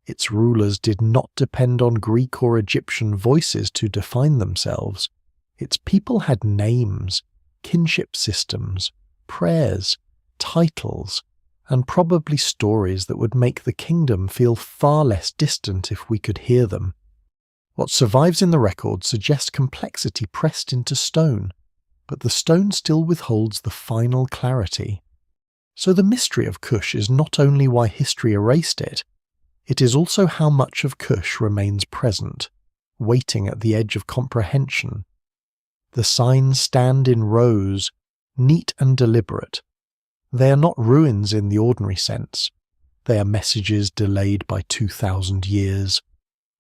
Its rulers did not depend on Greek or Egyptian voices to define themselves. Its people had names, kinship systems, prayers, titles, and probably stories that would make the kingdom feel far less distant if we could hear them. What survives in the record suggests complexity pressed into stone, but the stone still withholds the final clarity. So the mystery of Kush is not only why history erased it is also how much of Kush remains present, waiting at the edge of comprehension. The signs stand in rows, neat and deliberate. They are not ruins in the ordinary sense. They are messages delayed by 2,000 years.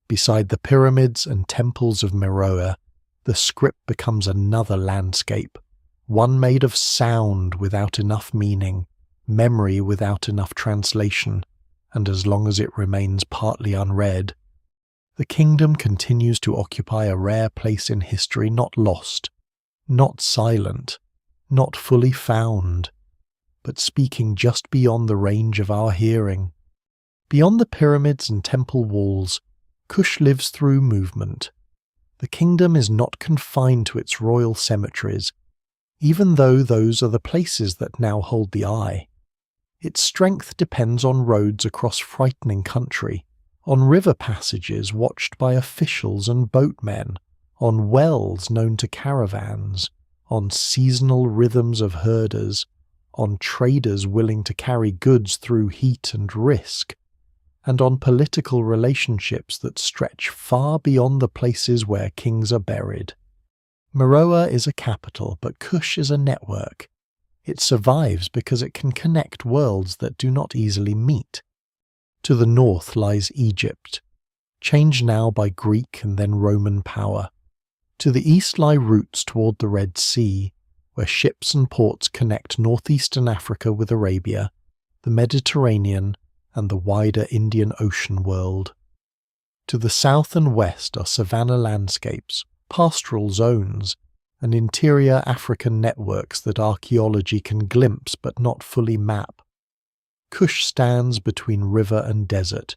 Beside the pyramids and temples of Meroe, the script becomes another landscape, one made of sound without enough meaning, memory without enough translation, and as long as it remains partly unread, the kingdom continues to occupy a rare place in history, not lost, not silent, not fully found, but speaking just beyond the range of our hearing. Beyond the pyramids and temple walls, Kush lives through movement. The kingdom is not confined to its royal cemeteries, even though those are the places that now hold the eye. Its strength depends on roads across frightening country, on river passages watched by officials and boatmen, on wells known to caravans, on seasonal rhythms of herders, on traders willing to carry goods through heat and risk, and on political relationships that stretch far beyond the places where kings are buried. Meroe is a capital, but Kush is a network. It survives because it can connect worlds that do not easily meet. To the north lies Egypt, changed now by Greek and then Roman power. To the east lie routes toward the Red Sea, where ships and ports connect northeastern Africa with Arabia, the Mediterranean, and the wider Indian Ocean world. To the south and west are savanna landscapes, pastoral zones, and interior African networks that archaeology can glimpse but not fully map. Kush stands between river and desert,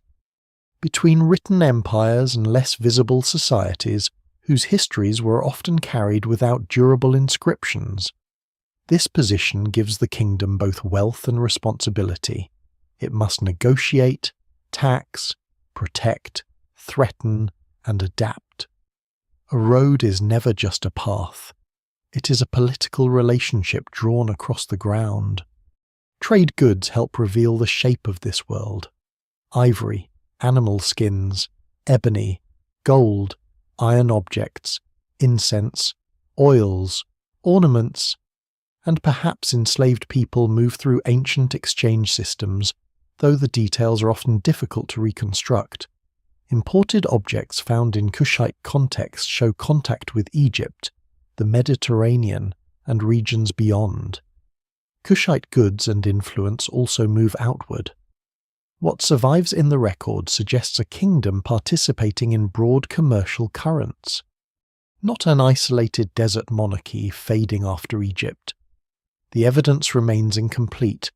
between written empires and less visible societies whose histories were often carried without durable inscriptions. This position gives the kingdom both wealth and responsibility. It must negotiate, tax, protect, threaten, and adapt. A road is never just a path. It is a political relationship drawn across the ground. Trade goods help reveal the shape of this world. Ivory, animal skins, ebony, gold, iron objects, incense, oils, ornaments, and perhaps enslaved people move through ancient exchange systems, though the details are often difficult to reconstruct. Imported objects found in Kushite contexts show contact with Egypt, the Mediterranean, and regions beyond. Kushite goods and influence also move outward. What survives in the record suggests a kingdom participating in broad commercial currents, not an isolated desert monarchy fading after Egypt. The evidence remains incomplete,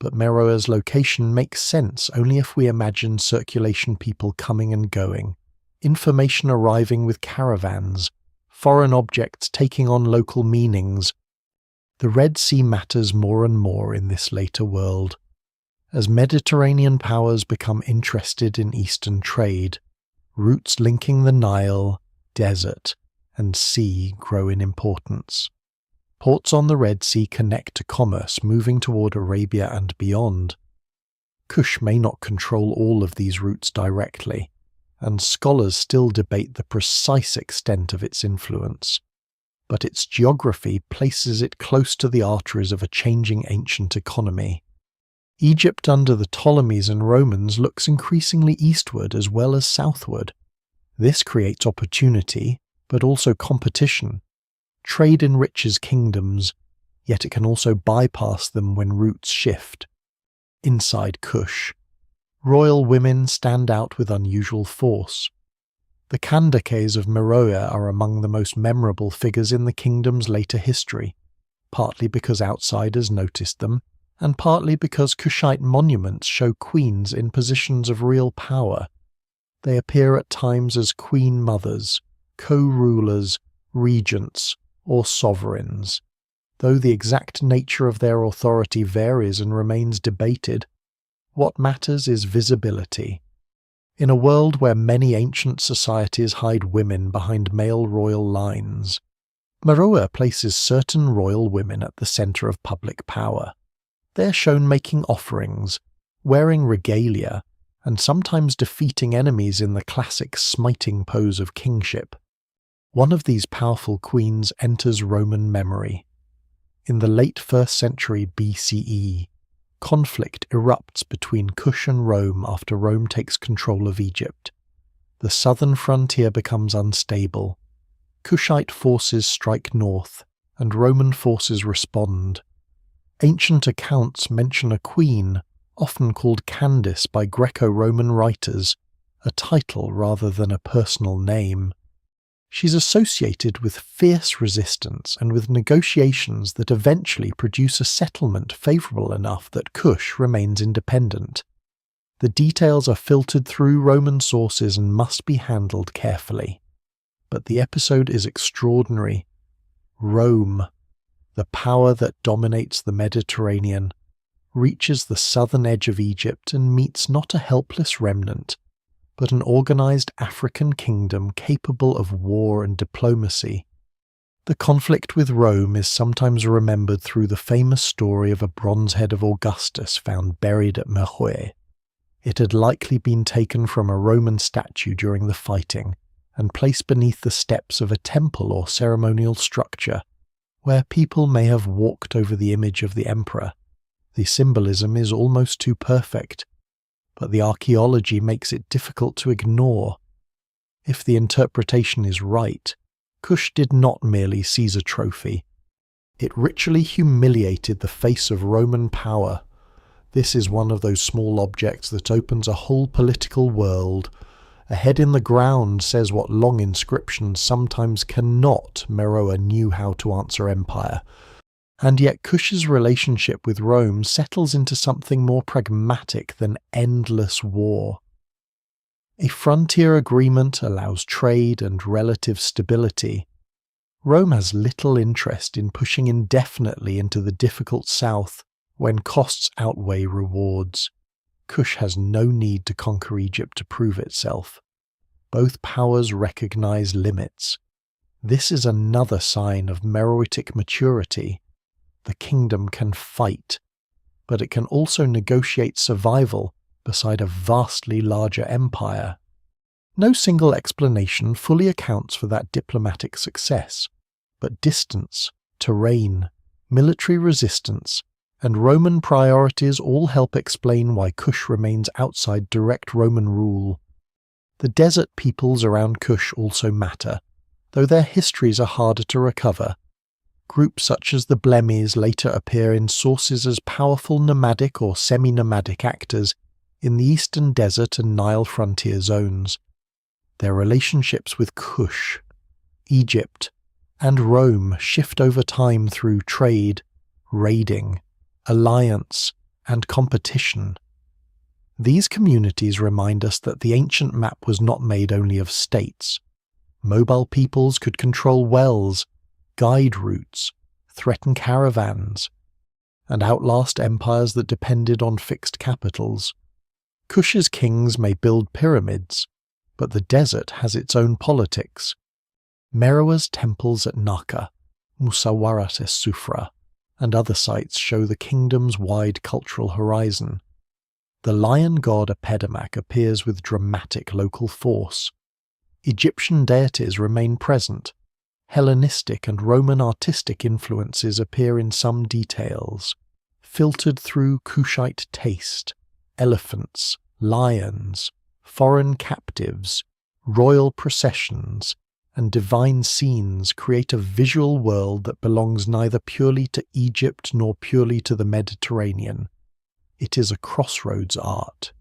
but Meroe's location makes sense only if we imagine circulation people coming and going, information arriving with caravans, foreign objects taking on local meanings. The Red Sea matters more and more in this later world. As Mediterranean powers become interested in Eastern trade, routes linking the Nile, desert, and sea grow in importance. Ports on the Red Sea connect to commerce moving toward Arabia and beyond. Kush may not control all of these routes directly, and scholars still debate the precise extent of its influence, but its geography places it close to the arteries of a changing ancient economy. Egypt under the Ptolemies and Romans looks increasingly eastward as well as southward. This creates opportunity, but also competition. Trade enriches kingdoms, yet it can also bypass them when routes shift. Inside Kush, royal women stand out with unusual force. The Kandakes of Meroe are among the most memorable figures in the kingdom's later history, partly because outsiders noticed them, and partly because Kushite monuments show queens in positions of real power. They appear at times as queen mothers, co-rulers, regents, or sovereigns. Though the exact nature of their authority varies and remains debated, what matters is visibility. In a world where many ancient societies hide women behind male royal lines, Meroe places certain royal women at the center of public power. They are shown making offerings, wearing regalia, and sometimes defeating enemies in the classic smiting pose of kingship. One of these powerful queens enters Roman memory. In the late 1st century BCE, conflict erupts between Kush and Rome after Rome takes control of Egypt. The southern frontier becomes unstable. Kushite forces strike north, and Roman forces respond. Ancient accounts mention a queen, often called Candace by Greco-Roman writers, a title rather than a personal name. She's associated with fierce resistance and with negotiations that eventually produce a settlement favourable enough that Kush remains independent. The details are filtered through Roman sources and must be handled carefully. But the episode is extraordinary. Rome, the power that dominates the Mediterranean, reaches the southern edge of Egypt and meets not a helpless remnant, but an organized African kingdom capable of war and diplomacy. The conflict with Rome is sometimes remembered through the famous story of a bronze head of Augustus found buried at Meroe. It had likely been taken from a Roman statue during the fighting and placed beneath the steps of a temple or ceremonial structure, where people may have walked over the image of the emperor. The symbolism is almost too perfect, but the archaeology makes it difficult to ignore. If the interpretation is right, Kush did not merely seize a trophy. It ritually humiliated the face of Roman power. This is one of those small objects that opens a whole political world. A head in the ground says what long inscriptions sometimes cannot. Meroe knew how to answer empire. And yet Kush's relationship with Rome settles into something more pragmatic than endless war. A frontier agreement allows trade and relative stability. Rome has little interest in pushing indefinitely into the difficult south when costs outweigh rewards. Kush has no need to conquer Egypt to prove itself. Both powers recognize limits. This is another sign of Meroitic maturity. The kingdom can fight, but it can also negotiate survival beside a vastly larger empire. No single explanation fully accounts for that diplomatic success, but distance, terrain, military resistance, and Roman priorities all help explain why Kush remains outside direct Roman rule. The desert peoples around Kush also matter, though their histories are harder to recover. Groups such as the Blemmies later appear in sources as powerful nomadic or semi-nomadic actors in the eastern desert and Nile frontier zones. Their relationships with Kush, Egypt, and Rome shift over time through trade, raiding, alliance, and competition. These communities remind us that the ancient map was not made only of states. Mobile peoples could control wells, guide routes, threaten caravans, and outlast empires that depended on fixed capitals. Kush's kings may build pyramids, but the desert has its own politics. Meroa's temples at Naka, Musawarat es-Sufra, and other sites show the kingdom's wide cultural horizon. The lion god Apedamak appears with dramatic local force. Egyptian deities remain present. Hellenistic and Roman artistic influences appear in some details, filtered through Kushite taste, elephants, lions, foreign captives, royal processions, and divine scenes create a visual world that belongs neither purely to Egypt nor purely to the Mediterranean. It is a crossroads art,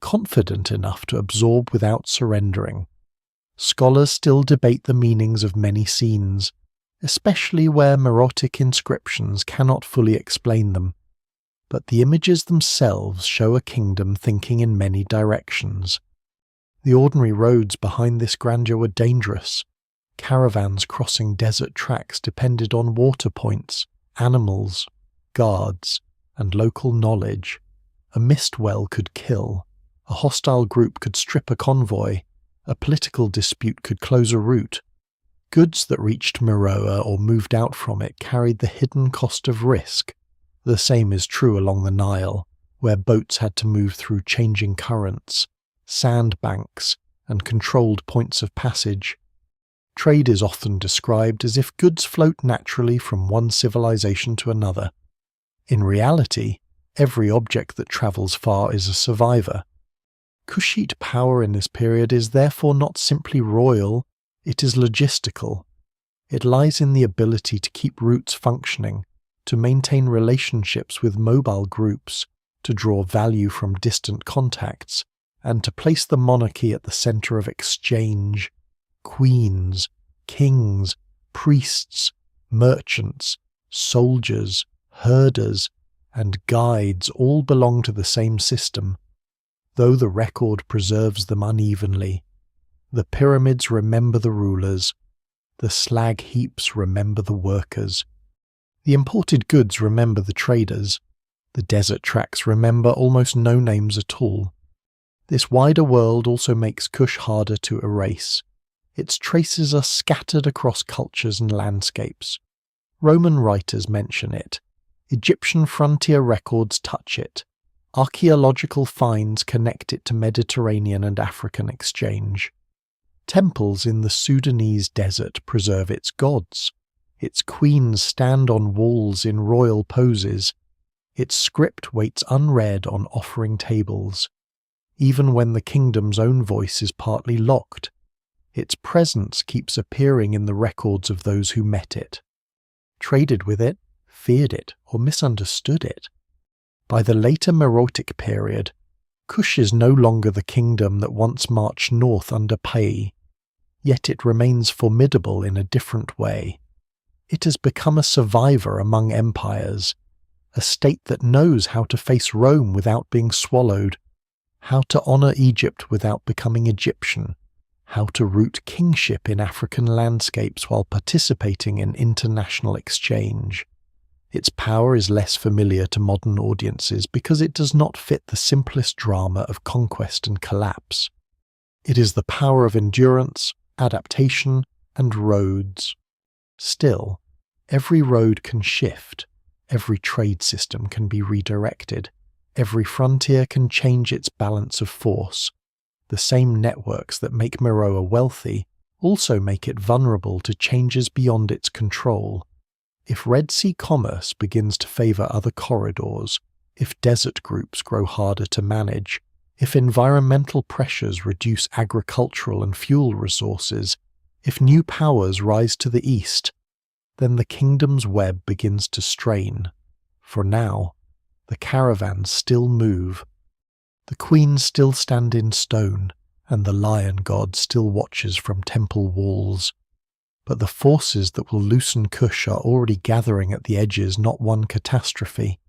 confident enough to absorb without surrendering. Scholars still debate the meanings of many scenes, especially where Meroitic inscriptions cannot fully explain them. But the images themselves show a kingdom thinking in many directions. The ordinary roads behind this grandeur were dangerous. Caravans crossing desert tracks depended on water points, animals, guards, and local knowledge. A mist well could kill. A hostile group could strip a convoy. A political dispute could close a route. Goods that reached Meroe or moved out from it carried the hidden cost of risk. The same is true along the Nile, where boats had to move through changing currents, sandbanks, and controlled points of passage. Trade is often described as if goods float naturally from one civilization to another. In reality, every object that travels far is a survivor. Kushite power in this period is therefore not simply royal, it is logistical. It lies in the ability to keep routes functioning, to maintain relationships with mobile groups, to draw value from distant contacts, and to place the monarchy at the center of exchange. Queens, kings, priests, merchants, soldiers, herders, and guides all belong to the same system, though the record preserves them unevenly. The pyramids remember the rulers. The slag heaps remember the workers. The imported goods remember the traders. The desert tracks remember almost no names at all. This wider world also makes Kush harder to erase. Its traces are scattered across cultures and landscapes. Roman writers mention it. Egyptian frontier records touch it. Archaeological finds connect it to Mediterranean and African exchange. Temples in the Sudanese desert preserve its gods. Its queens stand on walls in royal poses. Its script waits unread on offering tables. Even when the kingdom's own voice is partly locked, its presence keeps appearing in the records of those who met it, traded with it, feared it, or misunderstood it. By the later Meroitic period, Kush is no longer the kingdom that once marched north under Pai, yet it remains formidable in a different way. It has become a survivor among empires, a state that knows how to face Rome without being swallowed, how to honor Egypt without becoming Egyptian, how to root kingship in African landscapes while participating in international exchange. Its power is less familiar to modern audiences because it does not fit the simplest drama of conquest and collapse. It is the power of endurance, adaptation, and roads. Still, every road can shift, every trade system can be redirected, every frontier can change its balance of force. The same networks that make Meroe wealthy also make it vulnerable to changes beyond its control. If Red Sea commerce begins to favour other corridors, if desert groups grow harder to manage, if environmental pressures reduce agricultural and fuel resources, if new powers rise to the east, then the kingdom's web begins to strain. For now, the caravans still move. The queens still stand in stone, and the lion god still watches from temple walls. But the forces that will loosen Kush are already gathering at the edges, not one catastrophe,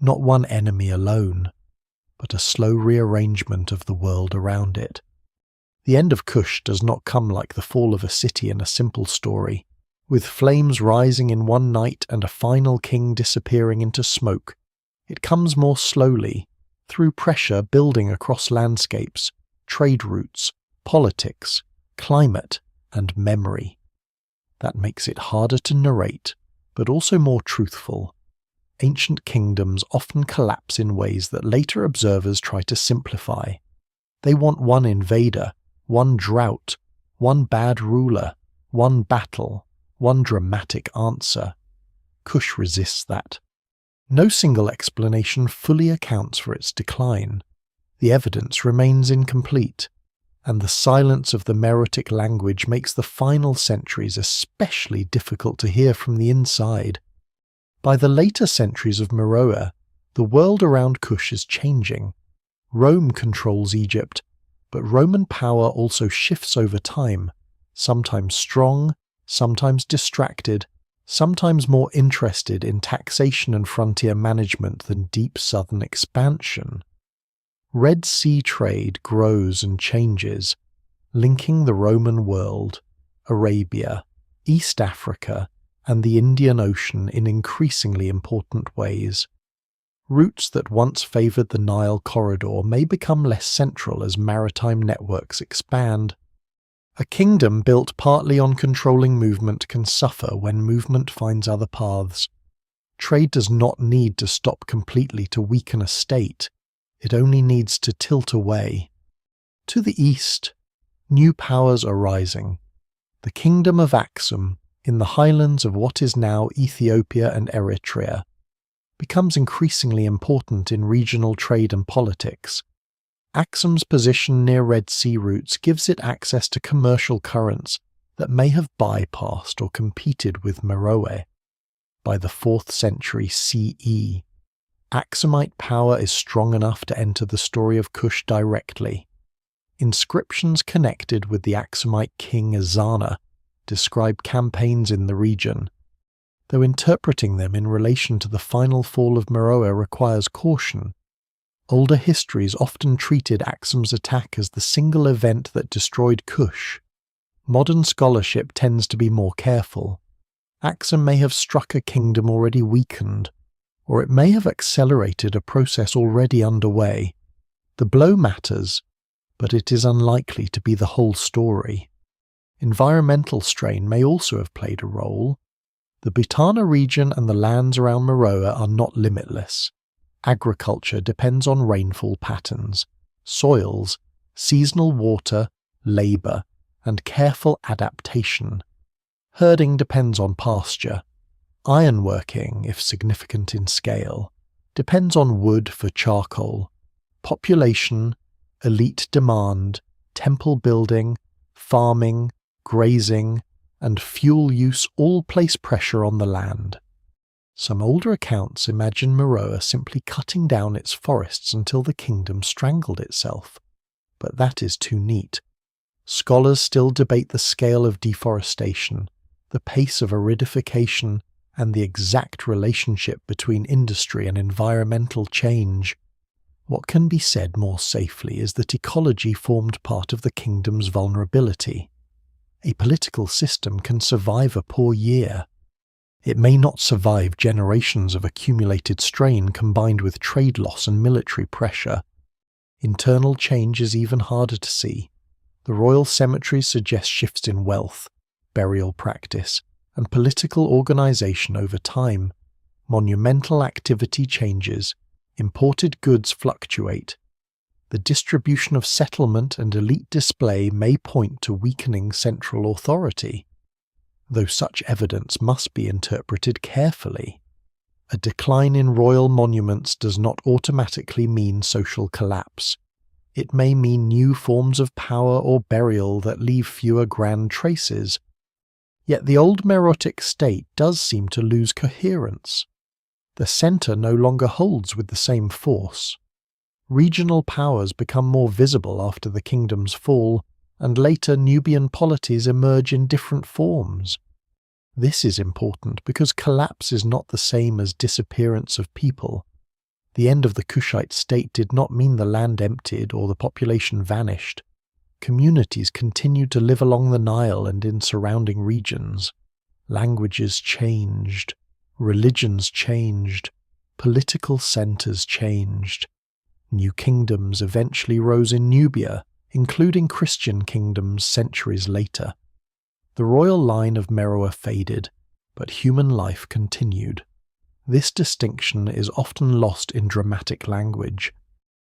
not one enemy alone, but a slow rearrangement of the world around it. The end of Kush does not come like the fall of a city in a simple story, with flames rising in one night and a final king disappearing into smoke. It comes more slowly, through pressure building across landscapes, trade routes, politics, climate, and memory. That makes it harder to narrate, but also more truthful. Ancient kingdoms often collapse in ways that later observers try to simplify. They want one invader, one drought, one bad ruler, one battle, one dramatic answer. Kush resists that. No single explanation fully accounts for its decline. The evidence remains incomplete, and the silence of the Meroitic language makes the final centuries especially difficult to hear from the inside. By the later centuries of Meroe, the world around Kush is changing. Rome controls Egypt, but Roman power also shifts over time, sometimes strong, sometimes distracted, sometimes more interested in taxation and frontier management than deep southern expansion. Red Sea trade grows and changes, linking the Roman world, Arabia, East Africa, and the Indian Ocean in increasingly important ways. Routes that once favoured the Nile corridor may become less central as maritime networks expand. A kingdom built partly on controlling movement can suffer when movement finds other paths. Trade does not need to stop completely to weaken a state. It only needs to tilt away. To the east, new powers are rising. The kingdom of Aksum, in the highlands of what is now Ethiopia and Eritrea, becomes increasingly important in regional trade and politics. Aksum's position near Red Sea routes gives it access to commercial currents that may have bypassed or competed with Meroe. By the 4th century CE, Aksumite power is strong enough to enter the story of Kush directly. Inscriptions connected with the Aksumite king Ezana describe campaigns in the region, though interpreting them in relation to the final fall of Meroe requires caution. Older histories often treated Aksum's attack as the single event that destroyed Kush. Modern scholarship tends to be more careful. Aksum may have struck a kingdom already weakened, or it may have accelerated a process already underway. The blow matters, but it is unlikely to be the whole story. Environmental strain may also have played a role. The Butana region and the lands around Meroe are not limitless. Agriculture depends on rainfall patterns, soils, seasonal water, labour, and careful adaptation. Herding depends on pasture. Ironworking, if significant in scale, depends on wood for charcoal. Population, elite demand, temple building, farming, grazing, and fuel use all place pressure on the land. Some older accounts imagine Meroe simply cutting down its forests until the kingdom strangled itself, but that is too neat. Scholars still debate the scale of deforestation, the pace of aridification, and the exact relationship between industry and environmental change. What can be said more safely is that ecology formed part of the kingdom's vulnerability. A political system can survive a poor year. It may not survive generations of accumulated strain combined with trade loss and military pressure. Internal change is even harder to see. The royal cemeteries suggest shifts in wealth, burial practice, and political organization over time. Monumental activity changes, imported goods fluctuate. The distribution of settlement and elite display may point to weakening central authority. though such evidence must be interpreted carefully. A decline in royal monuments does not automatically mean social collapse. It may mean new forms of power or burial that leave fewer grand traces. Yet the old Meroitic state does seem to lose coherence. The centre no longer holds with the same force. Regional powers become more visible after the kingdom's fall, and later Nubian polities emerge in different forms. This is important because collapse is not the same as disappearance of people. The end of the Kushite state did not mean the land emptied or the population vanished. Communities continued to live along the Nile and in surrounding regions. Languages changed, religions changed, political centres changed. New kingdoms eventually rose in Nubia, including Christian kingdoms centuries later. The royal line of Meroe faded, but human life continued. This distinction is often lost in dramatic language.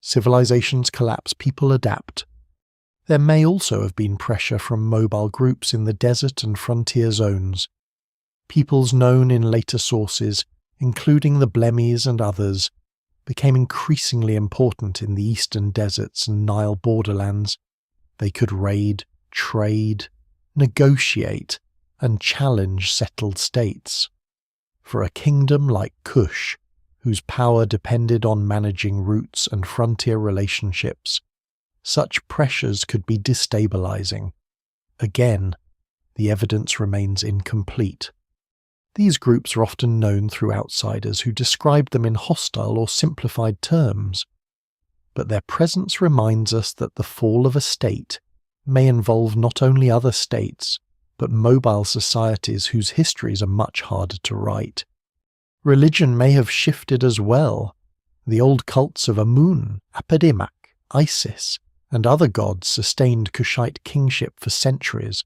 Civilizations collapse, people adapt. There may also have been pressure from mobile groups in the desert and frontier zones. Peoples known in later sources, including the Blemmies and others, became increasingly important in the eastern deserts and Nile borderlands. They could raid, trade, negotiate, and challenge settled states. For a kingdom like Kush, whose power depended on managing routes and frontier relationships, such pressures could be destabilizing. Again, the evidence remains incomplete. These groups are often known through outsiders who describe them in hostile or simplified terms. But their presence reminds us that the fall of a state may involve not only other states, but mobile societies whose histories are much harder to write. Religion may have shifted as well. The old cults of Amun, Apedemak, Isis, and other gods sustained Kushite kingship for centuries,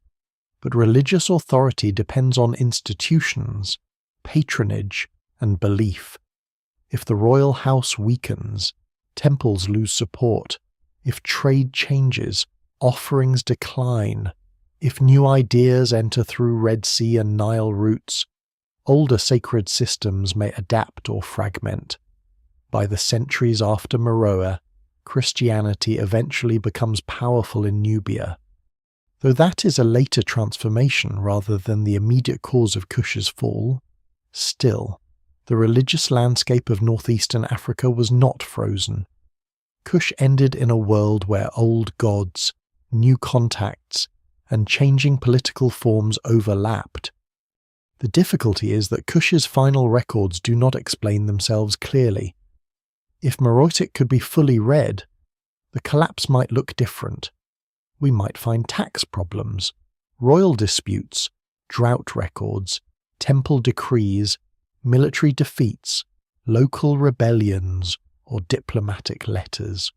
but religious authority depends on institutions, patronage, and belief. If the royal house weakens, temples lose support. If trade changes, offerings decline. If new ideas enter through Red Sea and Nile routes, older sacred systems may adapt or fragment. By the centuries after Meroe, Christianity eventually becomes powerful in Nubia. Though that is a later transformation rather than the immediate cause of Kush's fall, still, the religious landscape of northeastern Africa was not frozen. Kush ended in a world where old gods, new contacts, and changing political forms overlapped. The difficulty is that Kush's final records do not explain themselves clearly. If Meroitic could be fully read, the collapse might look different. We might find tax problems, royal disputes, drought records, temple decrees, military defeats, local rebellions, or diplomatic letters.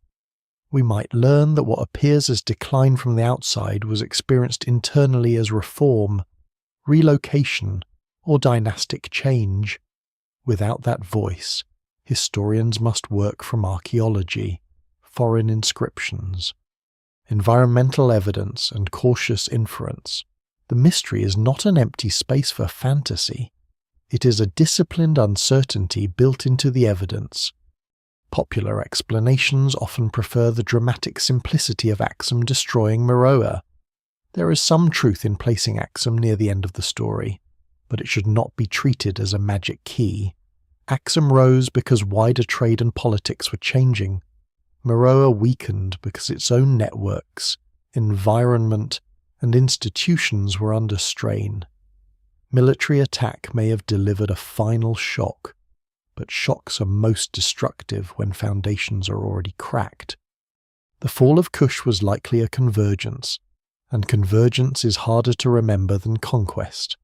We might learn that what appears as decline from the outside was experienced internally as reform, relocation, or dynastic change. Without that voice, historians must work from archaeology, foreign inscriptions, environmental evidence, and cautious inference. The mystery is not an empty space for fantasy. It is a disciplined uncertainty built into the evidence. Popular explanations often prefer the dramatic simplicity of Axum destroying Meroe. There is some truth in placing Axum near the end of the story, but it should not be treated as a magic key. Axum rose because wider trade and politics were changing. Meroe weakened because its own networks, environment, and institutions were under strain. Military attack may have delivered a final shock, but shocks are most destructive when foundations are already cracked. The fall of Kush was likely a convergence, and convergence is harder to remember than conquest.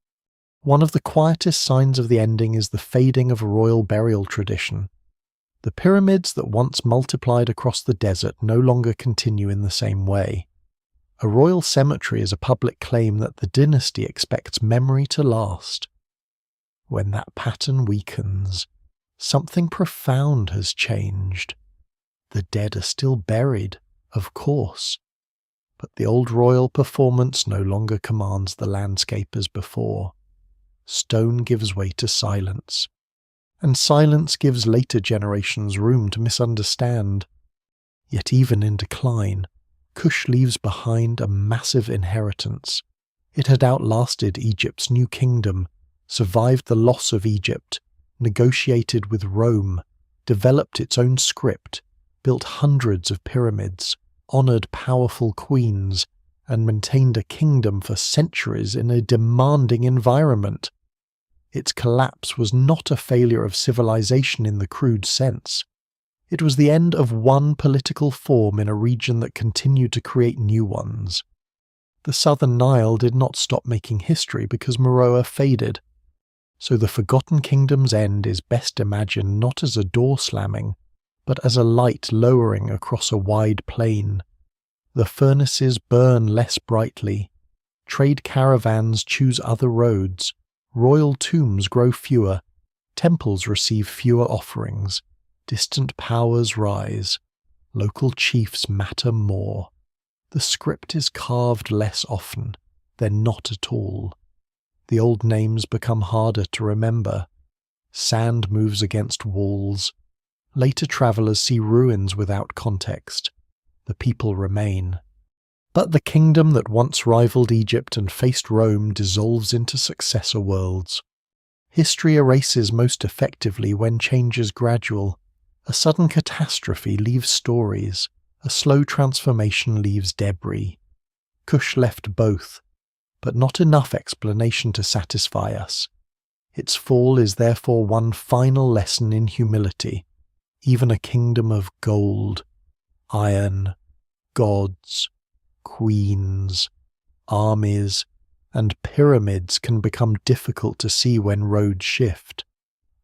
One of the quietest signs of the ending is the fading of a royal burial tradition. The pyramids that once multiplied across the desert no longer continue in the same way. A royal cemetery is a public claim that the dynasty expects memory to last. When that pattern weakens, something profound has changed. The dead are still buried, of course, but the old royal performance no longer commands the landscape as before. Stone gives way to silence, and silence gives later generations room to misunderstand. Yet even in decline, Kush leaves behind a massive inheritance. It had outlasted Egypt's new kingdom, survived the loss of Egypt, negotiated with Rome, developed its own script, built hundreds of pyramids, honoured powerful queens, and maintained a kingdom for centuries in a demanding environment. Its collapse was not a failure of civilization in the crude sense. It was the end of one political form in a region that continued to create new ones. The southern Nile did not stop making history because Meroe faded. So the Forgotten Kingdom's end is best imagined not as a door slamming, but as a light lowering across a wide plain. The furnaces burn less brightly. Trade caravans choose other roads. Royal tombs grow fewer. Temples receive fewer offerings. Distant powers rise. Local chiefs matter more. The script is carved less often, then not at all. The old names become harder to remember. Sand moves against walls. Later travellers see ruins without context. The people remain. But the kingdom that once rivaled Egypt and faced Rome dissolves into successor worlds. History erases most effectively when change is gradual. A sudden catastrophe leaves stories. A slow transformation leaves debris. Kush left both, but not enough explanation to satisfy us. Its fall is therefore one final lesson in humility. Even a kingdom of gold, iron, gods, queens, armies, and pyramids can become difficult to see when roads shift.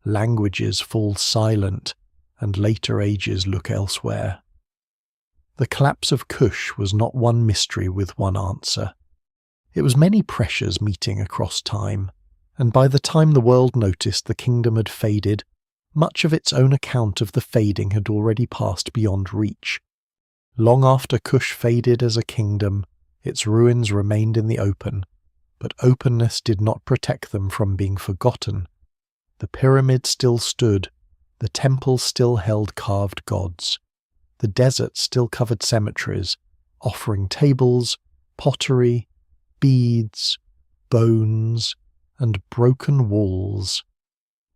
Languages fall silent, and later ages look elsewhere. The collapse of Kush was not one mystery with one answer. It was many pressures meeting across time, and by the time the world noticed the kingdom had faded, much of its own account of the fading had already passed beyond reach. Long after Kush faded as a kingdom, its ruins remained in the open, but openness did not protect them from being forgotten. The pyramids still stood, the temples still held carved gods. The desert still covered cemeteries, offering tables, pottery, beads, bones, and broken walls.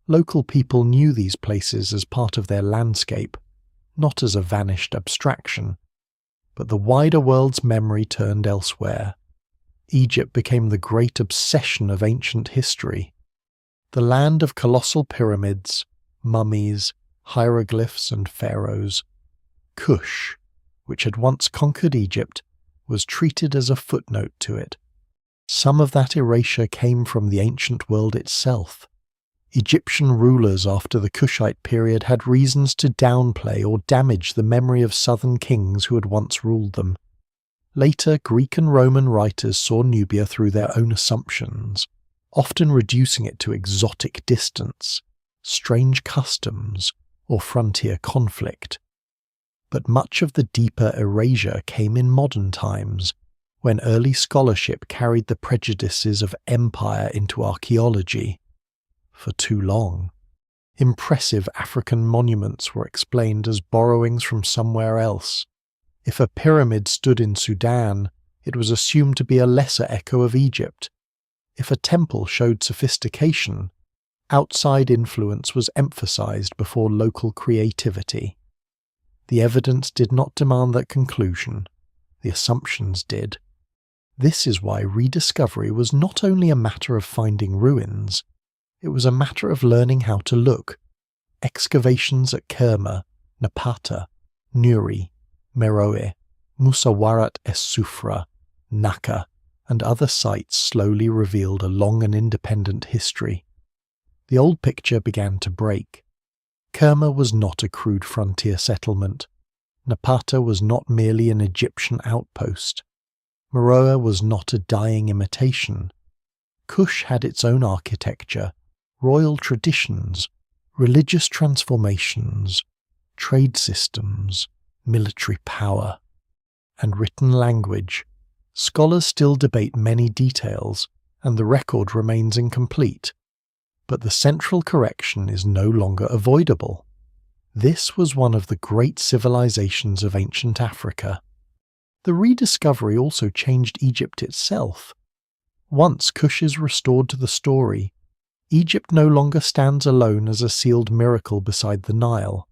Local people knew these places as part of their landscape, not as a vanished abstraction. But the wider world's memory turned elsewhere. Egypt became the great obsession of ancient history. The land of colossal pyramids, mummies, hieroglyphs, and pharaohs. Kush, which had once conquered Egypt, was treated as a footnote to it. Some of that erasure came from the ancient world itself. Egyptian rulers after the Kushite period had reasons to downplay or damage the memory of southern kings who had once ruled them. Later, Greek and Roman writers saw Nubia through their own assumptions, often reducing it to exotic distance, strange customs, or frontier conflict. But much of the deeper erasure came in modern times, when early scholarship carried the prejudices of empire into archaeology. For too long, impressive African monuments were explained as borrowings from somewhere else. If a pyramid stood in Sudan, it was assumed to be a lesser echo of Egypt. If a temple showed sophistication, outside influence was emphasized before local creativity. The evidence did not demand that conclusion. The assumptions did. This is why rediscovery was not only a matter of finding ruins, it was a matter of learning how to look. Excavations at Kerma, Napata, Nuri, Meroe, Musawarat es-Sufra, Naka, and other sites slowly revealed a long and independent history. The old picture began to break. Kerma was not a crude frontier settlement. Napata was not merely an Egyptian outpost. Meroe was not a dying imitation. Kush had its own architecture, royal traditions, religious transformations, trade systems, military power. and written language, scholars still debate many details, and the record remains incomplete. But the central correction is no longer avoidable. This was one of the great civilizations of ancient Africa. The rediscovery also changed Egypt itself. Once Kush is restored to the story, Egypt no longer stands alone as a sealed miracle beside the Nile.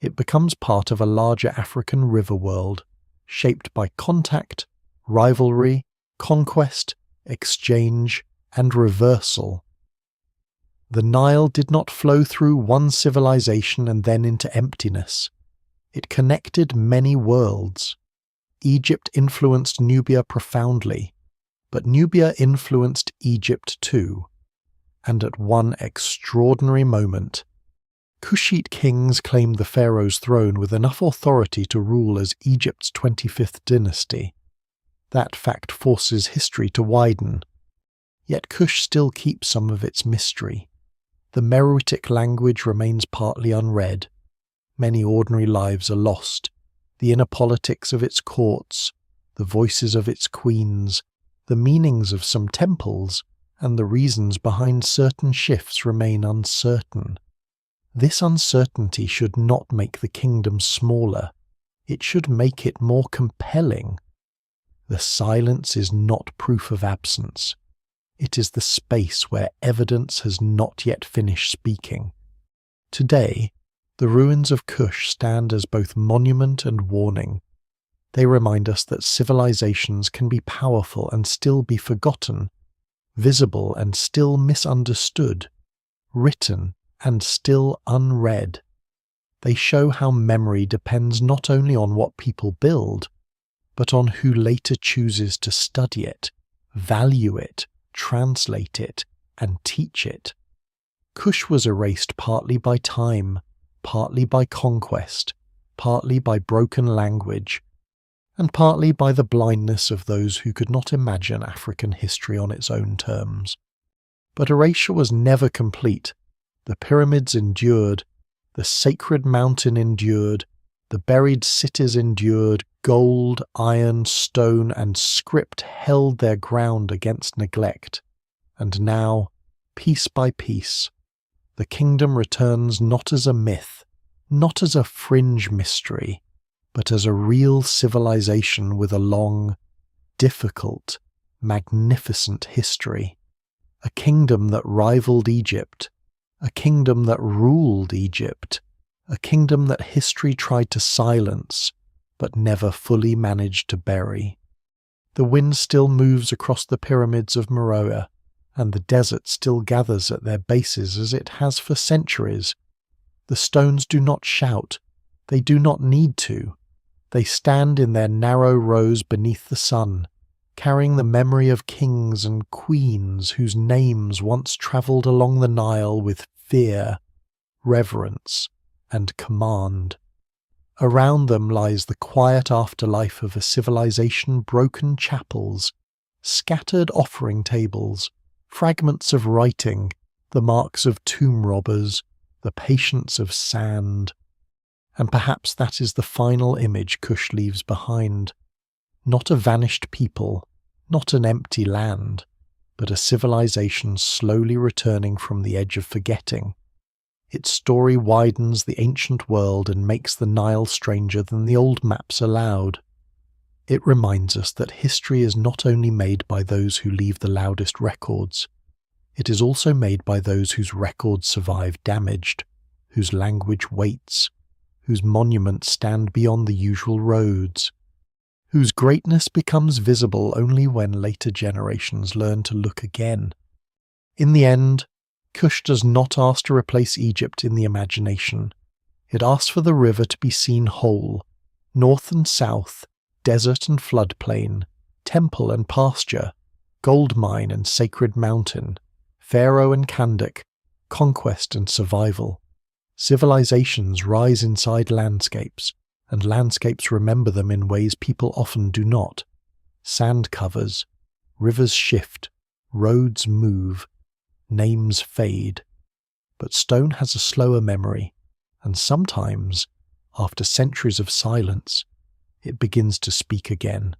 It becomes part of a larger African river world, shaped by contact, rivalry, conquest, exchange, and reversal. The Nile did not flow through one civilization and then into emptiness. It connected many worlds. Egypt influenced Nubia profoundly, but Nubia influenced Egypt too. And at one extraordinary moment, Kushite kings claimed the pharaoh's throne with enough authority to rule as Egypt's 25th dynasty. That fact forces history to widen. Yet Kush still keeps some of its mystery. The Meroitic language remains partly unread. Many ordinary lives are lost. The inner politics of its courts, the voices of its queens, the meanings of some temples, and the reasons behind certain shifts remain uncertain. This uncertainty should not make the kingdom smaller. It should make it more compelling. The silence is not proof of absence. It is the space where evidence has not yet finished speaking. Today, the ruins of Kush stand as both monument and warning. They remind us that civilizations can be powerful and still be forgotten, visible and still misunderstood, written and still unread. They show how memory depends not only on what people build, but on who later chooses to study it, value it, translate it, and teach it. Kush was erased partly by time, partly by conquest, partly by broken language, and partly by the blindness of those who could not imagine African history on its own terms. But erasure was never complete. The pyramids endured, the sacred mountain endured, the buried cities endured, gold, iron, stone, and script held their ground against neglect. And now, piece by piece, the kingdom returns not as a myth, not as a fringe mystery, but as a real civilization with a long, difficult, magnificent history. A kingdom that rivaled Egypt, a kingdom that ruled Egypt, a kingdom that history tried to silence, but never fully managed to bury. The wind still moves across the pyramids of Meroe, and the desert still gathers at their bases as it has for centuries. The stones do not shout, they do not need to. They stand in their narrow rows beneath the sun, carrying the memory of kings and queens whose names once travelled along the Nile with fear, reverence, and command. Around them lies the quiet afterlife of a civilization, broken chapels, scattered offering tables, fragments of writing, the marks of tomb robbers, the patience of sand. And perhaps that is the final image Kush leaves behind. Not a vanished people, not an empty land, but a civilization slowly returning from the edge of forgetting. Its story widens the ancient world and makes the Nile stranger than the old maps allowed. It reminds us that history is not only made by those who leave the loudest records, it is also made by those whose records survive damaged, whose language waits, whose monuments stand beyond the usual roads, whose greatness becomes visible only when later generations learn to look again. In the end, Kush does not ask to replace Egypt in the imagination. It asks for the river to be seen whole, north and south, desert and floodplain, temple and pasture, gold mine and sacred mountain, pharaoh and Kandak, conquest and survival. Civilizations rise inside landscapes, and landscapes remember them in ways people often do not. Sand covers, rivers shift, roads move, names fade. But stone has a slower memory, and sometimes, after centuries of silence, it begins to speak again,